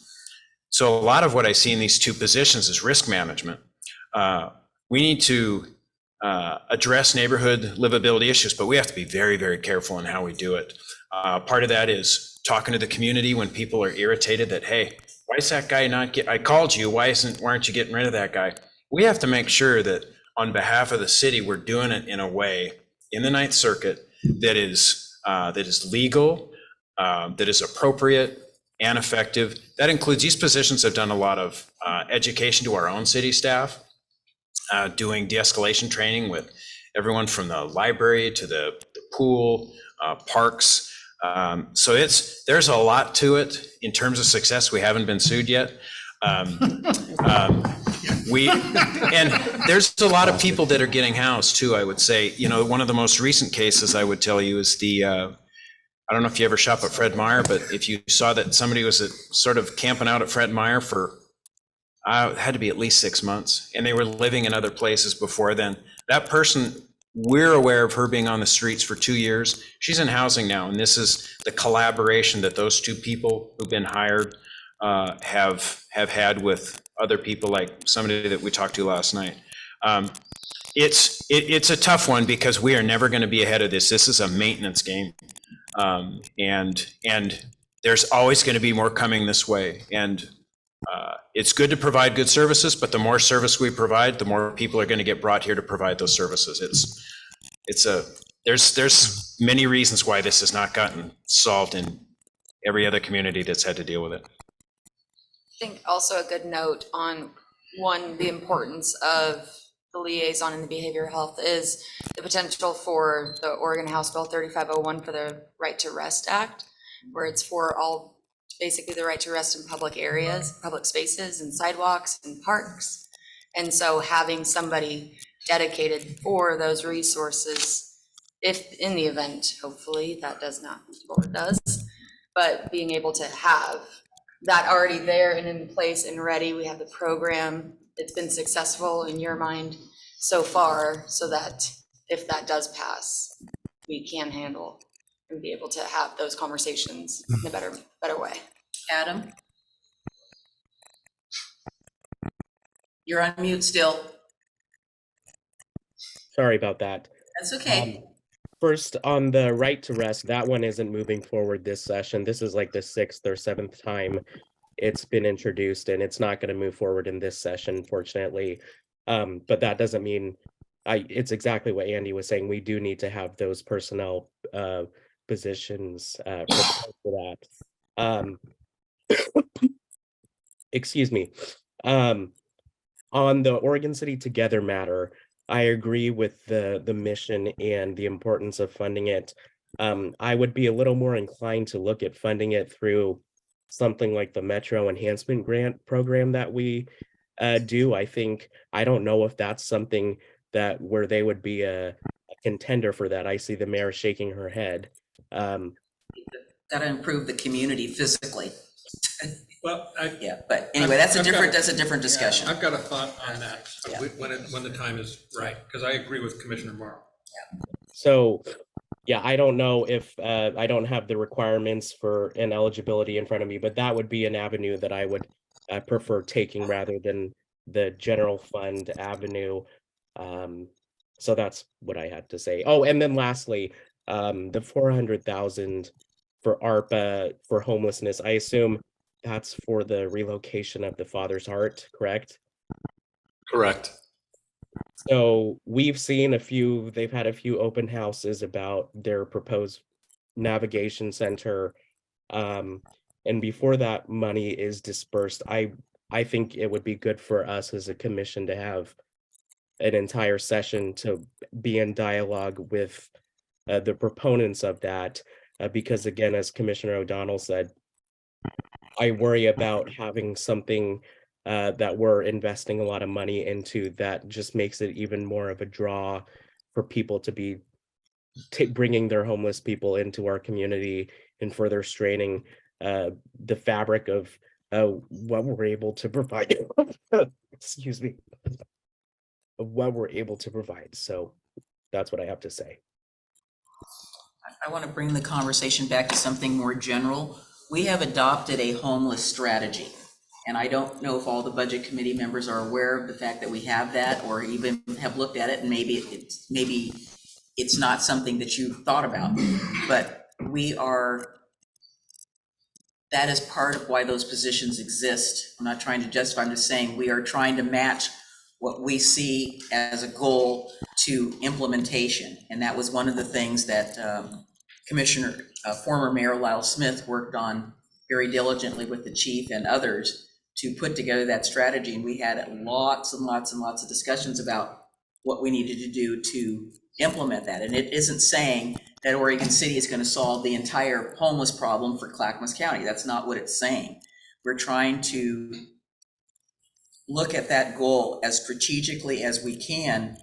So a lot of what I see in these two positions is risk management. We need to address neighborhood livability issues, but we have to be very, very careful in how we do it. Part of that is talking to the community when people are irritated that, hey, why is that guy not I called you, why aren't you getting rid of that guy? We have to make sure that on behalf of the city, we're doing it in a way in the Ninth Circuit that is legal, that is appropriate and effective. That includes, these positions have done a lot of education to our own city staff, doing de-escalation training with everyone from the library to the pool, parks. So there's a lot to it in terms of success. We haven't been sued yet. And there's a lot of people that are getting housed too, I would say. You know, one of the most recent cases I would tell you is I don't know if you ever shop at Fred Meyer, but if you saw that somebody was sort of camping out at Fred Meyer for, it had to be at least 6 months, and they were living in other places before then. That person, we're aware of her being on the streets for 2 years. She's in housing now, and this is the collaboration that those two people who've been hired have had with other people, like somebody that we talked to last night. It's a tough one because we are never going to be ahead of this. This is a maintenance game, and there's always going to be more coming this way. And it's good to provide good services, but the more service we provide, the more people are going to get brought here to provide those services. There's many reasons why this has not gotten solved in every other community that's had to deal with it. I think also a good note on the importance of the liaison in the behavioral health is the potential for the Oregon House Bill 3501 for the Right to Rest Act, where it's for all, basically the right to rest in public areas, public spaces and sidewalks and parks. And so having somebody dedicated for those resources, if in the event, hopefully that does not, or does, but being able to have that already there and in place and ready. We have the program. It's been successful in your mind so far, so that if that does pass, we can handle and be able to have those conversations in a better way. Adam? You're on mute still. Sorry about that. That's okay. First, on the right to rest, that one isn't moving forward this session. This is like the 6th or 7th time it's been introduced, and it's not going to move forward in this session, fortunately. But that doesn't mean it's exactly what Andy was saying. We do need to have those personnel positions for that. Excuse me. On the Oregon City Together matter, I agree with the mission and the importance of funding it. I would be a little more inclined to look at funding it through something like the Metro Enhancement Grant program that we do. I don't know if that's something where they would be a contender for that. I see the mayor shaking her head. Gotta improve the community physically. Well, yeah, but anyway, that's a different discussion. I've got a thought on that Yeah. when the time is right, because I agree with Commissioner Morrow. So, yeah, I don't know if I don't have the requirements for an eligibility in front of me, but that would be an avenue that I would prefer taking rather than the general fund avenue. So that's what I had to say. Oh, and then lastly, the 400,000 for ARPA for homelessness, I assume that's for the relocation of the Father's Heart, correct? Correct. So we've seen they've had a few open houses about their proposed navigation center. And before that money is dispersed, I think it would be good for us as a commission to have an entire session to be in dialogue with the proponents of that. Because again, as Commissioner O'Donnell said, I worry about having something that we're investing a lot of money into that just makes it even more of a draw for people to be bringing their homeless people into our community and further straining the fabric of what we're able to provide. Excuse me. Of what we're able to provide. So that's what I have to say. I want to bring the conversation back to something more general. We have adopted a homeless strategy. And I don't know if all the budget committee members are aware of the fact that we have that, or even have looked at it, and maybe it's not something that you thought about, but that is part of why those positions exist. I'm not trying to justify, I'm just saying we are trying to match what we see as a goal to implementation. And that was one of the things that former Mayor Lyle Smith worked on very diligently with the chief and others to put together that strategy. And we had lots and lots and lots of discussions about what we needed to do to implement that. And it isn't saying that Oregon City is going to solve the entire homeless problem for Clackamas County. That's not what it's saying. We're trying to look at that goal as strategically as we can,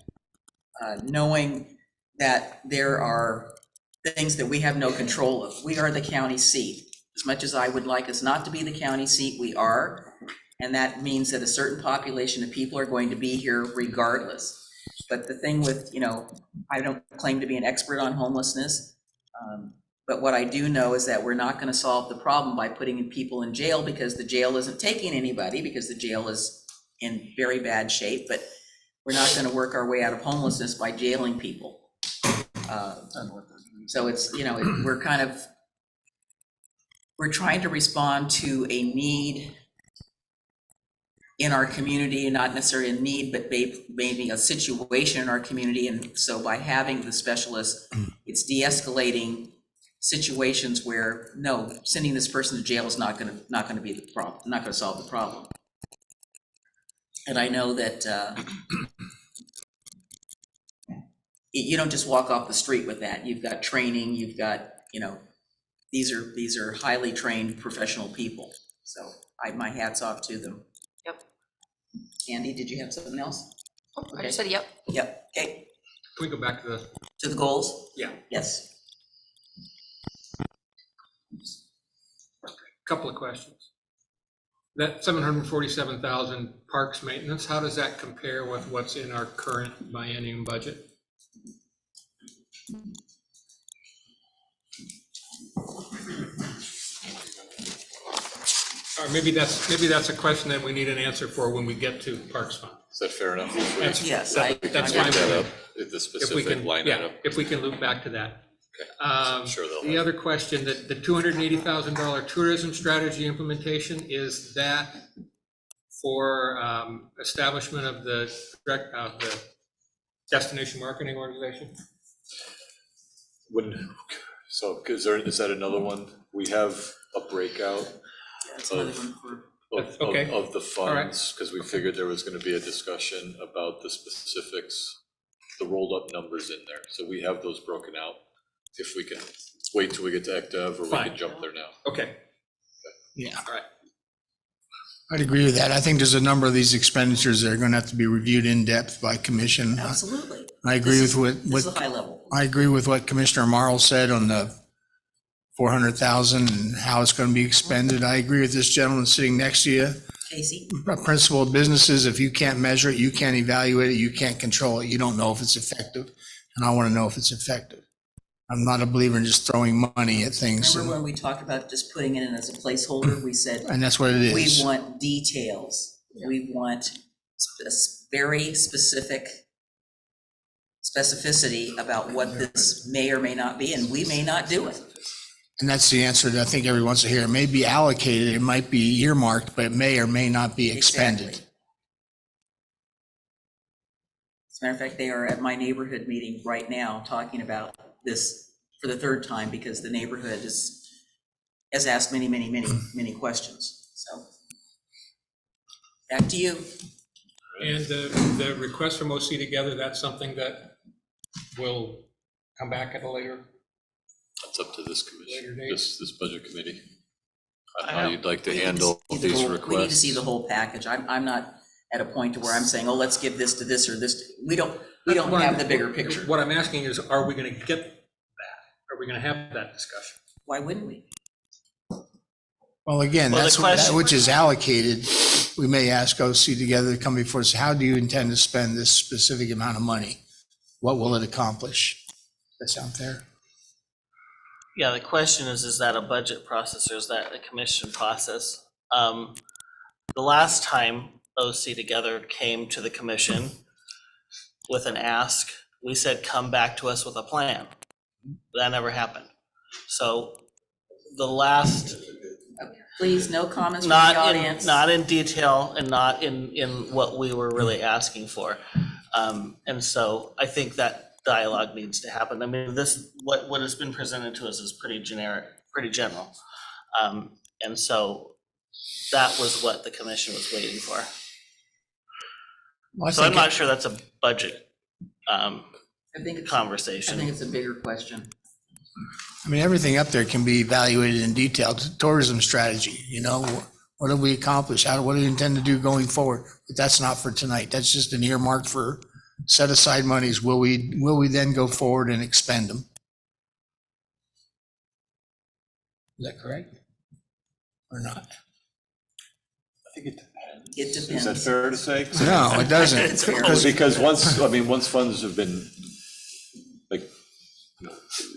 knowing that there are things that we have no control of. We are the county seat. As much as I would like us not to be the county seat, we are. And that means that a certain population of people are going to be here regardless. But the thing with, I don't claim to be an expert on homelessness, but what I do know is that we're not going to solve the problem by putting people in jail, because the jail isn't taking anybody, because the jail is in very bad shape. But we're not going to work our way out of homelessness by jailing people. So it's, we're trying to respond to a need in our community, not necessarily a need, but maybe a situation in our community. And so by having the specialists, it's de-escalating situations where, no, sending this person to jail is not going to be the problem, not going to solve the problem. And I know that you don't just walk off the street with that. You've got training, you've got, these are highly trained professional people. So my hat's off to them. Yep. Andy, did you have something else? I just said yep. Yep, okay. Can we go back to the goals? Yeah. Yes. Couple of questions. That 747,000 parks maintenance, how does that compare with what's in our current biennium budget? Or maybe that's a question that we need an answer for when we get to Parks Fund. Is that fair enough? Yes, that's fine. The specific line item. If we can loop back to that. Okay. So I'm sure they'll The other question, that the $280,000 tourism strategy implementation, is that for establishment of the destination marketing organization? Is that another one? We have a breakout of the funds, because we figured there was going to be a discussion about the specifics, the rolled up numbers in there. So we have those broken out. If we can wait till we get to ECDev, or we can jump there now. Okay. Yeah. All right. I'd agree with that. I think there's a number of these expenditures that are going to have to be reviewed in depth by commission. Absolutely. I agree with what This is high level. I agree with what Commissioner Marl said on the 400,000 and how it's going to be expended. I agree with this gentleman sitting next to you. Casey? Principle of businesses, if you can't measure it, you can't evaluate it, you can't control it, you don't know if it's effective. And I want to know if it's effective. I'm not a believer in just throwing money at things. Remember when we talked about just putting it in as a placeholder? We said, And that's what it is. we want details. We want very specific specificity about what this may or may not be, and we may not do it. And that's the answer that I think everyone wants to hear. It may be allocated, it might be earmarked, but it may or may not be expended. Exactly. As a matter of fact, they are at my neighborhood meeting right now talking about this for the third time, because the neighborhood has asked many questions. So back to you. And the request from OC Together, that's something that will come back at a later. That's up to this commission, Later date. this budget committee, on how you'd like to handle these requests. We need to see the whole package. I'm not at a point to where I'm saying, oh, let's give this to this or this. We don't have the bigger picture. What I'm asking is, are we going to get that? Are we going to have that discussion? Why wouldn't we? Well, again, Well, the that's question- that which is allocated. We may ask OC Together to come before us. How do you intend to spend this specific amount of money? What will it accomplish? That sound fair? Yeah, the question is that a budget process or is that a commission process? The the last time OC Together came to the commission with an ask, we said, come back to us with a plan. That never happened. So the last, Please, no comments from the audience. not in detail and not in what we were really asking for. And so I think that dialogue needs to happen. I mean, what has been presented to us is pretty generic, pretty general. And so that was what the commission was waiting for. Well, So I'm not sure that's a budget I think conversation. I think it's a bigger question. I mean, everything up there can be evaluated in detail. Tourism strategy, you know, what have we accomplished? What do we intend to do going forward? But that's not for tonight. That's just an earmark for set aside monies. Will we then go forward and expend them? Is that correct? Or not? I think it depends. It depends. Is that fair to say? No, it doesn't. It's fair. Because once funds have been, like, you know,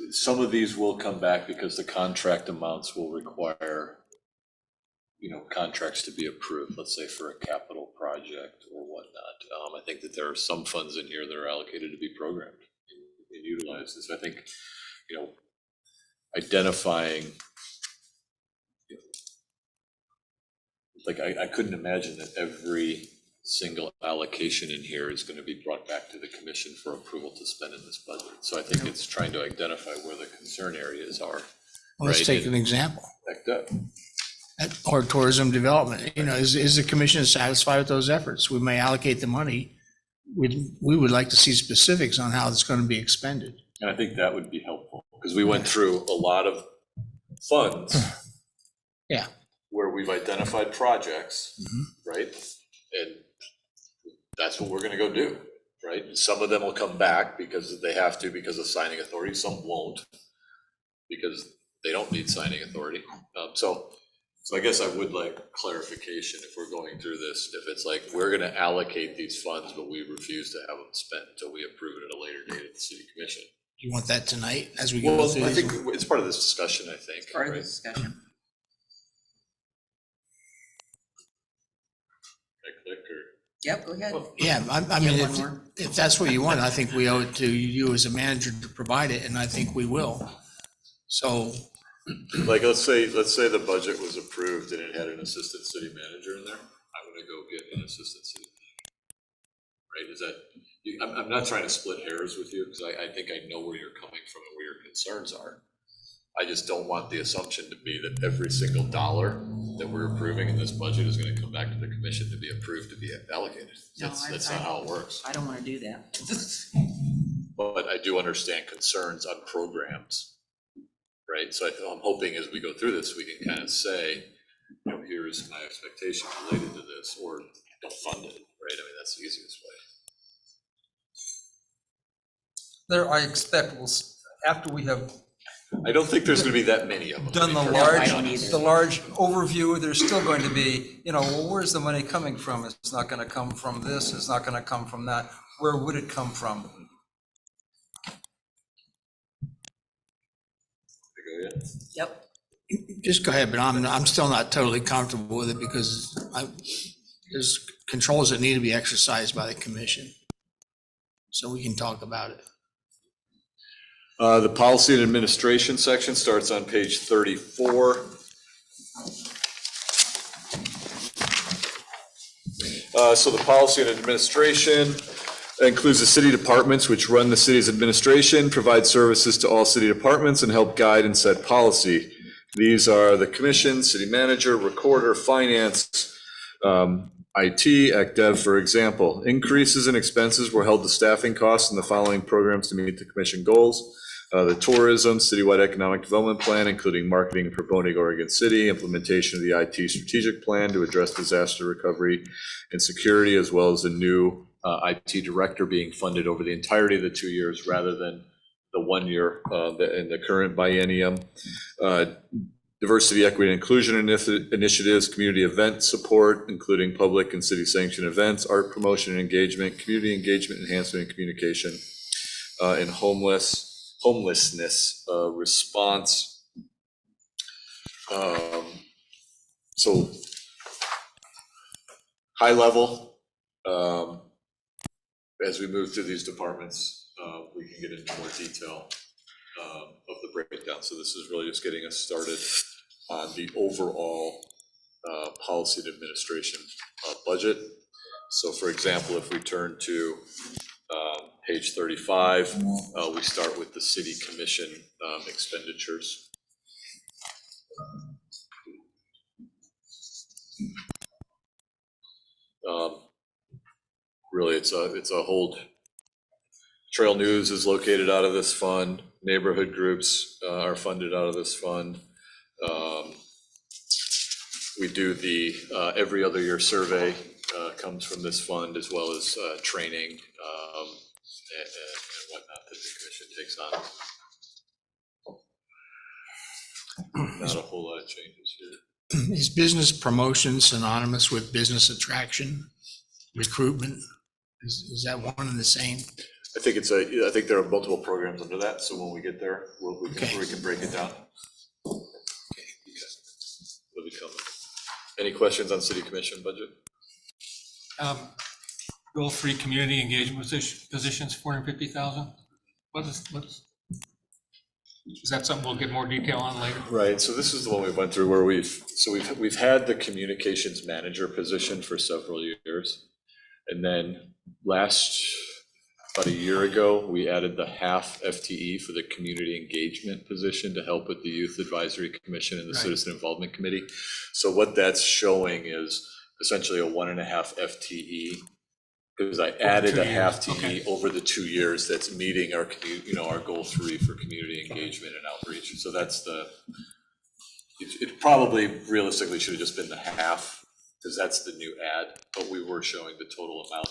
some of these will come back because the contract amounts will require, you know, contracts to be approved, let's say for a capital project or whatnot. I think that there are some funds in here that are allocated to be programmed and utilized. So I think, you know, identifying, like, I couldn't imagine that every single allocation in here is going to be brought back to the commission for approval to spend in this budget. So I think it's trying to identify where the concern areas are. Well, let's right? take And an example. backed up. Or tourism development. You know, is the commission satisfied with those efforts? We may allocate the money. We would like to see specifics on how it's going to be expended. And I think that would be helpful because we went through a lot of funds. Yeah. Where we've identified projects, right? And that's what we're going to go do, right? And some of them will come back because they have to because of signing authority. Some won't because they don't need signing authority. So I guess I would like clarification if we're going through this, if it's like, we're going to allocate these funds, but we refuse to have them spent until we approve it at a later date at the city commission. You want that tonight as we go Well, through I these? think it's part of this discussion, I think. Part of the right? discussion. Can I click or? Yep, go ahead. Yeah, I You mean, have one more? if that's what you want, I think we owe it to you as a manager to provide it, and I think we will. So, Like, let's say the budget was approved and it had an assistant city manager in there, I'm gonna go get an assistant city manager. Right, is that, I'm not trying to split hairs with you, because I think I know where you're coming from and where your concerns are. I just don't want the assumption to be that every single dollar that we're approving in this budget is gonna come back to the commission to be approved, to be allocated. No, That's not how it works. I don't want to do that. But I do understand concerns on programs, right? So I'm hoping as we go through this, we can kind of say, you know, here's my expectation related to this, or don't fund it, right? I mean, that's the easiest way. There, I expect, after we have I don't think there's gonna be that many of them. done the large overview, there's still going to be, you know, well, where's the money coming from? It's not gonna come from this, it's not gonna come from that. Where would it come from? Yep. just go ahead, but I'm still not totally comfortable with it because there's controls that need to be exercised by the commission. So we can talk about it. The policy and administration section starts on page 34. So the policy and administration includes the city departments which run the city's administration, provide services to all city departments, and help guide and set policy. These are the commission, city manager, recorder, finance, IT, AcDev, for example. Increases in expenses were held to staffing costs in the following programs to meet the commission goals. The tourism, citywide economic development plan, including marketing and promoting Oregon City, implementation of the IT strategic plan to address disaster recovery and security, as well as the new IT director being funded over the entirety of the 2 years rather than the 1 year in the current biennium. Diversity, equity, and inclusion initiatives, community event support, including public and city sanctioned events, art promotion and engagement, community engagement enhancement and communication, and homelessness response. So high level, as we move through these departments, we can get into more detail of the breakdown. So this is really just getting us started on the overall policy and administration budget. So for example, if we turn to page 35, we start with the city commission expenditures. Really, it's a whole, trail news is located out of this fund, neighborhood groups are funded out of this fund. We do the every other year survey comes from this fund, as well as training and whatnot that the commission takes on. Not a whole lot of changes here. Is business promotion synonymous with business attraction, recruitment? Is that one and the same? I think I think there are multiple programs under that, so when we get there, we can break it down. Okay. It'll be coming. Any questions on city commission budget? Goal 3, community engagement positions, 450,000. Is that something we'll get more detail on later? Right, so this is the one we went through where we've had the communications manager position for several years. And then about a year ago, we added the half FTE for the community engagement position to help with the Youth Advisory Commission and the Citizen Involvement Committee. So what that's showing is essentially a 1.5 FTE, because I added a half FTE over the 2 years that's meeting our our goal 3 for community engagement and outreach. So that's it probably realistically should have just been the half, because that's the new add, but we were showing the total amount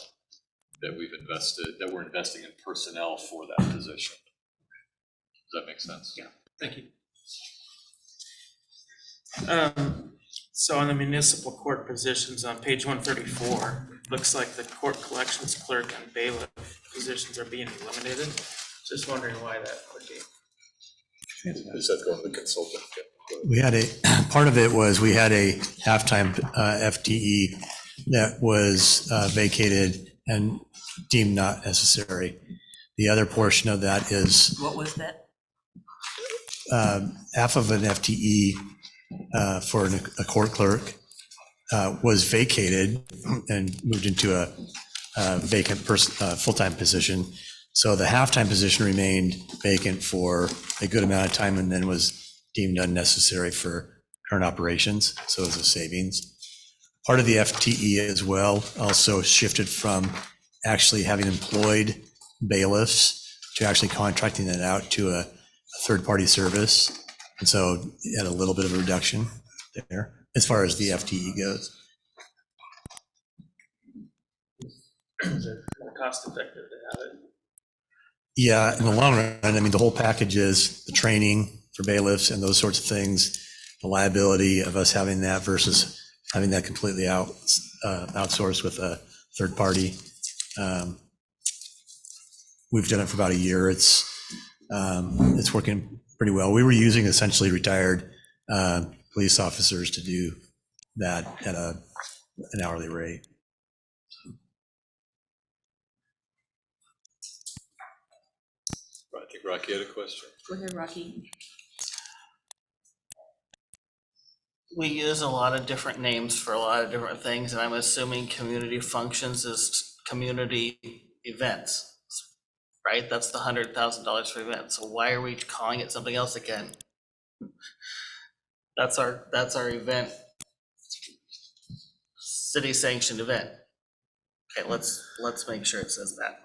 that we're investing in personnel for that position. Does that make sense? Yeah, thank you. So on the municipal court positions on page 134, looks like the court collections clerk and bailiff positions are being eliminated. Just wondering why that would be. Is that going to the consultant? We had part of it was we had a halftime FTE that was vacated and deemed not necessary. The other portion of that is. What was that? Half of an FTE for a court clerk was vacated and moved into a vacant full-time position. So the half-time position remained vacant for a good amount of time and then was deemed unnecessary for current operations. So it was a savings. Part of the FTE as well also shifted from actually having employed bailiffs to actually contracting that out to a third-party service. And so it had a little bit of a reduction there as far as the FTE goes. Is it more cost effective to have it? Yeah, in the long run, I mean, the whole package is the training for bailiffs and those sorts of things, the liability of us having that versus having that completely outsourced with a third party. We've done it for about a year. It's working pretty well. We were using essentially retired police officers to do that at an hourly rate. I think Rocky had a question. Go ahead, Rocky. We use a lot of different names for a lot of different things, and I'm assuming community functions is community events, right? That's the $100,000 for events. So why are we calling it something else again? That's our event, city sanctioned event. Okay, let's make sure it says that.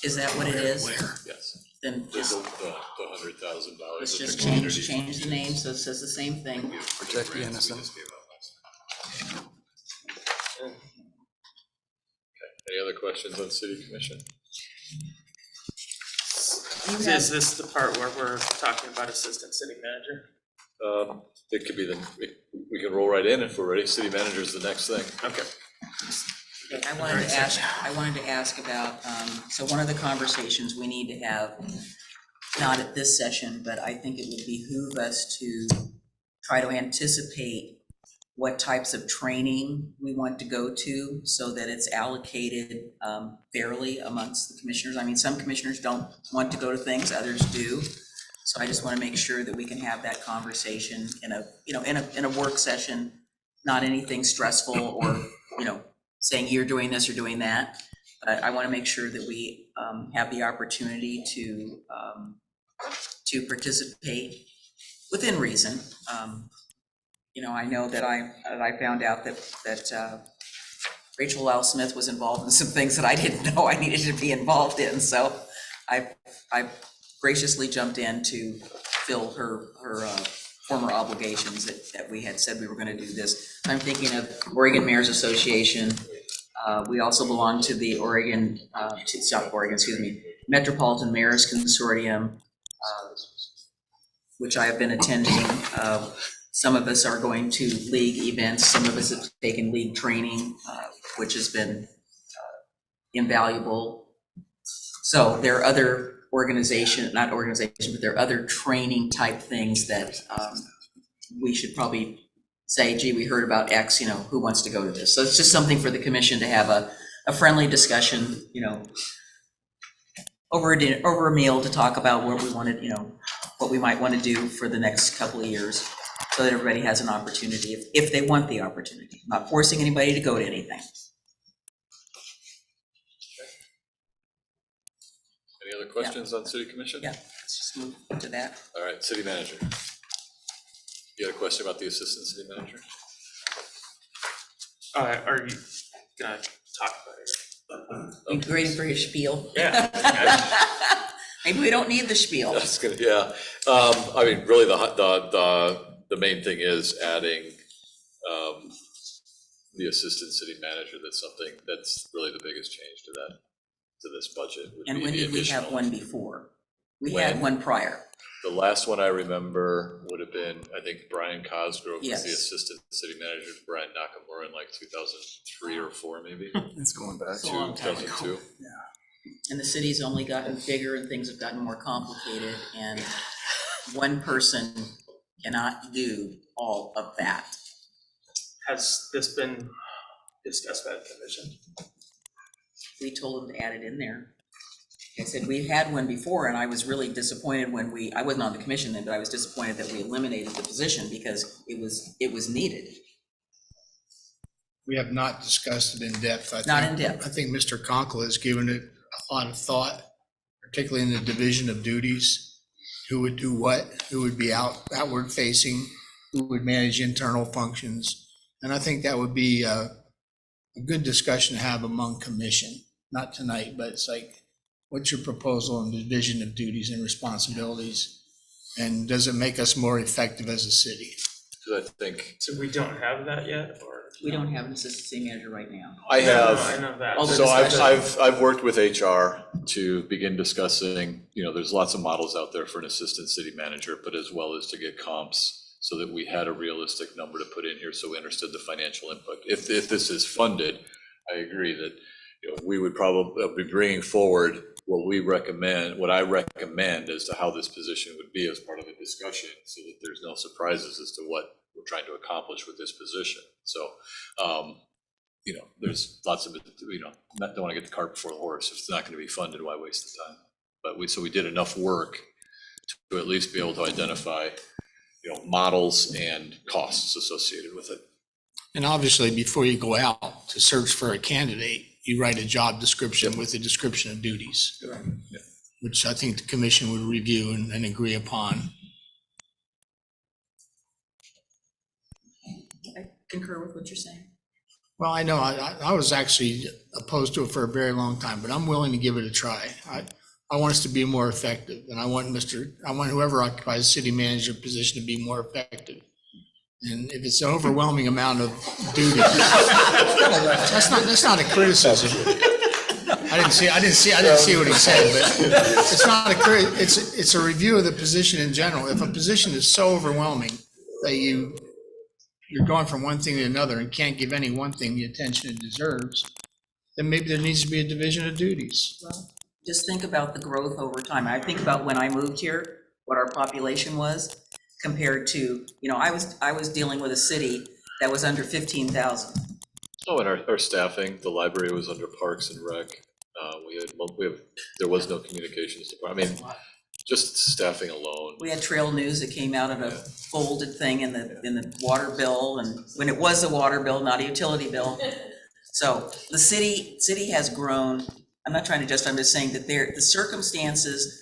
Is that what it is? Where? Yes. Then just, The $100,000. let's just change the name so it says the same thing. Protect the innocent. Any other questions on city commission? Is this the part where we're talking about assistant city manager? It could be we can roll right in if we're ready. City manager is the next thing. Okay. Okay, I wanted to ask about, so one of the conversations we need to have, not at this session, but I think it would behoove us to try to anticipate what types of training we want to go to so that it's allocated fairly amongst the commissioners. I mean, some commissioners don't want to go to things, others do. So I just want to make sure that we can have that conversation in a, you know, in a work session, not anything stressful or, you know, saying you're doing this, you're doing that. But I want to make sure that we have the opportunity to participate within reason. You know, I know that I found out that Rachel L. Smith was involved in some things that I didn't know I needed to be involved in. So I graciously jumped in to fill her former obligations that we had said we were going to do this. I'm thinking of Oregon Mayors Association. We also belong to the Metropolitan Mayors Consortium, which I have been attending. Some of us are going to league events. Some of us have taken league training, which has been invaluable. So there are other not organizations, but there are other training type things that we should probably say, gee, we heard about X, you know, who wants to go to this? So it's just something for the commission to have a friendly discussion, you know, over a meal to talk about what we wanted, you know, what we might want to do for the next couple of years, so that everybody has an opportunity if they want the opportunity. I'm not forcing anybody to go to anything. Any other questions on city commission? Yeah, let's just move to that. All right, city manager. You had a question about the assistant city manager? Are you gonna talk about it? You waiting for his spiel? Yeah. Maybe we don't need the spiel. That's good, yeah. I mean, really, the main thing is adding the assistant city manager. That's something that's really the biggest change to this budget. And when did we have one before? We had one prior. The last one I remember would have been, I think, Brian Cosgrove Yes. was the assistant city manager to Brian Nakamura in like 2003 or 4, maybe. It's going back. It's a long time ago. 2002. And the city's only gotten bigger and things have gotten more complicated, and one person cannot do all of that. Has this been discussed by the commission? We told them to add it in there. I said, we've had one before, and I was really disappointed when I wasn't on the commission then, but I was disappointed that we eliminated the position because it was needed. We have not discussed it in depth. Not in depth. I think Mr. Conkle has given it a lot of thought, particularly in the division of duties. Who would do what, who would be outward facing, who would manage internal functions. And I think that would be a good discussion to have among commission, not tonight, but it's like, what's your proposal on the division of duties and responsibilities? And does it make us more effective as a city? I think. So we don't have that yet, or? We don't have an assistant city manager right now. I have. I know that. So I've worked with HR to begin discussing, you know, there's lots of models out there for an assistant city manager, but as well as to get comps so that we had a realistic number to put in here so we understood the financial input. If this is funded, I agree that, you know, we would probably be bringing forward what I recommend as to how this position would be as part of the discussion, so that there's no surprises as to what we're trying to accomplish with this position. So, you know, there's lots of, you know, don't want to get the cart before the horse. If it's not going to be funded, why waste the time? But we did enough work to at least be able to identify, you know, models and costs associated with it. And obviously, before you go out to search for a candidate, you write a job description with a description of duties, which I think the commission would review and agree upon. I concur with what you're saying. Well, I know I was actually opposed to it for a very long time, but I'm willing to give it a try. I want us to be more effective, and I want whoever occupies the city manager position to be more effective. And if it's an overwhelming amount of duties, that's not a criticism. I didn't see what he said, but it's not it's a review of the position in general. If a position is so overwhelming that you're going from one thing to another and can't give any one thing the attention it deserves, then maybe there needs to be a division of duties. Well, just think about the growth over time. I think about when I moved here, what our population was compared to, you know, I was dealing with a city that was under 15,000. Oh, and our staffing, the library was under Parks and Rec. There was no communications department. I mean, just staffing alone. We had Trail News that came out of a folded thing in the water bill, and when it was a water bill, not a utility bill. So the city has grown. I'm not trying to I'm just saying that the circumstances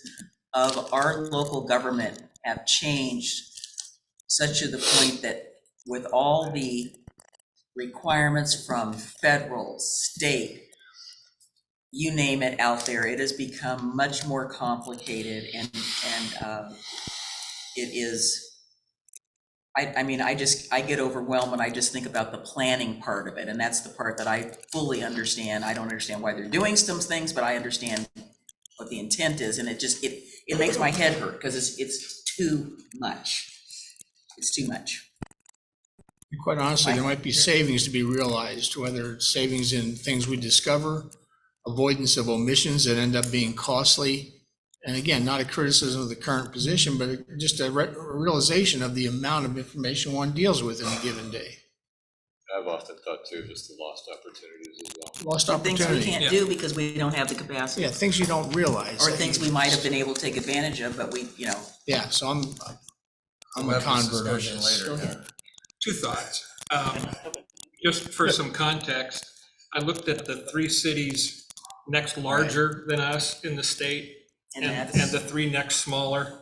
of our local government have changed such to the point that with all the requirements from federal, state, you name it out there, it has become much more complicated, and it is, I mean, I get overwhelmed when I just think about the planning part of it, and that's the part that I fully understand. I don't understand why they're doing some things, but I understand what the intent is, and it makes my head hurt, because it's too much. It's too much. Quite honestly, there might be savings to be realized, whether it's savings in things we discover, avoidance of omissions that end up being costly. And again, not a criticism of the current position, but just a realization of the amount of information one deals with in a given day. I've often thought too, just the lost opportunities as well. Lost Things opportunity. we can't do because we don't have the capacity. Yeah, things you don't realize. Or things we might have been able to take advantage of, but we, Yeah, so I'm We'll a have this convert of discussion this. later. Two thoughts. Just for some context, I looked at the 3 cities next larger than us in the state, and the 3 next smaller,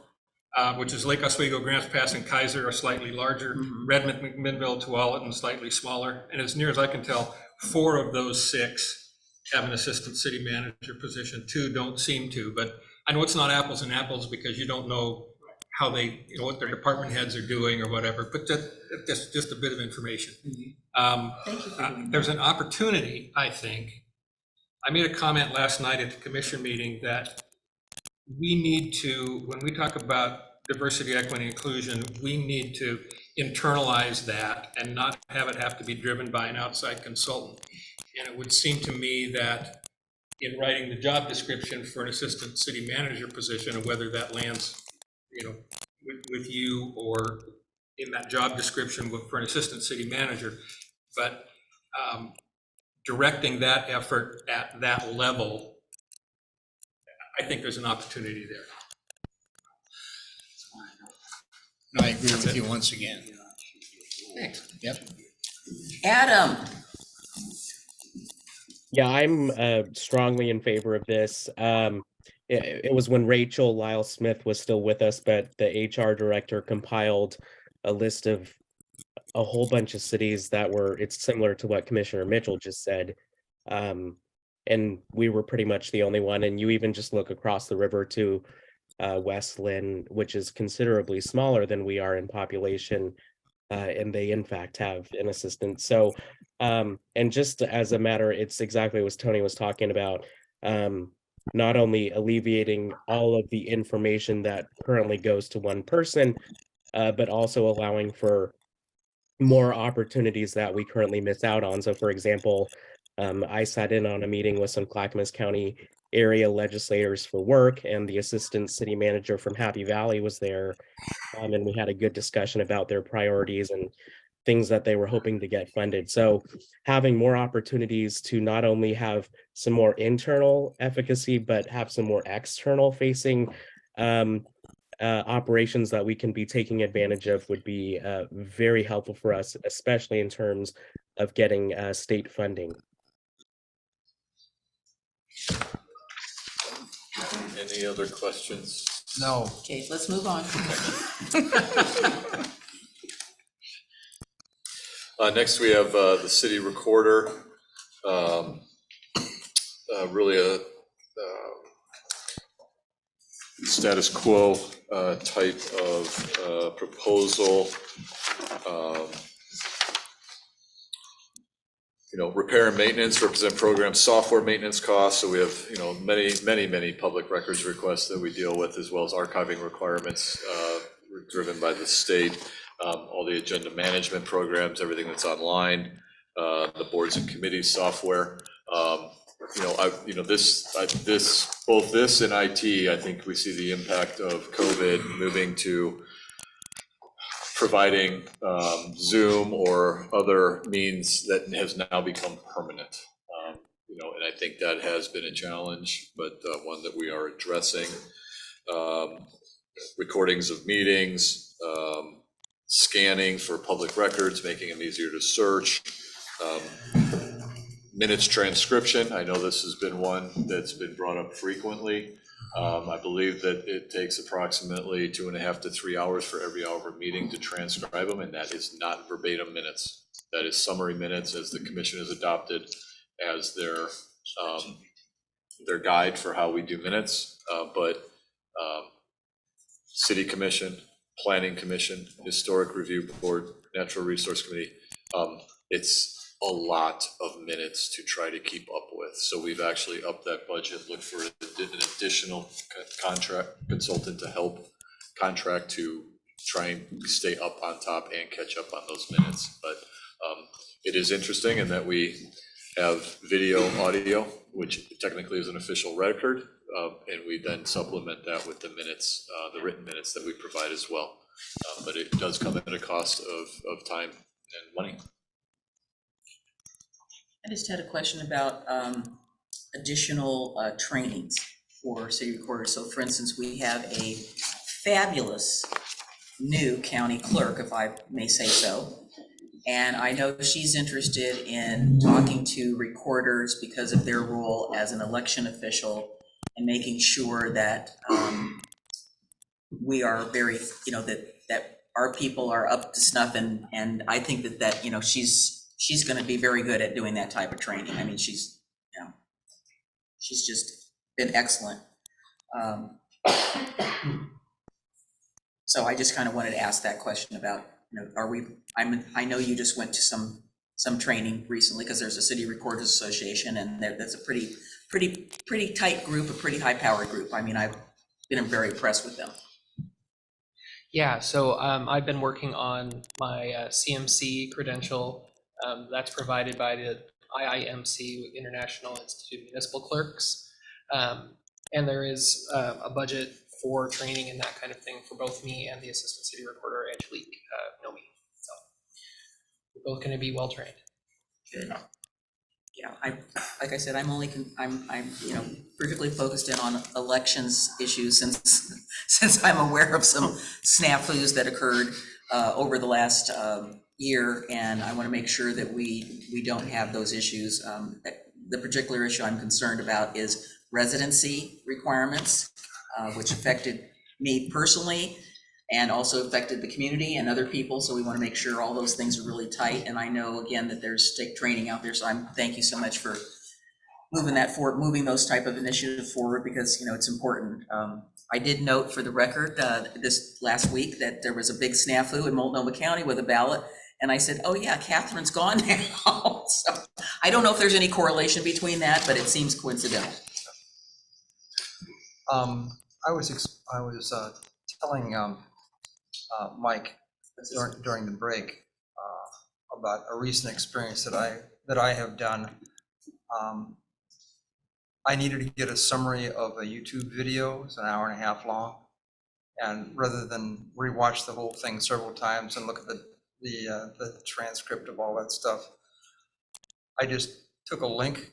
which is Lake Oswego, Grants Pass, and Kaiser are slightly larger. Redmond, McMinnville, Tualatin slightly smaller. And as near as I can tell, 4 of those 6 have an assistant city manager position. 2 don't seem to, but I know it's not apples and apples because you don't know how they, what their department heads are doing or whatever, but that's just a bit of information. There's an opportunity, I think. I made a comment last night at the commission meeting that we need to, when we talk about diversity, equity, inclusion, we need to internalize that and not have it have to be driven by an outside consultant. And it would seem to me that in writing the job description for an assistant city manager position, and whether that lands with you or in that job description for an assistant city manager, but directing that effort at that level, I think there's an opportunity there. I agree with you once again. Thanks. Yep. Adam. Yeah, I'm strongly in favor of this. It was when Rachel Lyle Smith was still with us, but the HR director compiled a list of a whole bunch of cities that were, it's similar to what Commissioner Mitchell just said. And we were pretty much the only one. And you even just look across the river to West Lynn, which is considerably smaller than we are in population. And they in fact have an assistant. So, and just as a matter, it's exactly what Tony was talking about. Not only alleviating all of the information that currently goes to one person, but also allowing for more opportunities that we currently miss out on. So for example, I sat in on a meeting with some Clackamas County area legislators for work, and the assistant city manager from Happy Valley was there. And we had a good discussion about their priorities and things that they were hoping to get funded. So having more opportunities to not only have some more internal efficacy, but have some more external facing operations that we can be taking advantage of would be very helpful for us, especially in terms of getting state funding. Any other questions? No. Okay, let's move on. Next, we have the city recorder. Really a status quo type of proposal. Repair and maintenance represent program software maintenance costs. So we have, many public records requests that we deal with, as well as archiving requirements driven by the state. All the agenda management programs, everything that's online, the boards and committees software. Both this and IT, I think we see the impact of COVID moving to providing Zoom or other means that has now become permanent. And I think that has been a challenge, but one that we are addressing. Recordings of meetings, scanning for public records, making them easier to search. Minutes transcription, I know this has been one that's been brought up frequently. I believe that it takes approximately 2.5 to 3 hours for every hour of a meeting to transcribe them, and that is not verbatim minutes. That is summary minutes as the commission has adopted as their guide for how we do minutes. But City Commission, Planning Commission, Historic Review Board, Natural Resource Committee, it's a lot of minutes to try to keep up with. So we've actually upped that budget, looked for an additional contract consultant to help contract to try and stay up on top and catch up on those minutes. But it is interesting in that we have video, audio, which technically is an official record, and we then supplement that with the minutes, the written minutes that we provide as well. But it does come at a cost of time and money. I just had a question about additional trainings for city recorders. So for instance, we have a fabulous new county clerk, if I may say so. And I know she's interested in talking to recorders because of their role as an election official and making sure that we are very, that our people are up to snuff. And I think that she's going to be very good at doing that type of training. I mean, she's just been excellent. So I just kind of wanted to ask that question about, I know you just went to some training recently because there's a City Recorders Association, and that's a pretty tight group, a pretty high powered group. I mean, I've been very impressed with them. Yeah, so I've been working on my CMC credential. That's provided by the IIMC, International Institute of Municipal Clerks. And there is a budget for training and that kind of thing for both me and the Assistant City Recorder, Angelique Nomi. So we're both going to be well trained. Good. Yeah, like I said, I'm particularly focused in on elections issues since I'm aware of some snafus that occurred over the last year, and I want to make sure that we don't have those issues. The particular issue I'm concerned about is residency requirements, which affected me personally and also affected the community and other people. So we want to make sure all those things are really tight. And I know, again, that there's state training out there. So thank you so much for moving that forward, moving those type of initiatives forward, because, it's important. I did note for the record this last week that there was a big snafu in Multnomah County with a ballot. And I said, oh yeah, Catherine's gone now. So I don't know if there's any correlation between that, but it seems coincidental. I was telling Mike during the break about a recent experience that I have done. I needed to get a summary of a YouTube video. It's an hour and a half long, and rather than rewatch the whole thing several times and look at the transcript of all that stuff, I just took a link.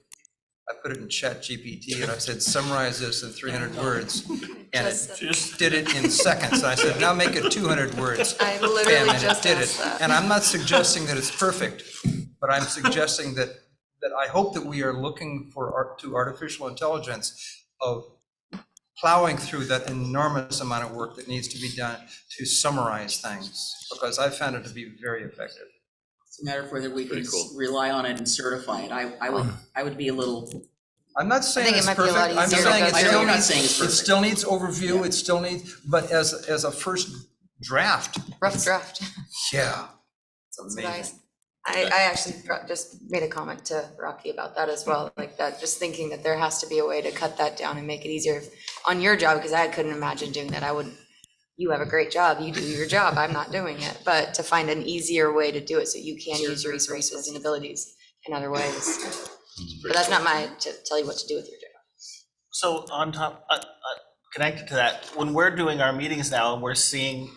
I put it in ChatGPT and I said, summarize this in 300 words. And it just did it in seconds. And I said, now make it 200 words. I literally and just it did asked it. that. And I'm not suggesting that it's perfect, but I'm suggesting that I hope that we are looking to artificial intelligence of plowing through that enormous amount of work that needs to be done to summarize things, because I found it to be very effective. It's a matter of whether we can rely on it and certify it. I would be a little. I'm not saying it's it might be a perfect. lot I'm easier saying to go through. it still needs overview. It still needs, but as a first draft. Rough draft. Yeah. It's amazing. I actually just made a comment to Rocky about that as well, like that, just thinking that there has to be a way to cut that down and make it easier on your job, because I couldn't imagine doing that. You have a great job, you do your job, I'm not doing it, but to find an easier way to do it so you can use your resources and abilities in other ways. But that's not to tell you what to do with your job. So on top, connected to that, when we're doing our meetings now and we're seeing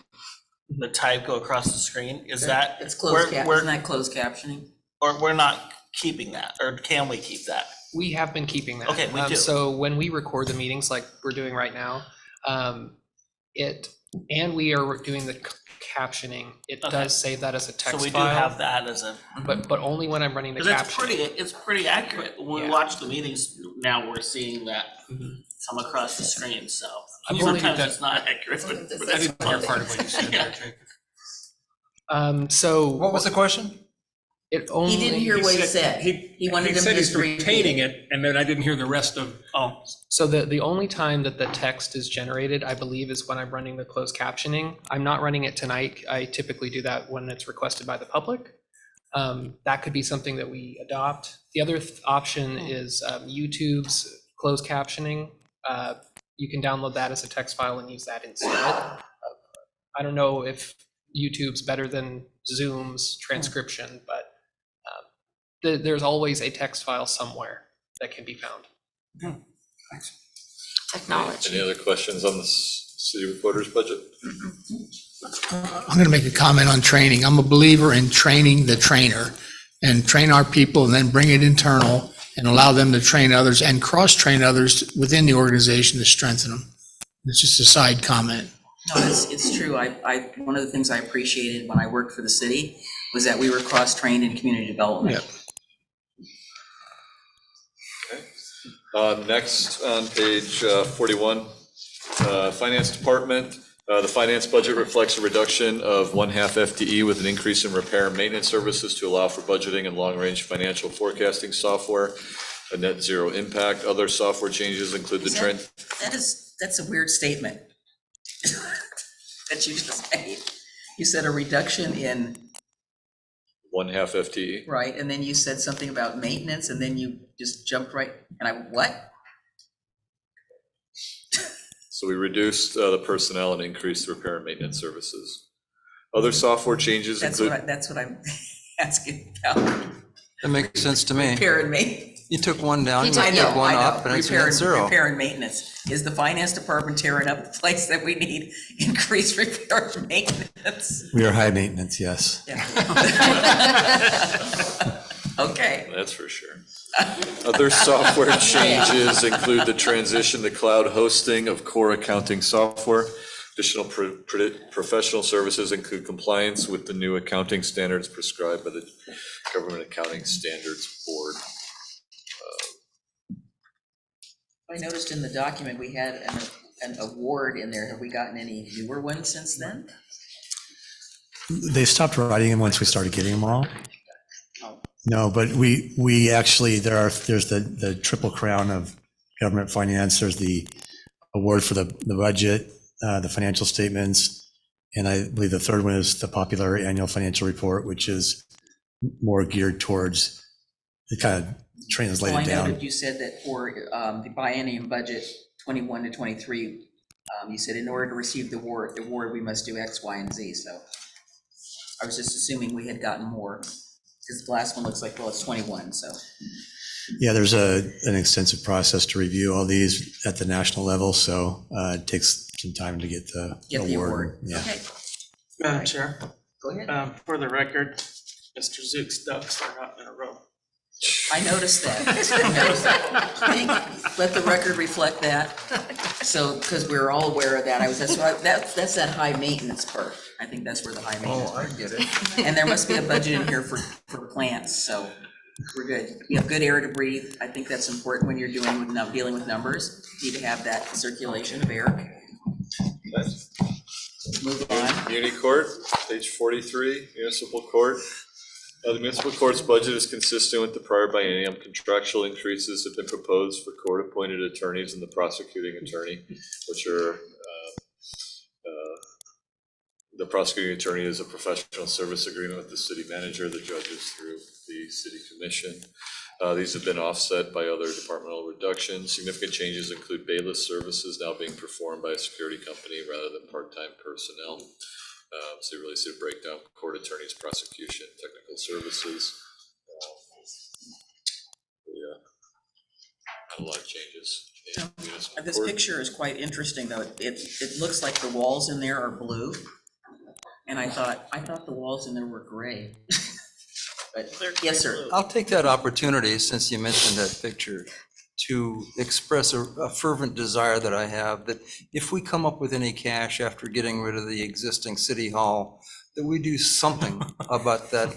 the type go across the screen, is that? It's closed isn't that closed captioning? Or we're not keeping that, or can we keep that? We have been keeping that. Okay, we do. So when we record the meetings like we're doing right now, and we are doing the captioning, it Okay. does save that as a text file. So we do have that as a. But only when I'm running the Because caption. it's pretty accurate. When we watch the meetings, now we're seeing that come across the screen, so. I believe Sometimes that- it's not accurate. but I didn't hear part of what you said there, Jake. So. What was the question? It only. He didn't hear what he said. He wanted him said just he's to repeat retaining it. it, and then I didn't hear the rest of. Oh. So the only time that the text is generated, I believe, is when I'm running the closed captioning. I'm not running it tonight. I typically do that when it's requested by the public. That could be something that we adopt. The other option is YouTube's closed captioning. You can download that as a text file and use that instead. I don't know if YouTube's better than Zoom's transcription, but there's always a text file somewhere that can be found. Any other questions on the city recorder's budget? I'm going to make a comment on training. I'm a believer in training the trainer and train our people and then bring it internal and allow them to train others and cross-train others within the organization to strengthen them. It's just a side comment. No, it's true. One of the things I appreciated when I worked for the city was that we were cross-trained in community development. Next on page 41, Finance Department. The finance budget reflects a reduction of 1/2 FTE with an increase in repair and maintenance services to allow for budgeting and long-range financial forecasting software, a net zero impact. Other software changes include the trend. That's a weird statement that you just made. You said a reduction in, 1/2 FTE. right, and then you said something about maintenance, and then you just jumped right, and what? So we reduced the personnel and increased the repair and maintenance services. Other software changes include. That's what I'm asking about. That makes sense to me. Repair and maintenance. You took one down, you I know, took one I know. up, and it's Repair net zero. Repair and maintenance. Is the finance department tearing up the place that we need increased repair and maintenance? We are high maintenance, yes. Yeah. Okay. That's for sure. Other software changes include the transition to cloud hosting of core accounting software. Additional professional services include compliance with the new accounting standards prescribed by the Government Accounting Standards Board. I noticed in the document we had an award in there. Have we gotten any newer ones since then? They stopped writing them once we started getting them all. No, but we actually, there's the triple crown of government finance. There's the award for the budget, the financial statements, and I believe the third one is the popular annual financial report, which is more geared towards the kind of translated I down. noted you said that for the biennium budget 21 to 23, you said in order to receive the award we must do X, Y, and Z. So I was just assuming we had gotten more. Because the last one looks like, well, it's 21, so. Yeah, there's an extensive process to review all these at the national level, so it takes some time to get the award. Yeah. Okay. Madam Chair. Go ahead. For the record, Mr. Zook's ducks are not in a row. I noticed that. Let the record reflect that. So, because we're all aware of that, that's that high maintenance part. I think that's where the high maintenance. Oh, I get it. And there must be a budget in here for plants, so we're good. You have good air to breathe. I think that's important when you're dealing with numbers. You need to have that circulation of air. Move on. Muni Court, page 43, Municipal Court. The municipal court's budget is consistent with the prior biennium. Contractual increases have been proposed for court-appointed attorneys and the prosecuting attorney, which are the prosecuting attorney is a professional service agreement with the city manager, the judges through the city commission. These have been offset by other departmental reductions. Significant changes include bailiff services now being performed by a security company rather than part-time personnel. So you really see a breakdown: court attorneys, prosecution, technical services. A lot of changes. This picture is quite interesting, though. It looks like the walls in there are blue. And I thought the walls in there were gray. But, yes, sir. I'll take that opportunity, since you mentioned that picture, to express a fervent desire that I have, that if we come up with any cash after getting rid of the existing city hall, that we do something about that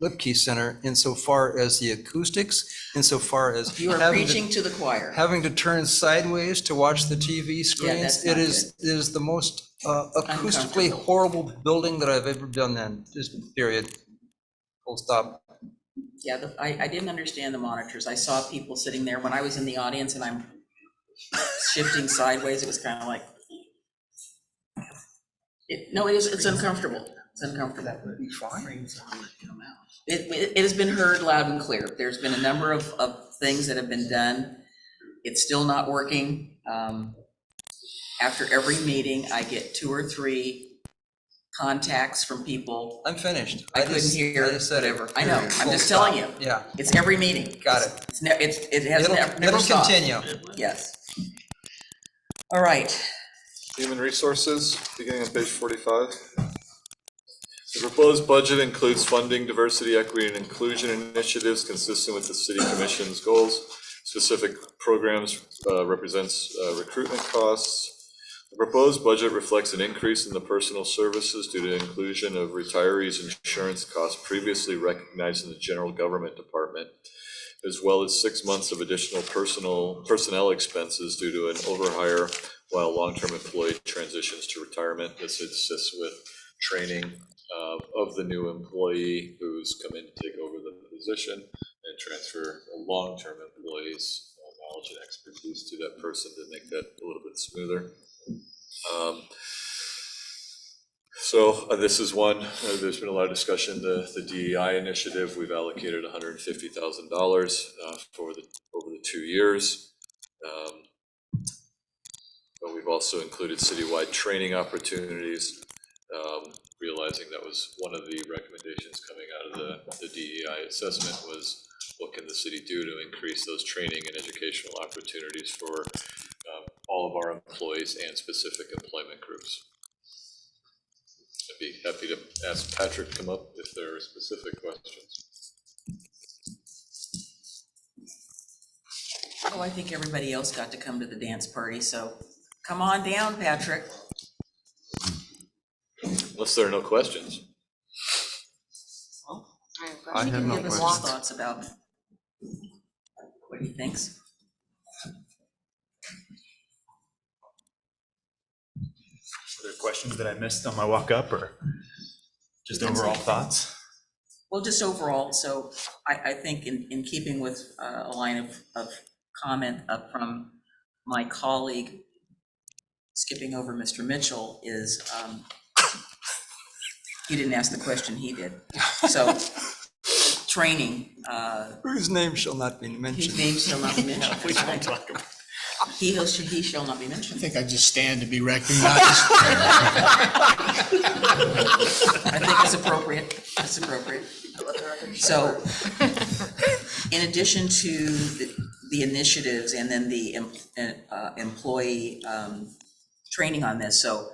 Lipke Center insofar as the acoustics, insofar as You are preaching to the choir. having to turn sideways to watch the TV screens. that's It not is the most acoustically horrible building that I've ever done in, just period. Full stop. Yeah, I didn't understand the monitors. I saw people sitting there when I was in the audience and I'm shifting sideways. It was kind of like, it's uncomfortable. It's uncomfortable. That would be fine. It has been heard loud and clear. There's been a number of things that have been done. It's still not working. After every meeting, I get 2 or 3 contacts from people. I'm finished. I couldn't hear, I just said it. whatever. I know, I'm Full just stop. telling you. Yeah. It's every meeting. Got it. It has never It'll stopped. continue. Yes. All right. Human resources, beginning on page 45. The proposed budget includes funding diversity, equity, and inclusion initiatives consistent with the city commission's goals. Specific programs represents recruitment costs. The proposed budget reflects an increase in the personal services due to inclusion of retirees' insurance costs previously recognized in the general government department, as well as 6 months of additional personnel expenses due to an overhire while long-term employee transitions to retirement. This assists with training of the new employee who's come in to take over the position and transfer long-term employees' knowledge and expertise to that person to make that a little bit smoother. This is one, there's been a lot of discussion, the DEI initiative, we've allocated $150,000 over the 2 years. But we've also included citywide training opportunities, realizing that was one of the recommendations coming out of the DEI assessment was what can the city do to increase those training and educational opportunities for all of our employees and specific employment groups. I'd be happy to ask Patrick to come up if there are specific questions. Oh, I think everybody else got to come to the dance party, so come on down, Patrick. Unless there are no questions. I have no Give us questions. his thoughts about what he thinks. Are there questions that I missed on my walk up, or just overall thoughts? Well, just overall, so I think in keeping with a line of comment up from my colleague, skipping over Mr. Mitchell, is you didn't ask the question, he did. So training. Whose name shall not be mentioned. Whose name shall not be mentioned. We don't talk about. He shall not be mentioned. I think I just stand to be recognized. I think it's appropriate. It's appropriate. So, in addition to the initiatives and then the employee training on this, so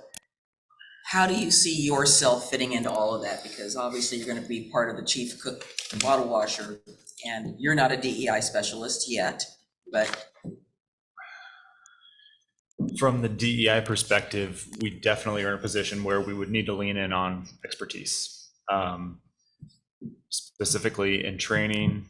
how do you see yourself fitting into all of that? Because obviously you're going to be part of the chief cook and bottle washer, and you're not a DEI specialist yet, but From the DEI perspective, we definitely are in a position where we would need to lean in on expertise. Specifically in training,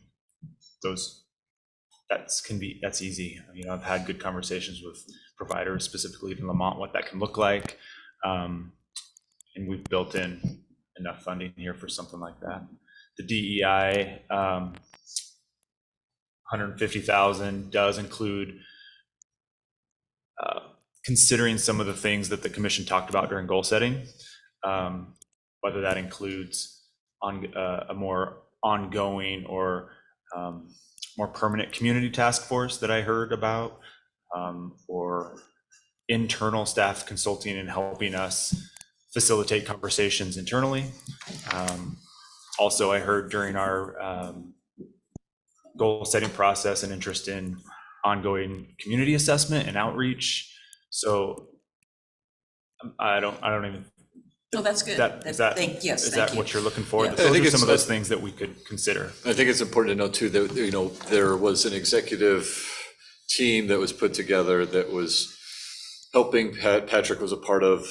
that's easy. You know, I've had good conversations with providers, specifically in Lamont, what that can look like. And we've built in enough funding here for something like that. The DEI, 150,000 does include considering some of the things that the commission talked about during goal setting, whether that includes a more ongoing or more permanent community task force that I heard about, or internal staff consulting and helping us facilitate conversations internally. Also, I heard during our goal setting process an interest in ongoing community assessment and outreach. So I don't even No, that's good. Is that Yes, thank you. what you're looking for? Yeah. Those I think are some of it's- those things that we could consider. I think it's important to note too that, you know, there was an executive team that was put together that was helping, Patrick was a part of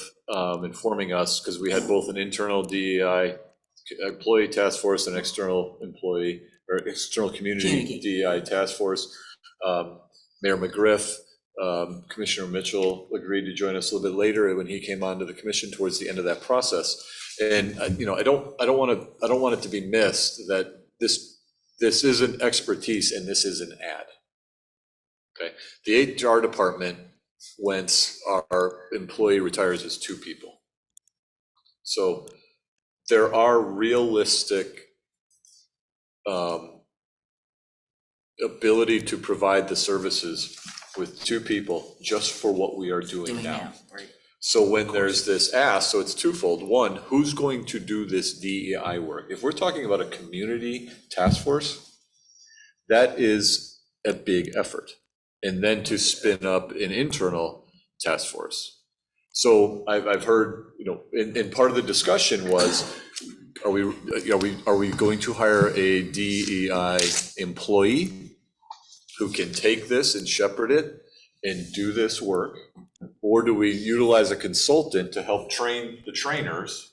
informing us, because we had both an internal DEI employee task force and external employee or external community DEI task force. Mayor McGriff, Commissioner Mitchell agreed to join us a little bit later when he came onto the commission towards the end of that process. And you know, I don't want it to be missed that this is an expertise and this is an ad. Okay, the HR department, once our employee retires, is 2 people. So there are realistic ability to provide the services with 2 people just for what we are doing now. Right. So when there's this ask, so it's twofold. One, who's going to do this DEI work? If we're talking about a community task force, that is a big effort. And then to spin up an internal task force. So I've heard, you know, and part of the discussion was, are we going to hire a DEI employee who can take this and shepherd it and do this work? Or do we utilize a consultant to help train the trainers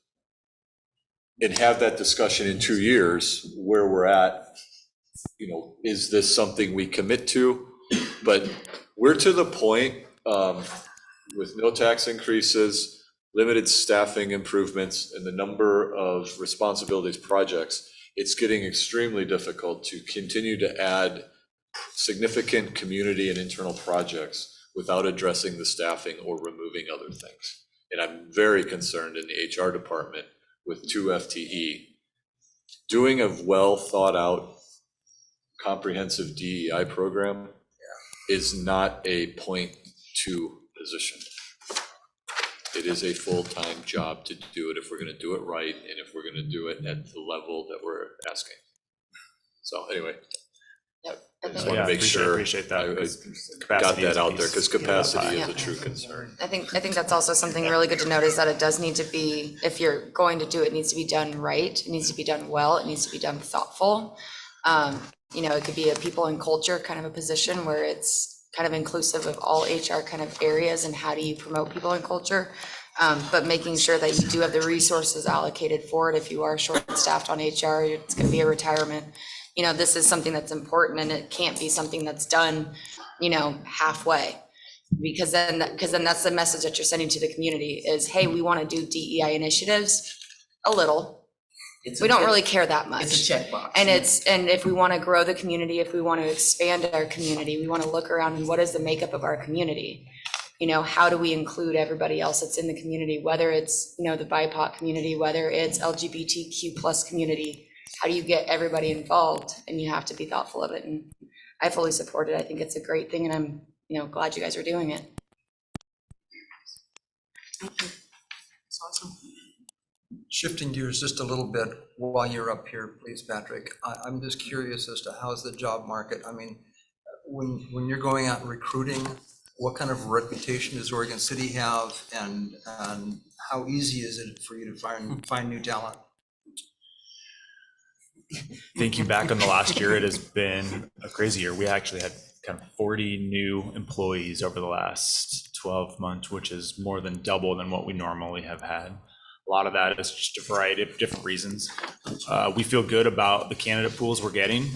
and have that discussion in 2 years where we're at? You know, is this something we commit to? But we're to the point with no tax increases, limited staffing improvements, and the number of responsibilities projects, it's getting extremely difficult to continue to add significant community and internal projects without addressing the staffing or removing other things. And I'm very concerned in the HR department with 2 FTE. Doing a well thought out comprehensive DEI program is not a .2 position. It is a full-time job to do it if we're going to do it right and if we're going to do it at the level that we're asking. So anyway, I just want to make sure appreciate that. I got that out there, because capacity is a true concern. I think that's also something really good to note, is that it does need to be, if you're going to do it, it needs to be done right. It needs to be done well. It needs to be done thoughtful. You know, it could be a people and culture kind of a position where it's kind of inclusive of all HR kind of areas and how do you promote people and culture. But making sure that you do have the resources allocated for it. If you are short-staffed on HR, it's going to be a retirement. You know, this is something that's important, and it can't be something that's done, you know, halfway. Because then that's the message that you're sending to the community is, hey, we want to do DEI initiatives a little. We don't really care that much. It's a checkbox. And if we want to grow the community, if we want to expand our community, we want to look around and what is the makeup of our community? You know, how do we include everybody else that's in the community, whether it's, you know, the BIPOC community, whether it's LGBTQ plus community, how do you get everybody involved? And you have to be thoughtful of it. And I fully support it. I think it's a great thing, and I'm, you know, glad you guys are doing it. That's awesome. Shifting gears just a little bit while you're up here, please, Patrick. I'm just curious as to how's the job market? I mean, when you're going out and recruiting, what kind of reputation does Oregon City have, and how easy is it for you to find new talent? Thinking back on the last year, it has been a crazy year. We actually had kind of 40 new employees over the last 12 months, which is more than double than what we normally have had. A lot of that is just a variety of different reasons. We feel good about the candidate pools we're getting.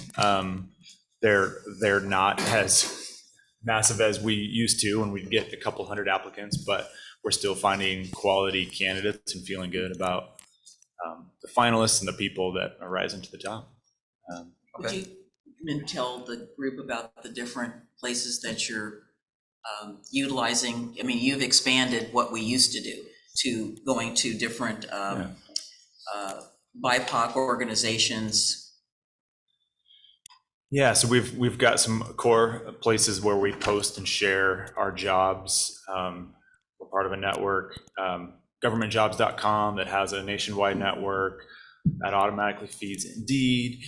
They're not as massive as we used to when we'd get a couple hundred applicants, but we're still finding quality candidates and feeling good about the finalists and the people that are rising to the top. Would you tell the group about the different places that you're utilizing? I mean, you've expanded what we used to do to going to different BIPOC organizations. Yeah, so we've got some core places where we post and share our jobs. We're part of a network, governmentjobs.com, that has a nationwide network that automatically feeds Indeed.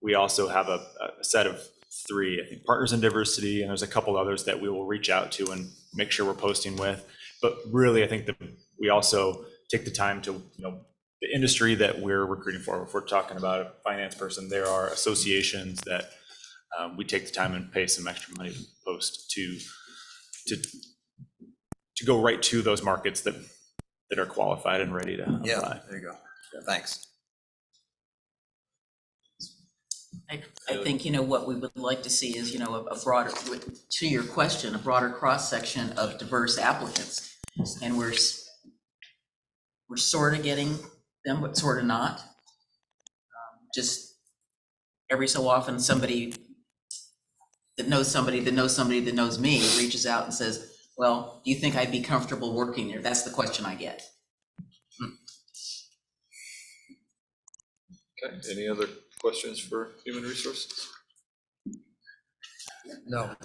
We also have a set of 3, I think, partners in diversity, and there's a couple others that we will reach out to and make sure we're posting with. But really, I think that we also take the time to, the industry that we're recruiting for, if we're talking about a finance person, there are associations that we take the time and pay some extra money to post to go right to those markets that are qualified and ready to apply. Yeah, there you go. Thanks. I think, what we would like to see is, a broader, to your question, a broader cross-section of diverse applicants. And we're sort of getting them, but sort of not. Just every so often, somebody that knows somebody that knows somebody that knows me reaches out and says, well, do you think I'd be comfortable working there? That's the question I get. Okay, any other questions for human resources? No.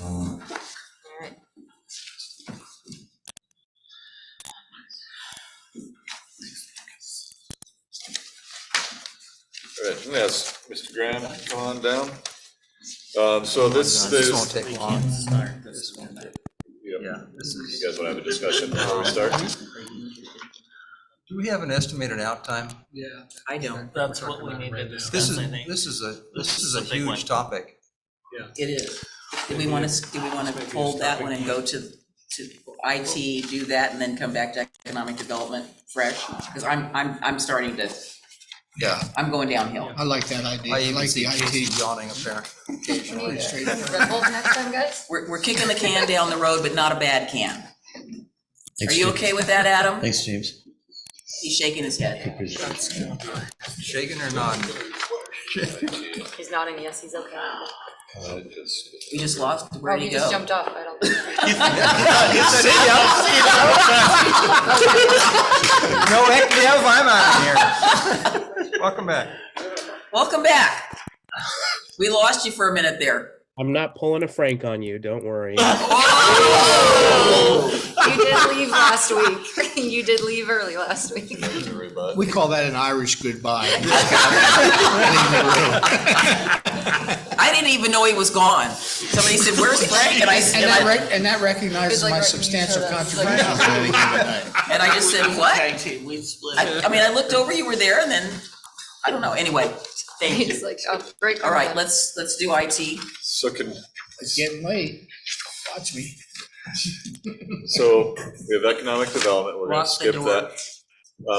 All right, I'm gonna ask Mr. Graham to come on down. So this won't take long. Yeah, you guys want to have a discussion before we start? Do we have an estimated out time? Yeah. I don't. That's what we need to This discuss, is, I think. this is a a big huge one. topic. It is. Do we want to hold that one and go to IT, do that, and then come back to economic development fresh? Because I'm starting to, Yeah. I'm going downhill. I like that idea. I I even like see the Casey IT. yawning up there occasionally. Red Bull next time, guys? We're kicking the can down the road, but not a bad can. Are Thanks, you James. okay with that, Adam? Thanks, James. He's shaking his head. Shaking or nodding? He's nodding, yes, he's okay. We just lost, where'd he He just go? jumped off, I don't. No heck, Kev, I'm out of here. Welcome back. Welcome back. We lost you for a minute there. I'm not pulling a Frank on you, don't worry. You did leave last week. You did leave early last week. We call that an Irish goodbye. I didn't even know he was gone. Somebody said, where's Frank? And I said, And that recognizes It's like my right substantial when you said contribution. that. and I just said, what? Tag team, we split. I mean, I looked over, you were there, and then, I don't know, anyway, thank He's you. like, oh, great. All right, let's do IT. So It's getting late. Watch me. so we have economic development, we're gonna Lock the skip door. that.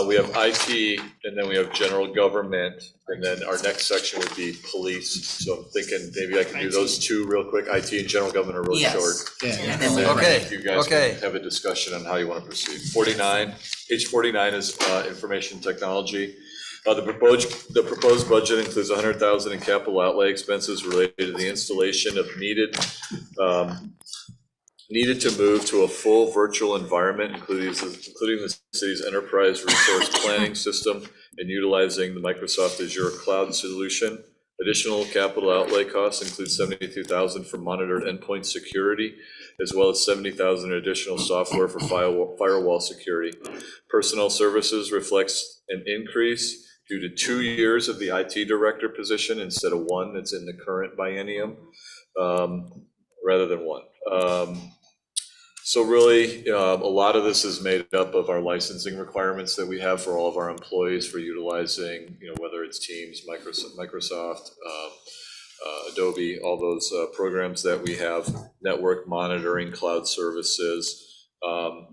We have IT, and then we have general government, and then our next section would be police. So I'm thinking maybe I can do those two real quick. IT and general government are really Yes. short. Yeah. And then we- Okay, You guys okay. can have a discussion on how you want to proceed. 49, page 49 is information technology. The proposed budget includes $100,000 in capital outlay expenses related to the installation of needed to move to a full virtual environment, including the city's enterprise resource planning system and utilizing the Microsoft Azure cloud solution. Additional capital outlay costs include $72,000 for monitored endpoint security, as well as $70,000 in additional software for firewall security. Personnel services reflects an increase due to 2 years of the IT director position instead of one that's in the current biennium, rather than one. So really, a lot of this is made up of our licensing requirements that we have for all of our employees for utilizing, whether it's Teams, Microsoft, Adobe, all those programs that we have, network monitoring, cloud services. I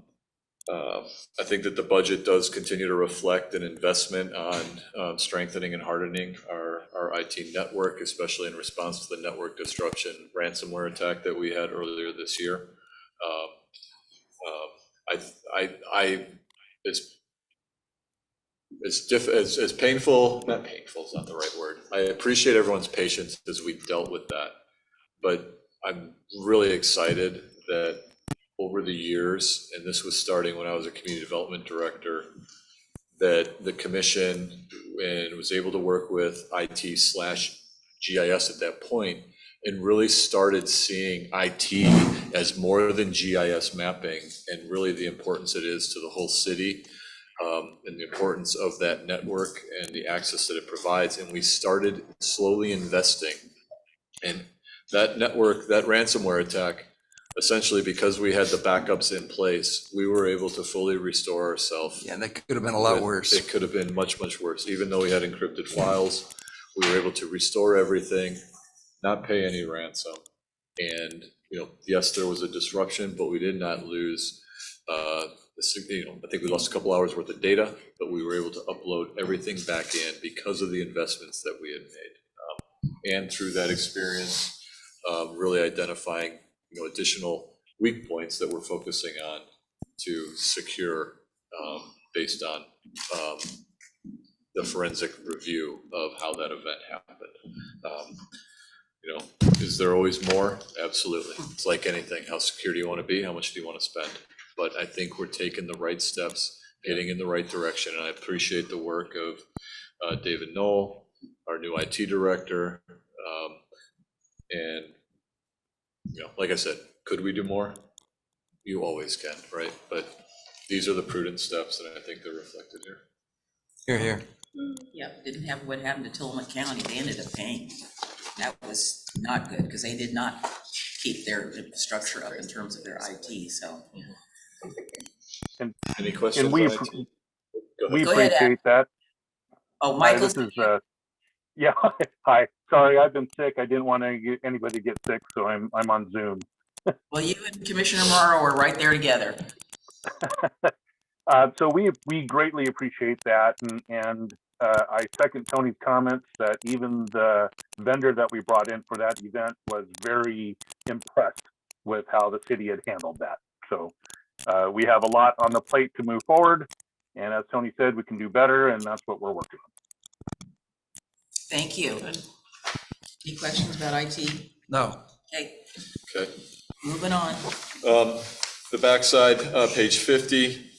think that the budget does continue to reflect an investment on strengthening and hardening our IT network, especially in response to the network disruption ransomware attack that we had earlier this year. As painful, not painful is not the right word. I appreciate everyone's patience as we dealt with that, but I'm really excited that over the years, and this was starting when I was a community development director, that the commission was able to work with IT/GIS at that point and really started seeing IT as more than GIS mapping and really the importance it is to the whole city, and the importance of that network and the access that it provides. And we started slowly investing. And that network, that ransomware attack essentially because we had the backups in place, we were able to fully restore ourselves. Yeah, that could have been a lot worse. It could have been much, much worse. Even though we had encrypted files, we were able to restore everything, not pay any ransom. And, yes, there was a disruption, but we did not lose, I think we lost a couple hours worth of data, but we were able to upload everything back in because of the investments that we had made. And through that experience, really identifying, additional weak points that we're focusing on to secure based on the forensic review of how that event happened. Is there always more? Absolutely. It's like anything. How secure do you want to be? How much do you want to spend? But I think we're taking the right steps, getting in the right direction. And I appreciate the work of David Knoll, our new IT director. And, like I said, could we do more? You always can, right? But these are the prudent steps, and I think they're reflected here. Here, here. Yeah, didn't have what happened to Tillamook County. They ended up paying. That was not good because they did not keep their infrastructure up in terms of their IT, so. Any questions? And we Go ahead, appreciate that. Oh, Michael. This is, yeah, hi. Sorry, I've been sick. I didn't want anybody to get sick, so I'm on Zoom. Well, you and Commissioner Morrow are right there together. So we greatly appreciate that, and I second Tony's comments that even the vendor that we brought in for that event was very impressed with how the city had handled that. So we have a lot on the plate to move forward, and as Tony said, we can do better, and that's what we're working on. Thank you. Any questions about IT? No. Okay. Moving on. The backside, page 50,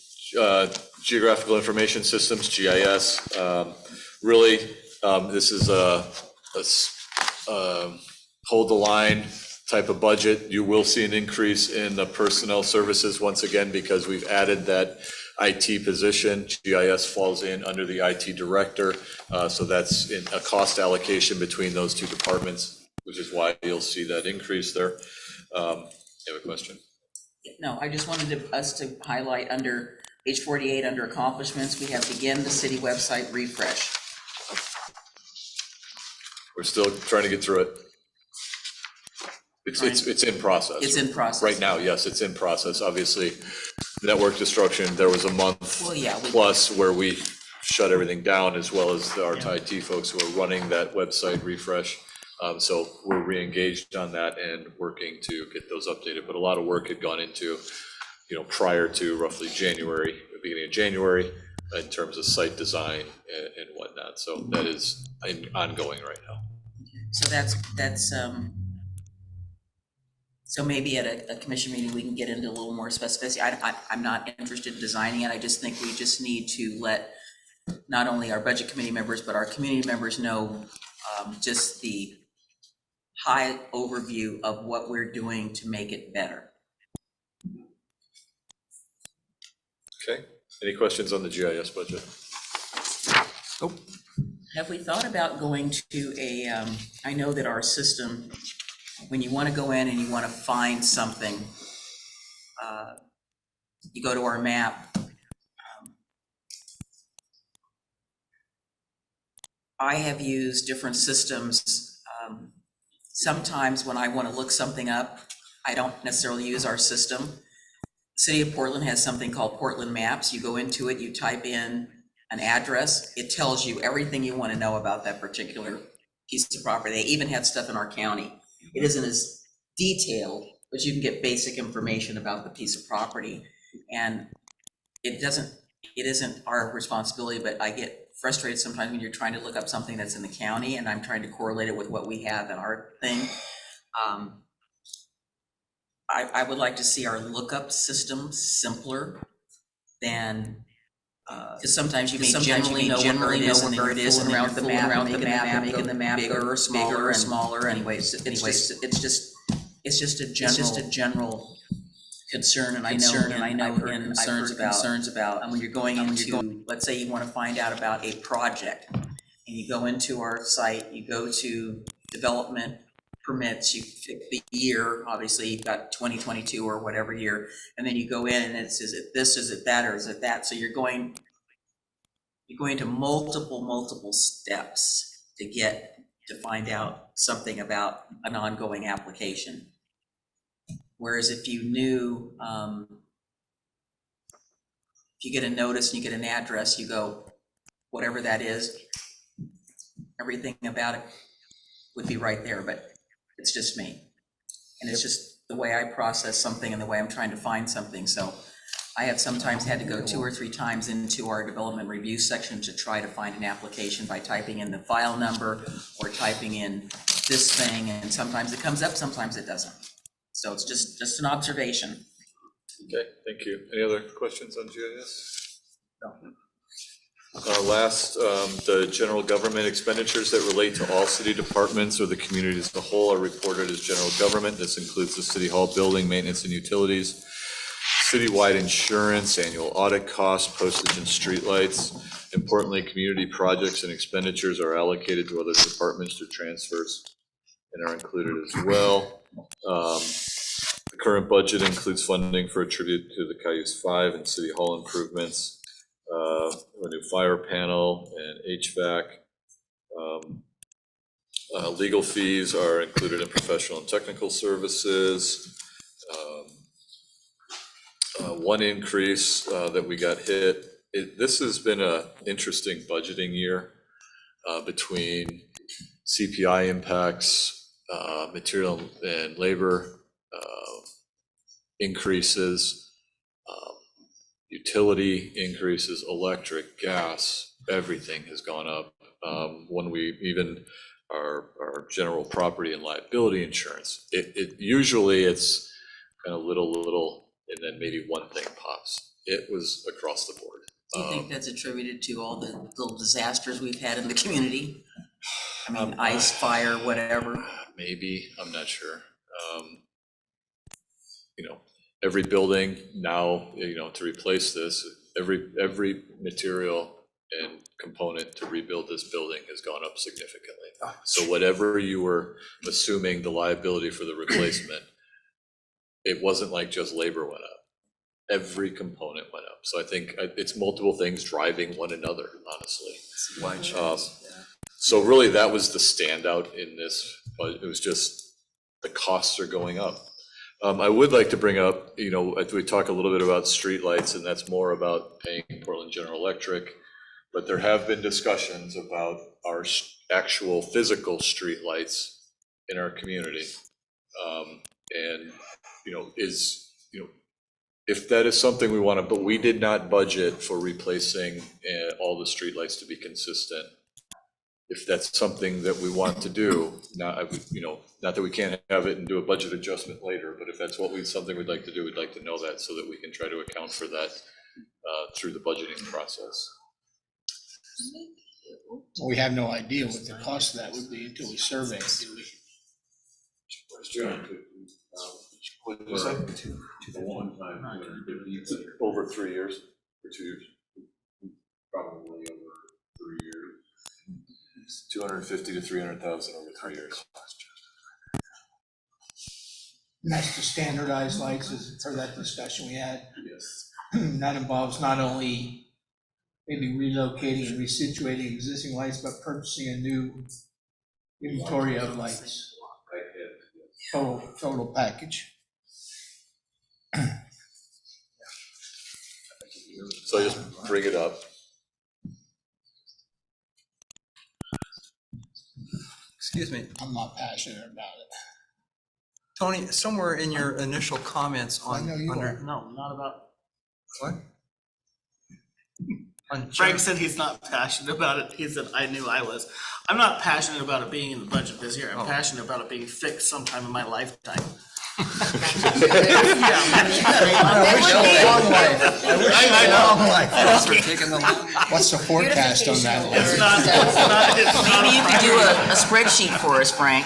Geographical Information Systems, GIS. Really, this is a hold the line type of budget. You will see an increase in the personnel services once again because we've added that IT position. GIS falls in under the IT director, so that's in a cost allocation between those two departments, which is why you'll see that increase there. You have a question? No, I just wanted us to highlight under page 48, under accomplishments, we have begin the city website refresh. We're still trying to get through it. It's in process. It's in process. Right now, yes, it's in process. Obviously, network destruction, there was a month plus where we shut everything down, as well as our IT folks who are running that website refresh. So we're re-engaged on that and working to get those updated. But a lot of work had gone into, prior to roughly January, beginning of January, in terms of site design and whatnot. So that is ongoing right now. So that's so maybe at a commission meeting, we can get into a little more specificity. I'm not interested in designing it. I just think we just need to let not only our budget committee members, but our community members know just the high overview of what we're doing to make it better. Okay. Any questions on the GIS budget? Nope. Have we thought about going to a, I know that our system, when you want to go in and you want to find something, you go to our map. I have used different systems. Sometimes when I want to look something up, I don't necessarily use our system. City of Portland has something called Portland Maps. You go into it, you type in an address, it tells you everything you want to know about that particular piece of property. They even have stuff in our county. It isn't as detailed, but you can get basic information about the piece of property. And it isn't our responsibility, but I get frustrated sometimes when you're trying to look up something that's in the county and I'm trying to correlate it with what we have in our thing. I would like to see our lookup system simpler than, because sometimes you may generally know where it is and around the map, making the map bigger or smaller. Anyways, it's just a general concern, and I know concerns about when you're going into, let's say you want to find out about a project, and you go into our site, you go to development, permits, you pick the year, obviously you've got 2022 or whatever year, and then you go in and it says, is it this, is it that, or is it that? So you're going to multiple steps to find out something about an ongoing application. Whereas if you knew, if you get a notice and you get an address, you go, whatever that is, everything about it would be right there, but it's just me. And it's just the way I process something and the way I'm trying to find something. So I have sometimes had to go 2 or 3 times into our development review section to try to find an application by typing in the file number or typing in this thing, and sometimes it comes up, sometimes it doesn't. So it's just an observation. Okay, thank you. Any other questions on GIS? No. Last, the general government expenditures that relate to all city departments or the community as a whole are reported as general government. This includes the city hall building, maintenance and utilities, citywide insurance, annual audit costs, postage and streetlights. Importantly, community projects and expenditures are allocated to other departments through transfers and are included as well. The current budget includes funding for a tribute to the Cayuse 5 and city hall improvements, a new fire panel and HVAC. Legal fees are included in professional and technical services. One increase that we got hit, this has been an interesting budgeting year between CPI impacts, material and labor increases, utility increases, electric, gas, everything has gone up. When we even our general property and liability insurance, it usually it's kind of little, and then maybe one thing pops. It was across the board. Do you think that's attributed to all the little disasters we've had in the community? I mean, ice, fire, whatever. Maybe, I'm not sure. You know, every building now, you know, to replace this, every material and component to rebuild this building has gone up significantly. So whatever you were assuming the liability for the replacement, it wasn't like just labor went up. Every component went up. So I think it's multiple things driving one another, honestly. So really that was the standout in this, but it was just the costs are going up. I would like to bring up, you know, we talk a little bit about streetlights, and that's more about paying Portland General Electric, but there have been discussions about our actual physical streetlights in our community. And, you know, if that is something we want to, but we did not budget for replacing all the streetlights to be consistent. If that's something that we want to do, not that we can't have it and do a budget adjustment later, but if that's something we'd like to do, we'd like to know that so that we can try to account for that through the budgeting process. We have no idea what the cost of that would be until we survey it, do we? What was that? The one time, over 3 years or 2 years? Probably over 3 years. 250 to 300,000 over 3 years. And that's the standardized lights, as per that discussion we had. Yes. That involves not only maybe relocating and resituating existing lights, but purchasing a new inventory of lights. Total package. So I just bring it up. Excuse me. I'm not passionate about it. Tony, somewhere in your initial comments on. I know you are. No, not about. What? Frank said he's not passionate about it. He said, I knew I was. I'm not passionate about it being in the budget this year. I'm passionate about it being fixed sometime in my lifetime. I wish for taking the long. What's the forecast on that? Maybe you could do a spreadsheet for us, Frank.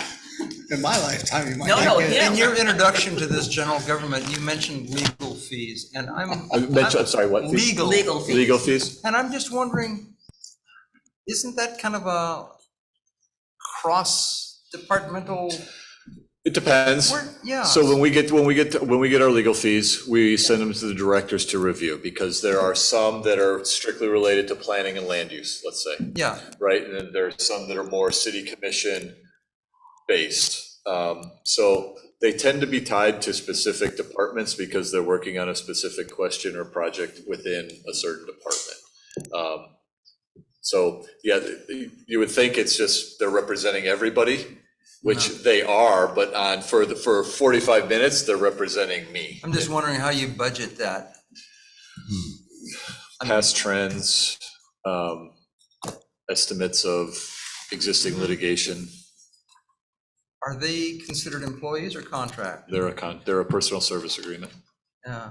In my lifetime, you might. In your introduction to this general government, you mentioned legal fees, and I'm sorry, what fees? Legal fees. Legal fees? And I'm just wondering, isn't that kind of a cross-departmental It depends. Yeah. So when we get our legal fees, we send them to the directors to review, because there are some that are strictly related to planning and land use, let's say. Yeah. Right, and then there are some that are more city commission based. So they tend to be tied to specific departments because they're working on a specific question or project within a certain department. So yeah, you would think it's just they're representing everybody, which they are, but for 45 minutes, they're representing me. I'm just wondering how you budget that. Past trends, estimates of existing litigation. Are they considered employees or contract? They're a personal service agreement. Yeah.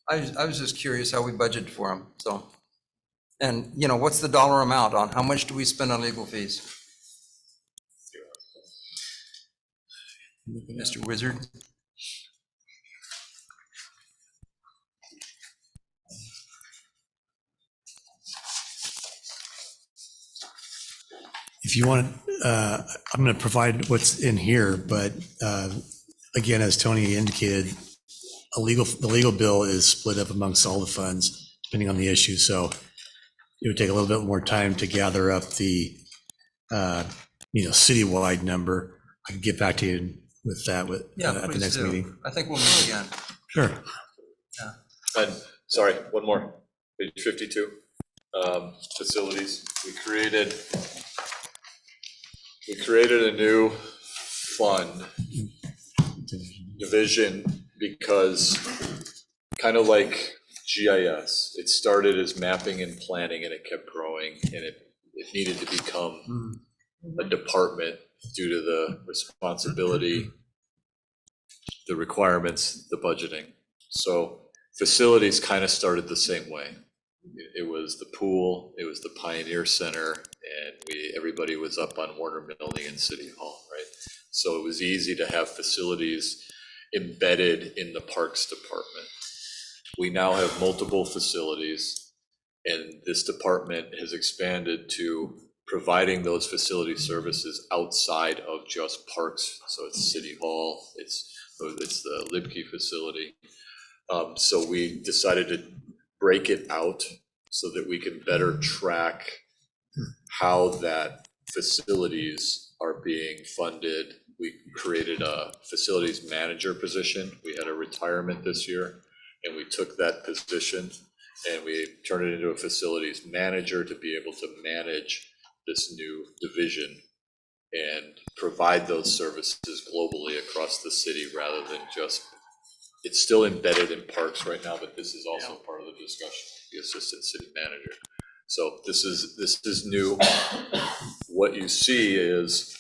I was just curious how we budget for them, so. And, you know, what's the dollar amount on, how much do we spend on legal fees? Mr. Wizard? If you want, I'm going to provide what's in here, but again, as Tony indicated, the legal bill is split up amongst all the funds, depending on the issue. So it would take a little bit more time to gather up the, citywide number. I can get back to you with that at the next meeting. I think we'll meet again. Sure. Yeah. And sorry, one more, page 52, facilities. We created a new fund division because kind of like GIS, it started as mapping and planning and it kept growing, and it needed to become a department due to the responsibility, the requirements, the budgeting. So facilities kind of started the same way. It was the pool, it was the Pioneer Center, and everybody was up on Warner Milling and City Hall, right? So it was easy to have facilities embedded in the Parks Department. We now have multiple facilities, and this department has expanded to providing those facility services outside of just parks. So it's City Hall, it's the Libke facility. So we decided to break it out so that we can better track how that facilities are being funded. We created a facilities manager position. We had a retirement this year, and we took that position and we turned it into a facilities manager to be able to manage this new division and provide those services globally across the city rather than just, it's still embedded in parks right now, but this is also part of the discussion, the assistant city manager. So this is new. What you see is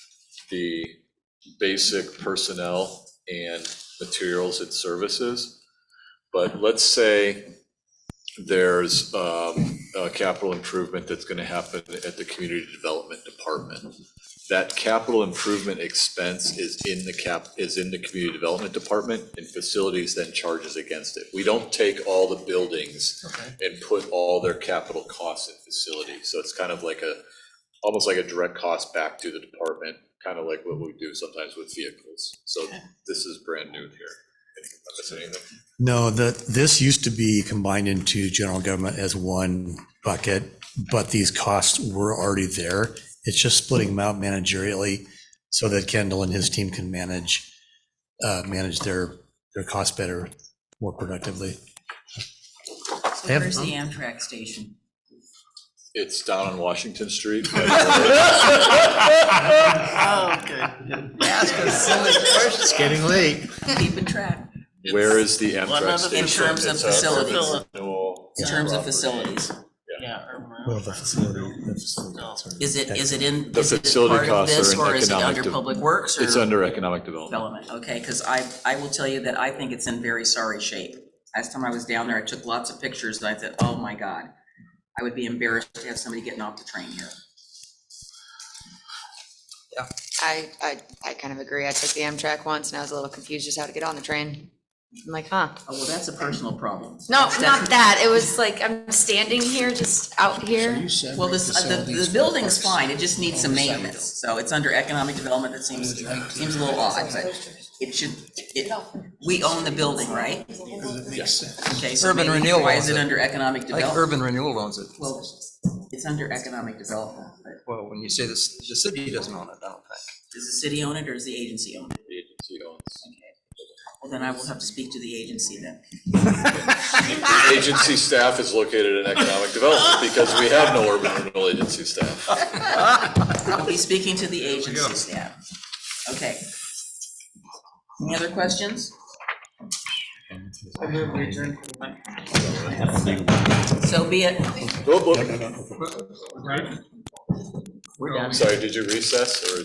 the basic personnel and materials and services. But let's say there's a capital improvement that's going to happen at the community development department. That capital improvement expense is in the community development department, and facilities then charges against it. We don't take all the buildings and put all their capital costs in facilities. So it's kind of like almost like a direct cost back to the department, kind of like what we do sometimes with vehicles. So this is brand new here. Am I missing anything? No, this used to be combined into general government as one bucket, but these costs were already there. It's just splitting them out managerially so that Kendall and his team can manage their costs better, more productively. So where's the Amtrak station? It's down on Washington Street. Oh, good. Ask a silly question. It's getting late. Keeping track. Where is the Amtrak station? In terms of facilities. In terms of facilities. Yeah. Well, the facility. Is it in, The is it facility part of costs this, are in or is it economic. under public works? Or It's under economic development. Okay, because I will tell you that I think it's in very sorry shape. Last time I was down there, I took lots of pictures and I said, oh my God, I would be embarrassed to have somebody getting off the train here. I kind of agree. I took the Amtrak once and I was a little confused just how to get on the train. I'm like, huh. Oh, well, that's a personal problem. No, That's not that. It was like, I'm standing here, just out here. Well, the building's fine, it just needs some maintenance, so it's under economic development, that seems a little odd, but it should, we own the building, right? Yes. Okay, so Urban maybe renewal why owns is it it. under economic I think development? urban renewal owns it. Well, it's under economic development, but Well, when you say this, the city doesn't own it, I don't think. does the city own it or does the agency own it? The agency owns. Okay. Well, then I will have to speak to the agency then. Agency staff is located in economic development because we have no urban renewal agency staff. I'll be speaking to the agency staff. Okay. Any other questions? I move we adjourn. So be it. Right? We're done. Sorry, did you recess or?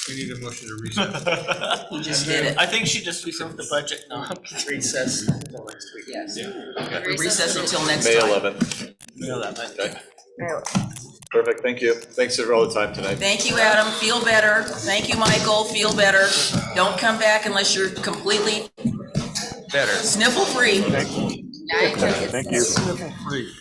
We need a motion to recess. He just did it. I think she just approved the budget, no, recess. Yes. Okay. We recess until next May time. 11th. No, that might. Okay. Perfect, thank you. Thanks for all the time tonight. Thank you, Adam. Feel better. Thank you, Michael. Feel better. Don't come back unless you're completely Better. sniffle free. Thank you. Thank you. Sniffle free.